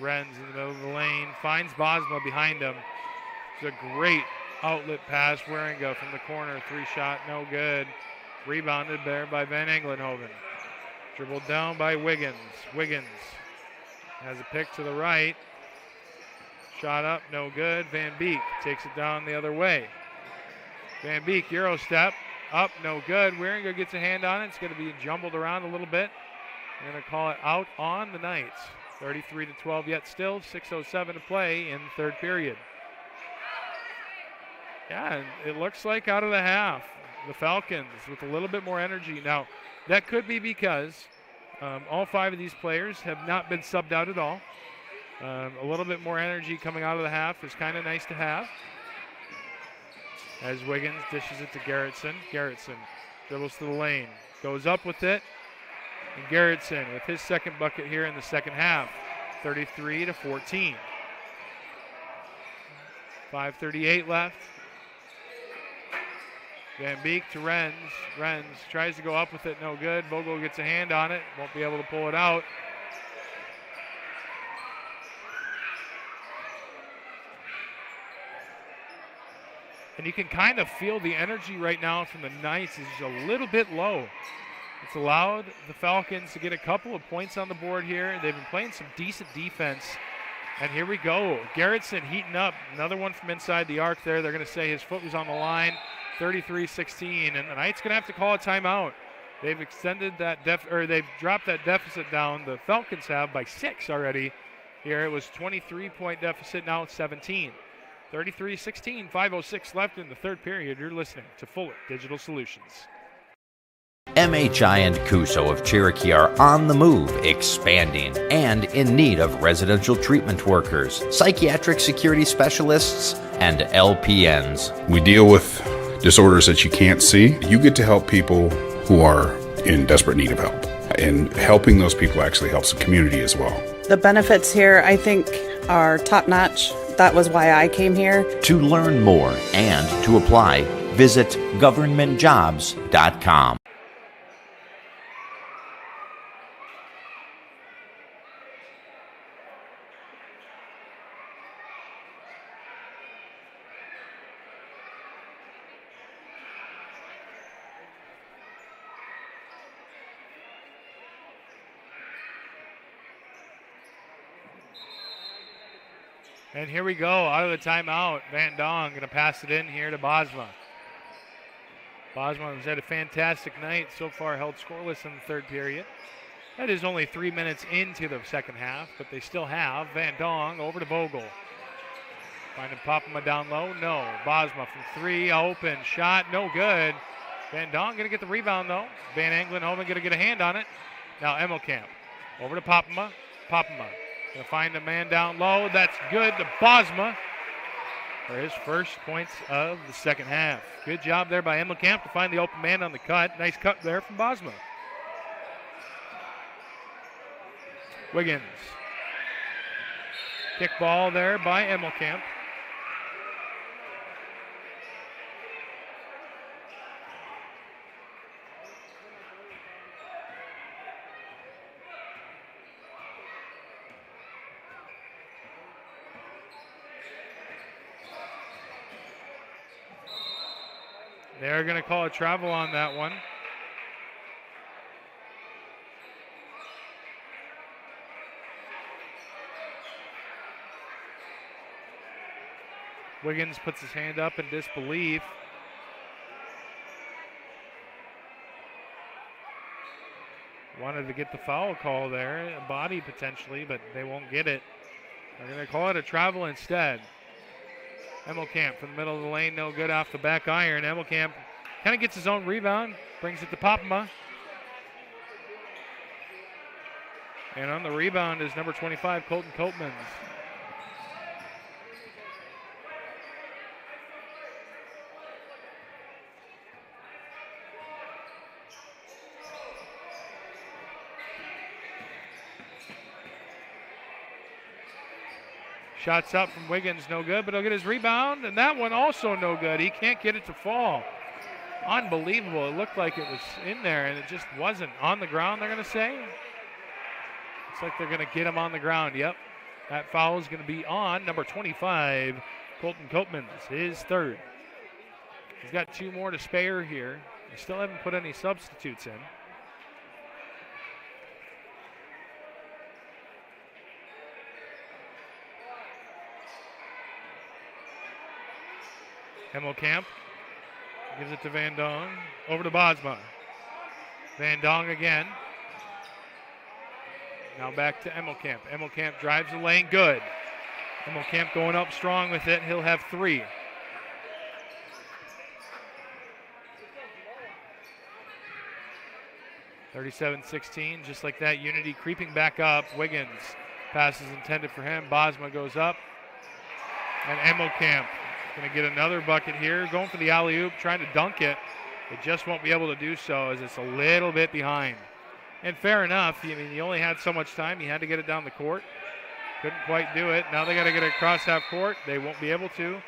Renz in the middle of the lane, finds Bosma behind him. It's a great outlet pass. Waringa from the corner, 3-shot, no good. Rebounded there by Van Englenhoven. Dribbled down by Wiggins. Wiggins has a pick to the right. Shot up, no good. Van Beek takes it down the other way. Van Beek, Euro step, up, no good. Waringa gets a hand on it. It's going to be jumbled around a little bit. They're going to call it out on the Knights. 33-12 yet still, 6:07 to play in the third period. Yeah, and it looks like out of the half, the Falcons with a little bit more energy. Now, that could be because all 5 of these players have not been subbed out at all. A little bit more energy coming out of the half is kind of nice to have. As Wiggins dishes it to Garrettson. Garrettson dribbles to the lane, goes up with it. And Garrettson with his second bucket here in the second half, 33-14. 5:38 left. Van Beek to Renz. Renz tries to go up with it, no good. Vogel gets a hand on it, won't be able to pull it out. And you can kind of feel the energy right now from the Knights is a little bit low. It's allowed the Falcons to get a couple of points on the board here. They've been playing some decent defense. And here we go. Garrettson heating up. Another one from inside the arc there. They're going to say his foot was on the line. 33-16. And the Knights going to have to call a timeout. They've extended that they've dropped that deficit down. The Falcons have by 6 already. Here it was 23-point deficit. Now it's 17. 33-16, 5:06 left in the third period. You're listening to Fuller Digital Solutions. MHI and Cuso of Cherokee are on the move, expanding, and in need of residential treatment workers, psychiatric security specialists, and LPNs. We deal with disorders that you can't see. You get to help people who are in desperate need of help. And helping those people actually helps the community as well. The benefits here, I think, are top-notch. That was why I came here. To learn more and to apply, visit governmentjobs.com. And here we go, out of the timeout. Van Dong going to pass it in here to Bosma. Bosma has had a fantastic night, so far held scoreless in the third period. That is only 3 minutes into the second half, but they still have Van Dong over to Vogel. Finding Popema down low, no. Bosma from 3, open shot, no good. Van Dong going to get the rebound though. Van Englenhoven going to get a hand on it. Now Emmelkamp over to Popema. Popema. Going to find a man down low. That's good to Bosma for his first points of the second half. Good job there by Emmelkamp to find the open man on the cut. Nice cut there from Bosma. Wiggins. Kick ball there by Emmelkamp. They're going to call a travel on that one. Wiggins puts his hand up in disbelief. Wanted to get the foul call there, a body potentially, but they won't get it. They're going to call it a travel instead. Emmelkamp from the middle of the lane, no good off the back iron. Emmelkamp kind of gets his own rebound, brings it to Popema. And on the rebound is number 25, Colton Copeman. Shots up from Wiggins, no good, but he'll get his rebound, and that one also no good. He can't get it to fall. Unbelievable. It looked like it was in there, and it just wasn't. On the ground, they're going to say? Looks like they're going to get him on the ground, yep. That foul is going to be on number 25, Colton Copeman, his third. He's got 2 more to spare here. They still haven't put any substitutes in. Hemmelkamp gives it to Van Dong. Over to Bosma. Van Dong again. Now back to Hemmelkamp. Hemmelkamp drives the lane. Good. Hemmelkamp going up strong with it. He'll have 3. (37-16), just like that. Unity creeping back up. Wiggins. Pass is intended for him. Bosma goes up. And Hemmelkamp going to get another bucket here. Going for the alley-oop, trying to dunk it. They just won't be able to do so as it's a little bit behind. And fair enough. I mean, he only had so much time. He had to get it down the court. Couldn't quite do it. Now they got to get it across half court. They won't be able to.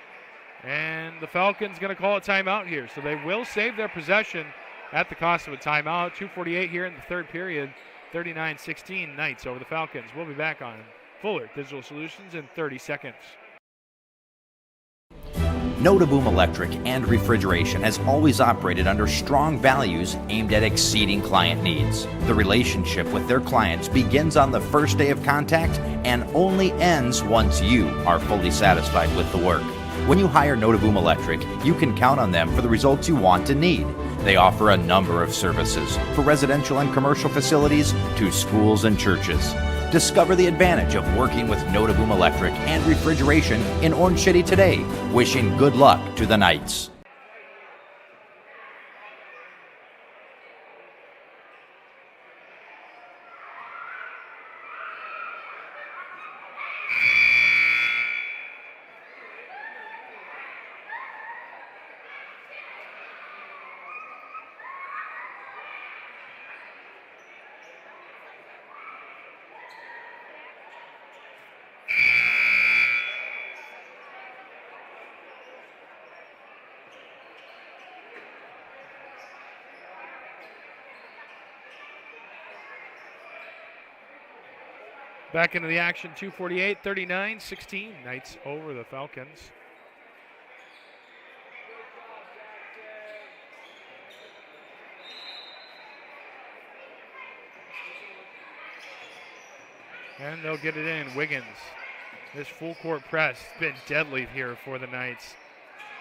And the Falcons going to call a timeout here. So they will save their possession at the cost of a timeout. 2:48 here in the third period. 39-16 Knights over the Falcons. We'll be back on Fuller Digital Solutions in 30 seconds. Notaboom Electric and Refrigeration has always operated under strong values aimed at exceeding client needs. The relationship with their clients begins on the first day of contact and only ends once you are fully satisfied with the work. When you hire Notaboom Electric, you can count on them for the results you want and need. They offer a number of services for residential and commercial facilities to schools and churches. Discover the advantage of working with Notaboom Electric and Refrigeration in Orange City today. Wishing good luck to the Knights. Back into the action, 2:48, 39-16. Knights over the Falcons. And they'll get it in. Wiggins. This full court press has been deadly here for the Knights.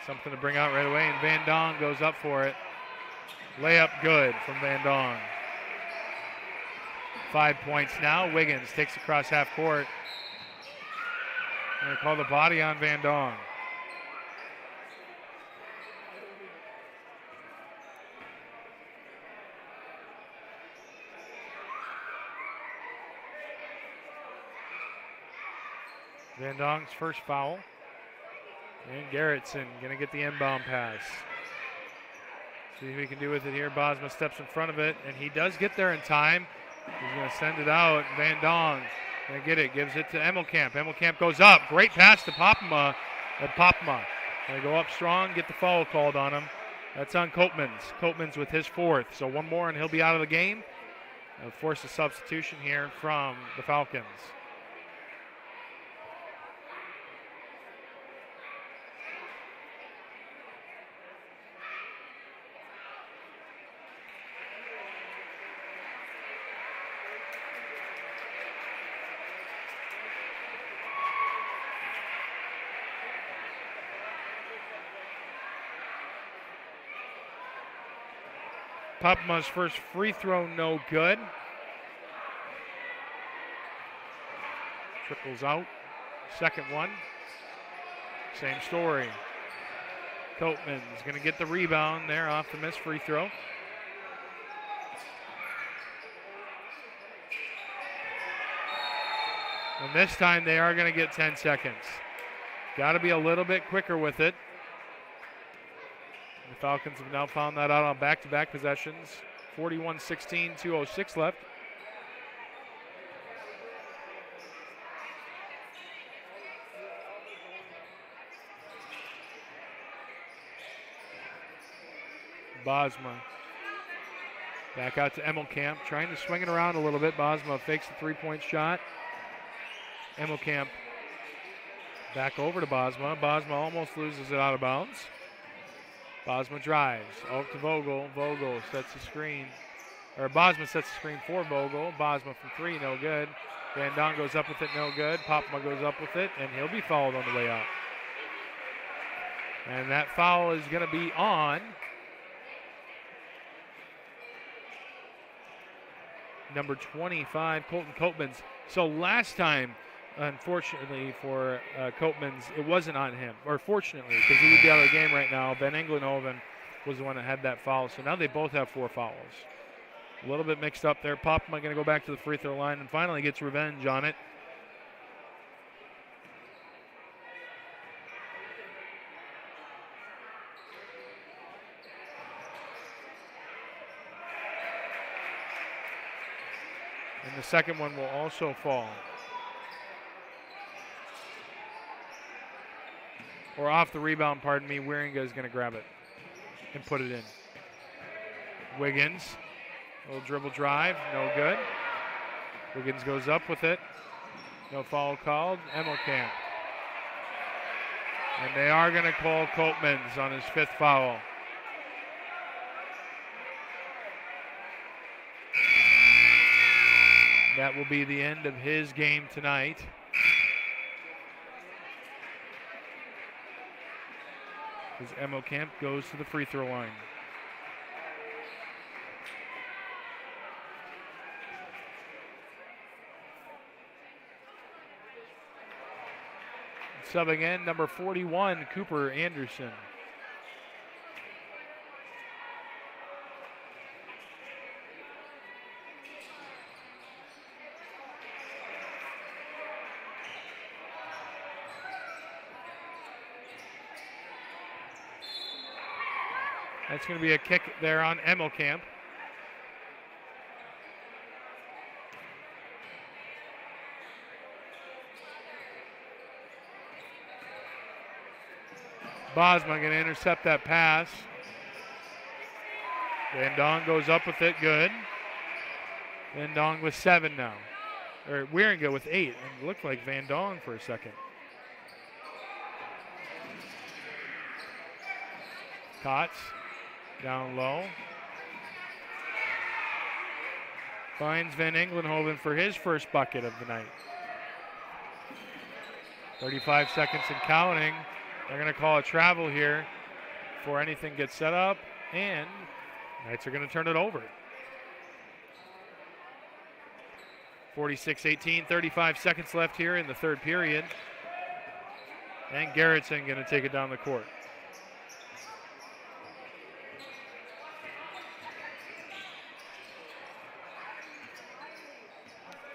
Something to bring out right away, and Van Dong goes up for it. Layup good from Van Dong. 5 points now. Wiggins takes across half court. They call the body on Van Dong. Van Dong's first foul. And Garrettson going to get the inbound pass. See what he can do with it here. Bosma steps in front of it, and he does get there in time. He's going to send it out. Van Dong going to get it. Gives it to Hemmelkamp. Hemmelkamp goes up. Great pass to Popma. Popma going to go up strong, get the foul called on him. That's on Copeman's. Copeman's with his 4th. So one more and he'll be out of the game. They'll force a substitution here from the Falcons. Popma's first free throw, no good. Trickles out. Second one. Same story. Copeman's going to get the rebound there off the missed free throw. And this time they are going to get 10 seconds. Got to be a little bit quicker with it. The Falcons have now found that out on back-to-back possessions. 41-16, 2:06 left. Bosma back out to Hemmelkamp, trying to swing it around a little bit. Bosma fakes the three-point shot. Emmelkamp back over to Bosma. Bosma almost loses it out of bounds. Bosma drives. Out to Vogel. Vogel sets the screen. Or Bosma sets the screen for Vogel. Bosma from three, no good. Van Don goes up with it, no good. Popma goes up with it, and he'll be fouled on the way out. And that foul is going to be on number 25, Colton Coatmans. So last time, unfortunately for Coatmans, it wasn't on him. Or fortunately, because he would be out of the game right now. Ben Englenhoven was the one that had that foul. So now they both have 4 fouls. A little bit mixed up there. Popma going to go back to the free throw line and finally gets revenge on it. And the second one will also fall. Or off the rebound, pardon me. Wieringa is going to grab it and put it in. Wiggins, little dribble drive, no good. Wiggins goes up with it. No foul called. Emmelkamp. And they are going to call Coatmans on his 5th foul. That will be the end of his game tonight. As Emmelkamp goes to the free throw line. Subbing in, number 41, Cooper Anderson. That's going to be a kick there on Emmelkamp. Bosma going to intercept that pass. Van Dong goes up with it, good. Van Dong with 7 now. Or Wieringa with 8. And it looked like Van Dong for a second. Kotz down low. Finds Van Englenhoven for his first bucket of the night. 35 seconds and counting. They're going to call a travel here before anything gets set up, and Knights are going to turn it over. 46-18, 35 seconds left here in the third period. And Garrettson going to take it down the court.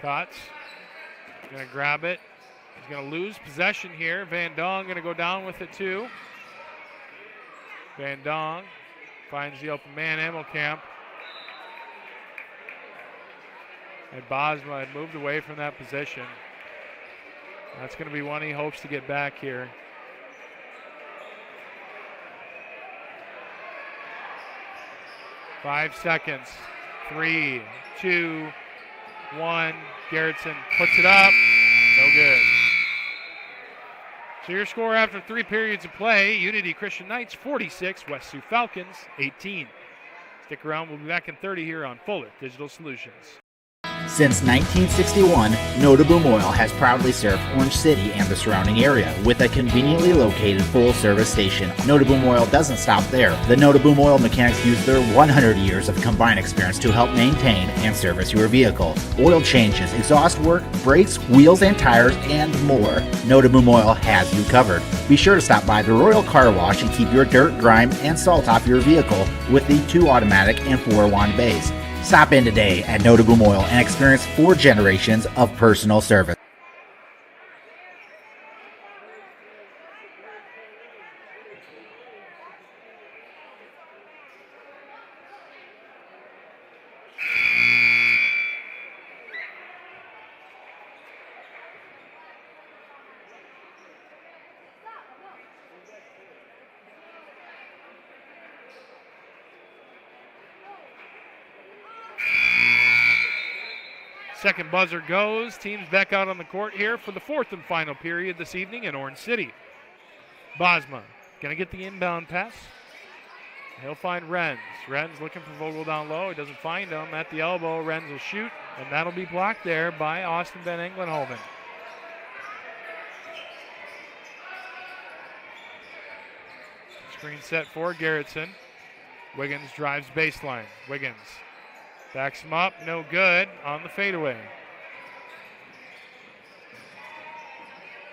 Kotz going to grab it. He's going to lose possession here. Van Dong going to go down with it too. Van Dong finds the open man, Emmelkamp. And Bosma had moved away from that position. That's going to be one he hopes to get back here. Five seconds. 3, 2, 1. Garrettson puts it up. No good. So your score after 3 periods of play, Unity Christian Knights 46, West Sioux Falcons 18. Stick around, we'll be back in 30 here on Fuller Digital Solutions. Since 1961, Notaboom Oil has proudly served Orange City and the surrounding area with a conveniently located full-service station. Notaboom Oil doesn't stop there. The Notaboom Oil mechanics use their 100 years of combined experience to help maintain and service your vehicle. Oil changes, exhaust work, brakes, wheels and tires, and more. Notaboom Oil has you covered. Be sure to stop by the Royal Car Wash and keep your dirt, grime, and salt off your vehicle with the 2 automatic and 4 wand bays. Stop in today at Notaboom Oil and experience 4 generations of personal service. second buzzer goes. Teams back out on the court here for the fourth and final period this evening in Orange City. Bosma going to get the inbound pass. He'll find Renz. Renz looking for Vogel down low. He doesn't find him. At the elbow, Renz will shoot, and that'll be blocked there by Austin Van Englenhoven. Screen set for Garrettson. Wiggins drives baseline. Wiggins backs him up. No good on the fadeaway.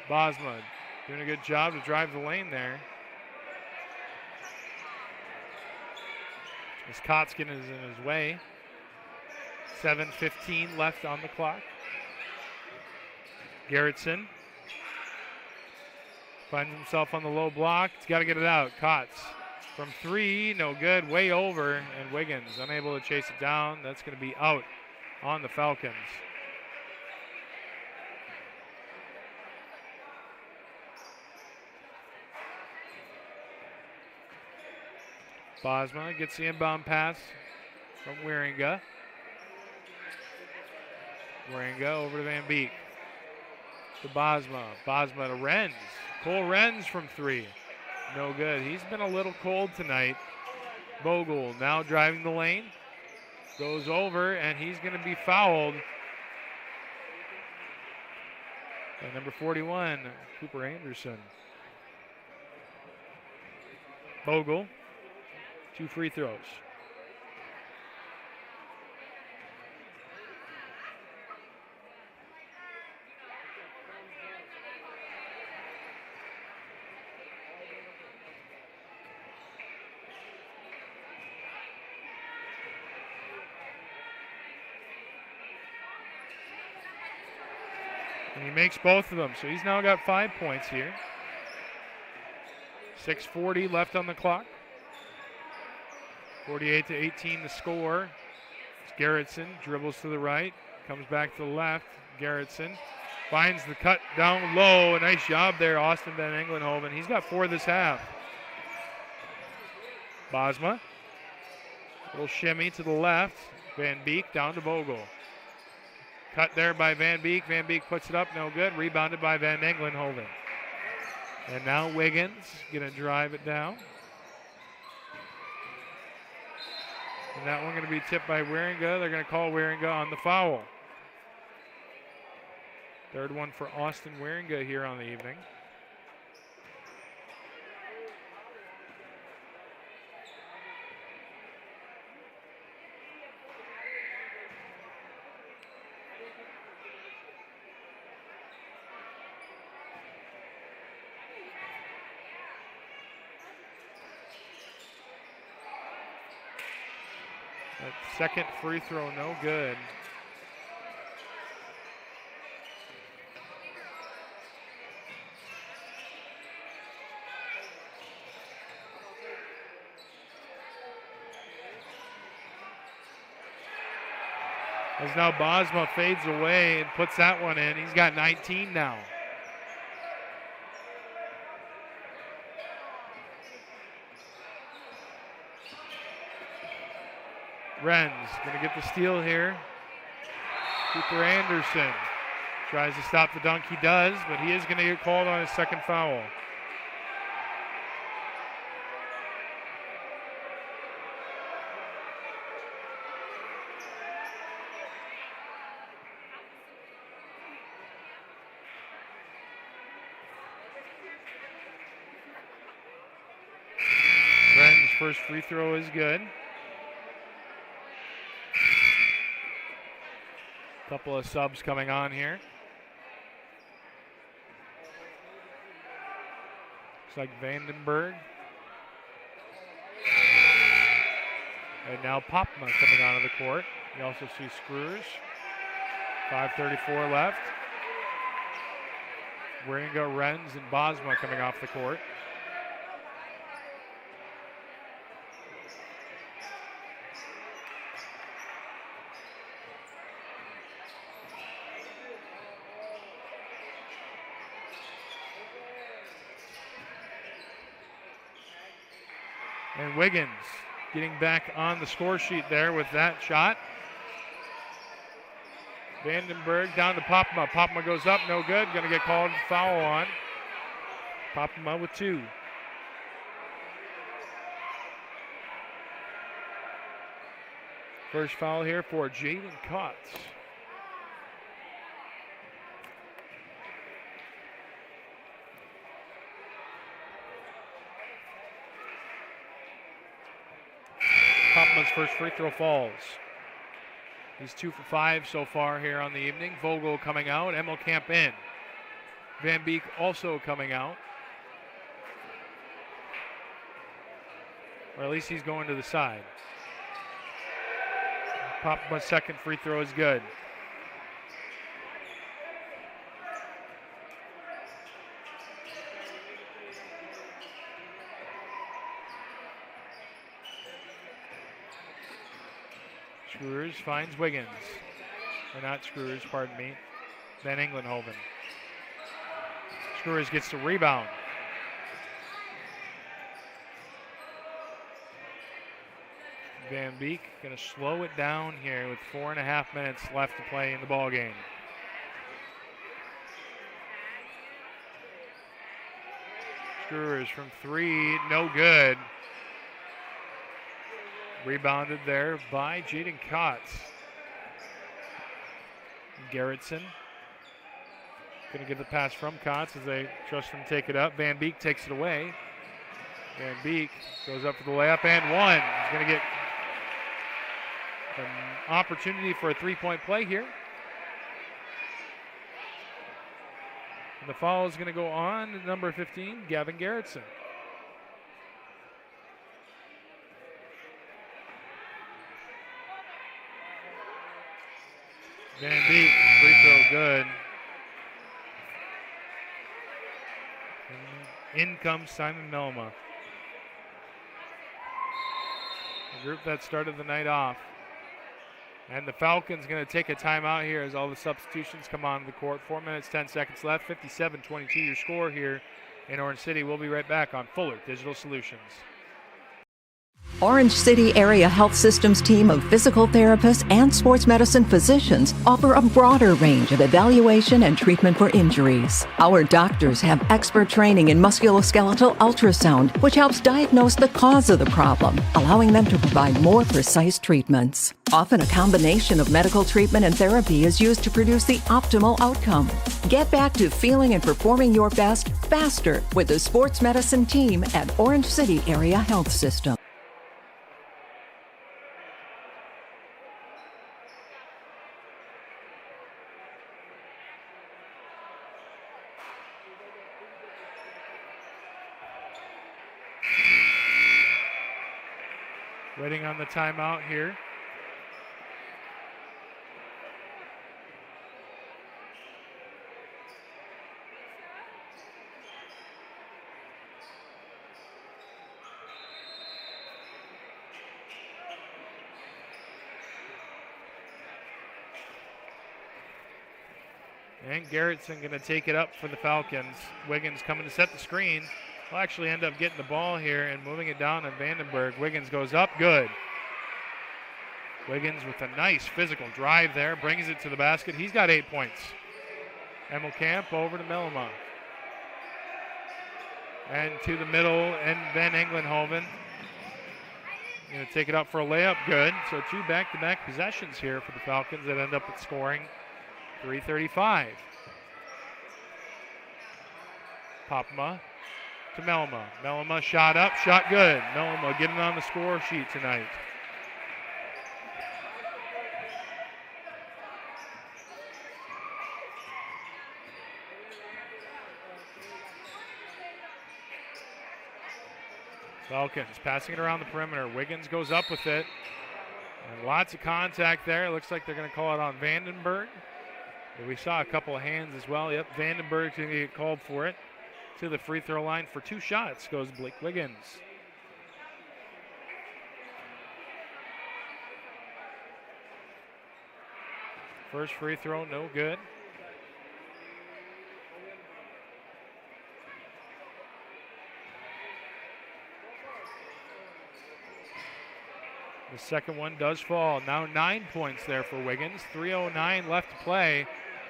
Bosma doing a good job to drive the lane there. As Kotskin is in his way. 7:15 left on the clock. Garrettson finds himself on the low block. He's got to get it out. Kotz from three, no good, way over, and Wiggins unable to chase it down. That's going to be out on the Falcons. Bosma gets the inbound pass from Wieringa. Wieringa over to Van Beek. To Bosma. Bosma to Renz. Cole Renz from three. No good. He's been a little cold tonight. Vogel now driving the lane. Goes over, and he's going to be fouled by number 41, Cooper Anderson. Vogel. 2 free throws. And he makes both of them, so he's now got 5 points here. 6:40 left on the clock. 48-18 the score. It's Garrettson, dribbles to the right, comes back to the left. Garrettson finds the cut down low. A nice job there, Austin Van Englenhoven. He's got 4 this half. Bosma, little shimmy to the left. Van Beek down to Vogel. Cut there by Van Beek. Van Beek puts it up, no good. Rebounded by Van Englenhoven. And now Wiggins gonna drive it down. And that one going to be tipped by Wieringa. They're going to call Wieringa on the foul. Third one for Austin Wieringa here on the evening. That second free throw, no good. As now Bosma fades away and puts that one in. He's got 19 now. Renz going to get the steal here. Cooper Anderson tries to stop the dunk. He does, but he is going to get called on his second foul. Renz's first free throw is good. Couple of subs coming on here. Looks like Vandenberg. And now Popma coming onto the court. You also see Screws. 5:34 left. Wieringa, Renz, and Bosma coming off the court. And Wiggins getting back on the score sheet there with that shot. Vandenberg down to Popma. Popma goes up, no good. Going to get called foul on. Popma with 2. First foul here for Jaden Kotz. Popma's first free throw falls. He's 2 for 5 so far here on the evening. Vogel coming out, Emmelkamp in. Van Beek also coming out. Or at least he's going to the side. Popma's second free throw is good. Screwers finds Wiggins. Or not Screwers, pardon me. Van Englenhoven. Screwers gets the rebound. Van Beek going to slow it down here with 4.5 minutes left to play in the ball game. Screwers from 3, no good. Rebounded there by Jaden Kotz. Garrettson going to get the pass from Kotz as they trust him to take it up. Van Beek takes it away. Van Beek goes up for the layup and one. He's going to get an opportunity for a 3-point play here. And the foul is going to go on number 15, Gavin Garrettson. Van Beek, free throw good. And in comes Simon Melma. The group that started the night off. And the Falcons going to take a timeout here as all the substitutions come onto the court. 4 minutes, 10 seconds left. 57-22 your score here in Orange City. We'll be right back on Fuller Digital Solutions. Orange City Area Health Systems team of physical therapists and sports medicine physicians offer a broader range of evaluation and treatment for injuries. Our doctors have expert training in musculoskeletal ultrasound, which helps diagnose the cause of the problem, allowing them to provide more precise treatments. Often a combination of medical treatment and therapy is used to produce the optimal outcome. Get back to feeling and performing your best faster with the sports medicine team at Orange City Area Health System. Waiting on the timeout here. And Garrettson going to take it up for the Falcons. Wiggins coming to set the screen. Will actually end up getting the ball here and moving it down on Vandenberg. Wiggins goes up, good. Wiggins with a nice physical drive there, brings it to the basket. He's got 8 points. Emmelkamp over to Melma. And to the middle, and Van Englenhoven. Going to take it up for a layup, good. So 2 back-to-back possessions here for the Falcons that end up at scoring 3:35. Popma to Melma. Melma shot up, shot good. Melma getting on the score sheet tonight. Falcons passing it around the perimeter. Wiggins goes up with it. And lots of contact there. Looks like they're going to call it on Vandenberg. But we saw a couple of hands as well. Yep, Vandenberg's going to get called for it. To the free throw line for 2 shots goes Blake Wiggins. First free throw, no good. The second one does fall. Now 9 points there for Wiggins. 3:09 left to play.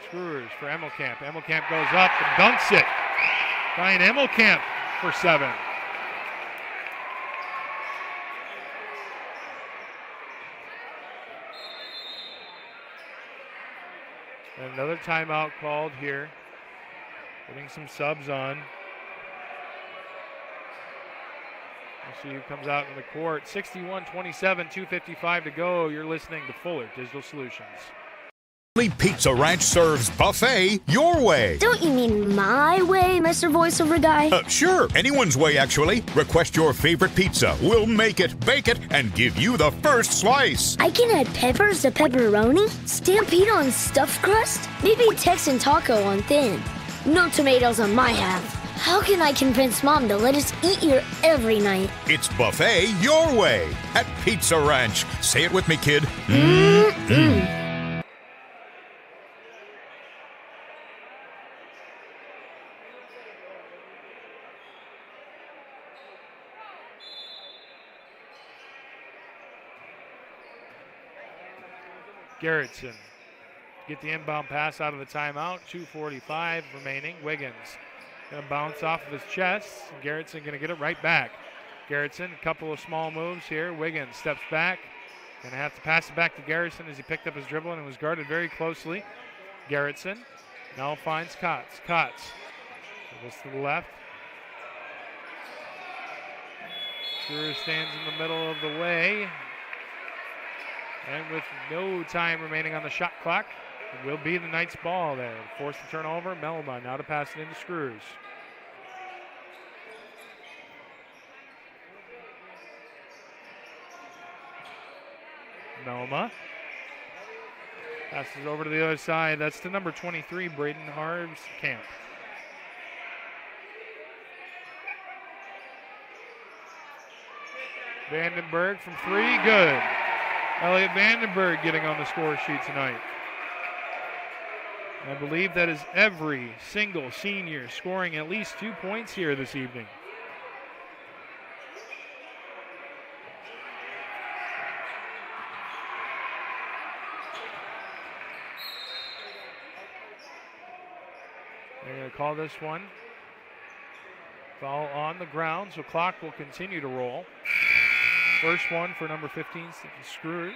Screwers for Emmelkamp. Emmelkamp goes up and dunks it. Brian Emmelkamp for 7. And another timeout called here. Putting some subs on. We'll see who comes out in the court. 61-27, 2:55 to go. You're listening to Fuller Digital Solutions. Pizza Ranch serves buffet your way. Don't you mean my way, Mr. Voiceover Guy? Sure, anyone's way, actually. Request your favorite pizza. We'll make it, bake it, and give you the first slice. I can add peppers to pepperoni, Stampede on stuffed crust, maybe Texan taco on thin. No tomatoes on my half. How can I convince Mom to let us eat here every night? It's buffet your way at Pizza Ranch. Say it with me, kid. Garrettson get the inbound pass out of the timeout. 2:45 remaining. Wiggins going to bounce off of his chest. Garrettson going to get it right back. Garrettson, a couple of small moves here. Wiggins steps back. Going to have to pass it back to Garrettson as he picked up his dribble and was guarded very closely. Garrettson now finds Kotz. Kotz goes to the left. Screw stands in the middle of the way. And with no time remaining on the shot clock, it will be the Knights' ball there. Forced to turn over. Melba now to pass it into Screws. Melma passes over to the other side. That's to number 23, Braden Camp. Vandenberg from 3, good. Elliot Vandenberg getting on the score sheet tonight. I believe that is every single senior scoring at least 2 points here this evening. They're going to call this one foul on the ground, so clock will continue to roll. First one for number 15, Screws.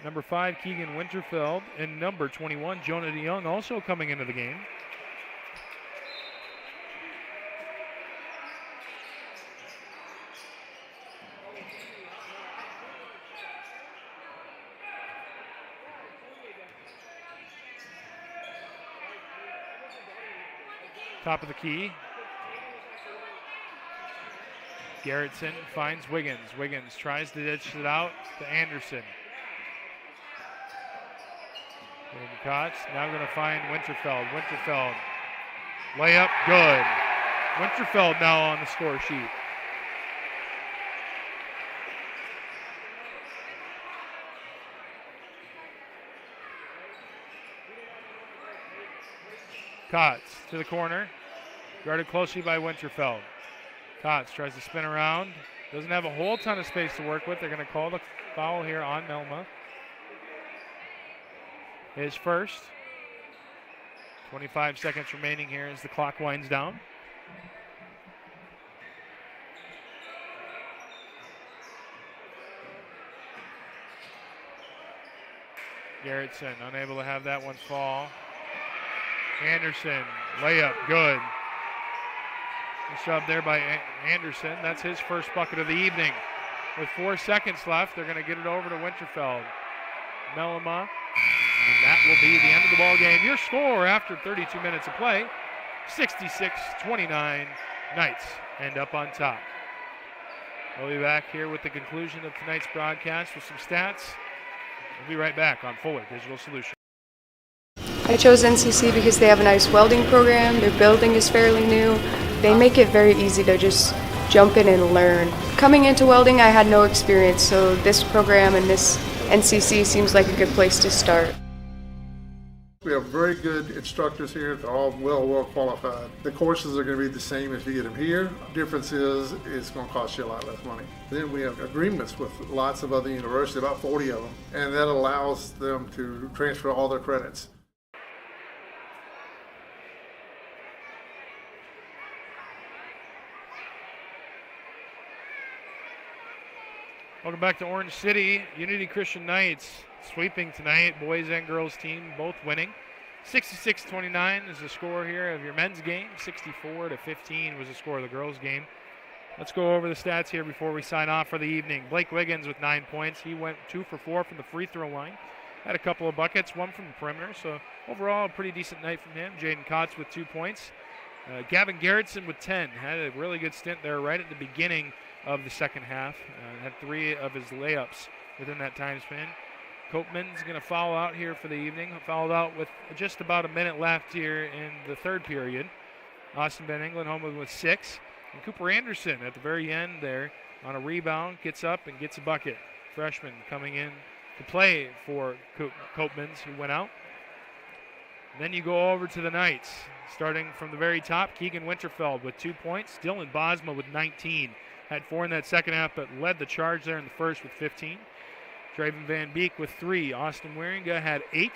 Number 5, Keegan Winterfeld. And number 21, Jonah DeYoung, also coming into the game. Top of the key. Garrettson finds Wiggins. Wiggins tries to ditch it out to Anderson. Kotz now going to find Winterfeld. Winterfeld, layup, good. Winterfeld now on the score sheet. Kotz to the corner, guarded closely by Winterfeld. Kotz tries to spin around. Doesn't have a whole ton of space to work with. They're going to call the foul here on Melma. His first. 25 seconds remaining here as the clock winds down. Garrettson unable to have that one fall. Anderson, layup, good. Nice job there by Anderson. That's his first bucket of the evening. With 4 seconds left, they're going to get it over to Winterfeld. Melima, and that will be the end of the ball game. Your score after 32 minutes of play, 66-29. Knights end up on top. We'll be back here with the conclusion of tonight's broadcast with some stats. We'll be right back on Fuller Digital Solutions. I chose NCC because they have a nice welding program. Their building is fairly new. They make it very easy to just jump in and learn. Coming into welding, I had no experience, so this program and this NCC seems like a good place to start. We have very good instructors here. They're all well qualified. The courses are going to be the same if you get them here. Difference is it's going to cost you a lot less money. Then we have agreements with lots of other universities, about 40 of them, and that allows them to transfer all their credits. Welcome back to Orange City. Unity Christian Knights sweeping tonight. Boys and girls team both winning. 66-29 is the score here of your men's game. 64-15 was the score of the girls' game. Let's go over the stats here before we sign off for the evening. Blake Wiggins with 9 points. He went 2 for 4 from the free throw line. Had a couple of buckets, 1 from the perimeter. So overall, a pretty decent night from him. Jaden Kotz with 2 points. Gavin Garrettson with 10. Had a really good stint there right at the beginning of the second half. Had 3 of his layups within that time span. Copeman's going to foul out here for the evening. Fouled out with just about a minute left here in the third period. Austin Van Engelen home with 6. And Cooper Anderson at the very end there on a rebound gets up and gets a bucket. Freshman coming in to play for Copeman's, who went out. And then you go over to the Knights. Starting from the very top, Keegan Winterfeld with 2 points. Dylan Bosma with 19. Had 4 in that second half, but led the charge there in the first with 15. Draven Van Beek with 3. Austin Wieringa had 8.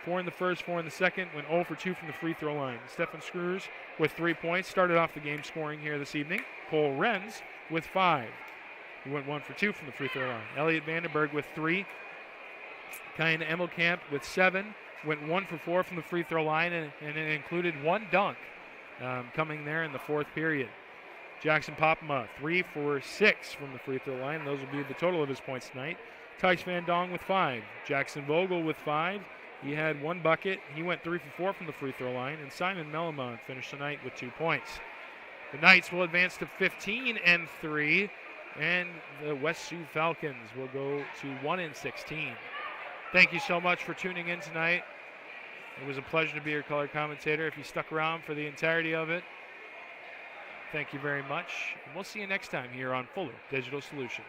4 in the first, 4 in the second. Went 0 for 2 from the free throw line. Stefan Screws with 3 points. Started off the game scoring here this evening. Cole Renz with 5. He went 1 for 2 from the free throw line. Elliot Vandenberg with 3. Kyan Emmelkamp with 7. Went 1 for 4 from the free throw line, and it included 1 dunk coming there in the fourth period. Jackson Popma, 3 for 6 from the free throw line. Those will be the total of his points tonight. Tice Van Dong with 5. Jackson Vogel with 5. He had 1 bucket. He went 3 for 4 from the free throw line. And Simon Melamont finished the night with 2 points. The Knights will advance to 15-3. And the West Sioux Falcons will go to 1-16. Thank you so much for tuning in tonight. It was a pleasure to be your color commentator. If you stuck around for the entirety of it, thank you very much. And we'll see you next time here on Fuller Digital Solutions.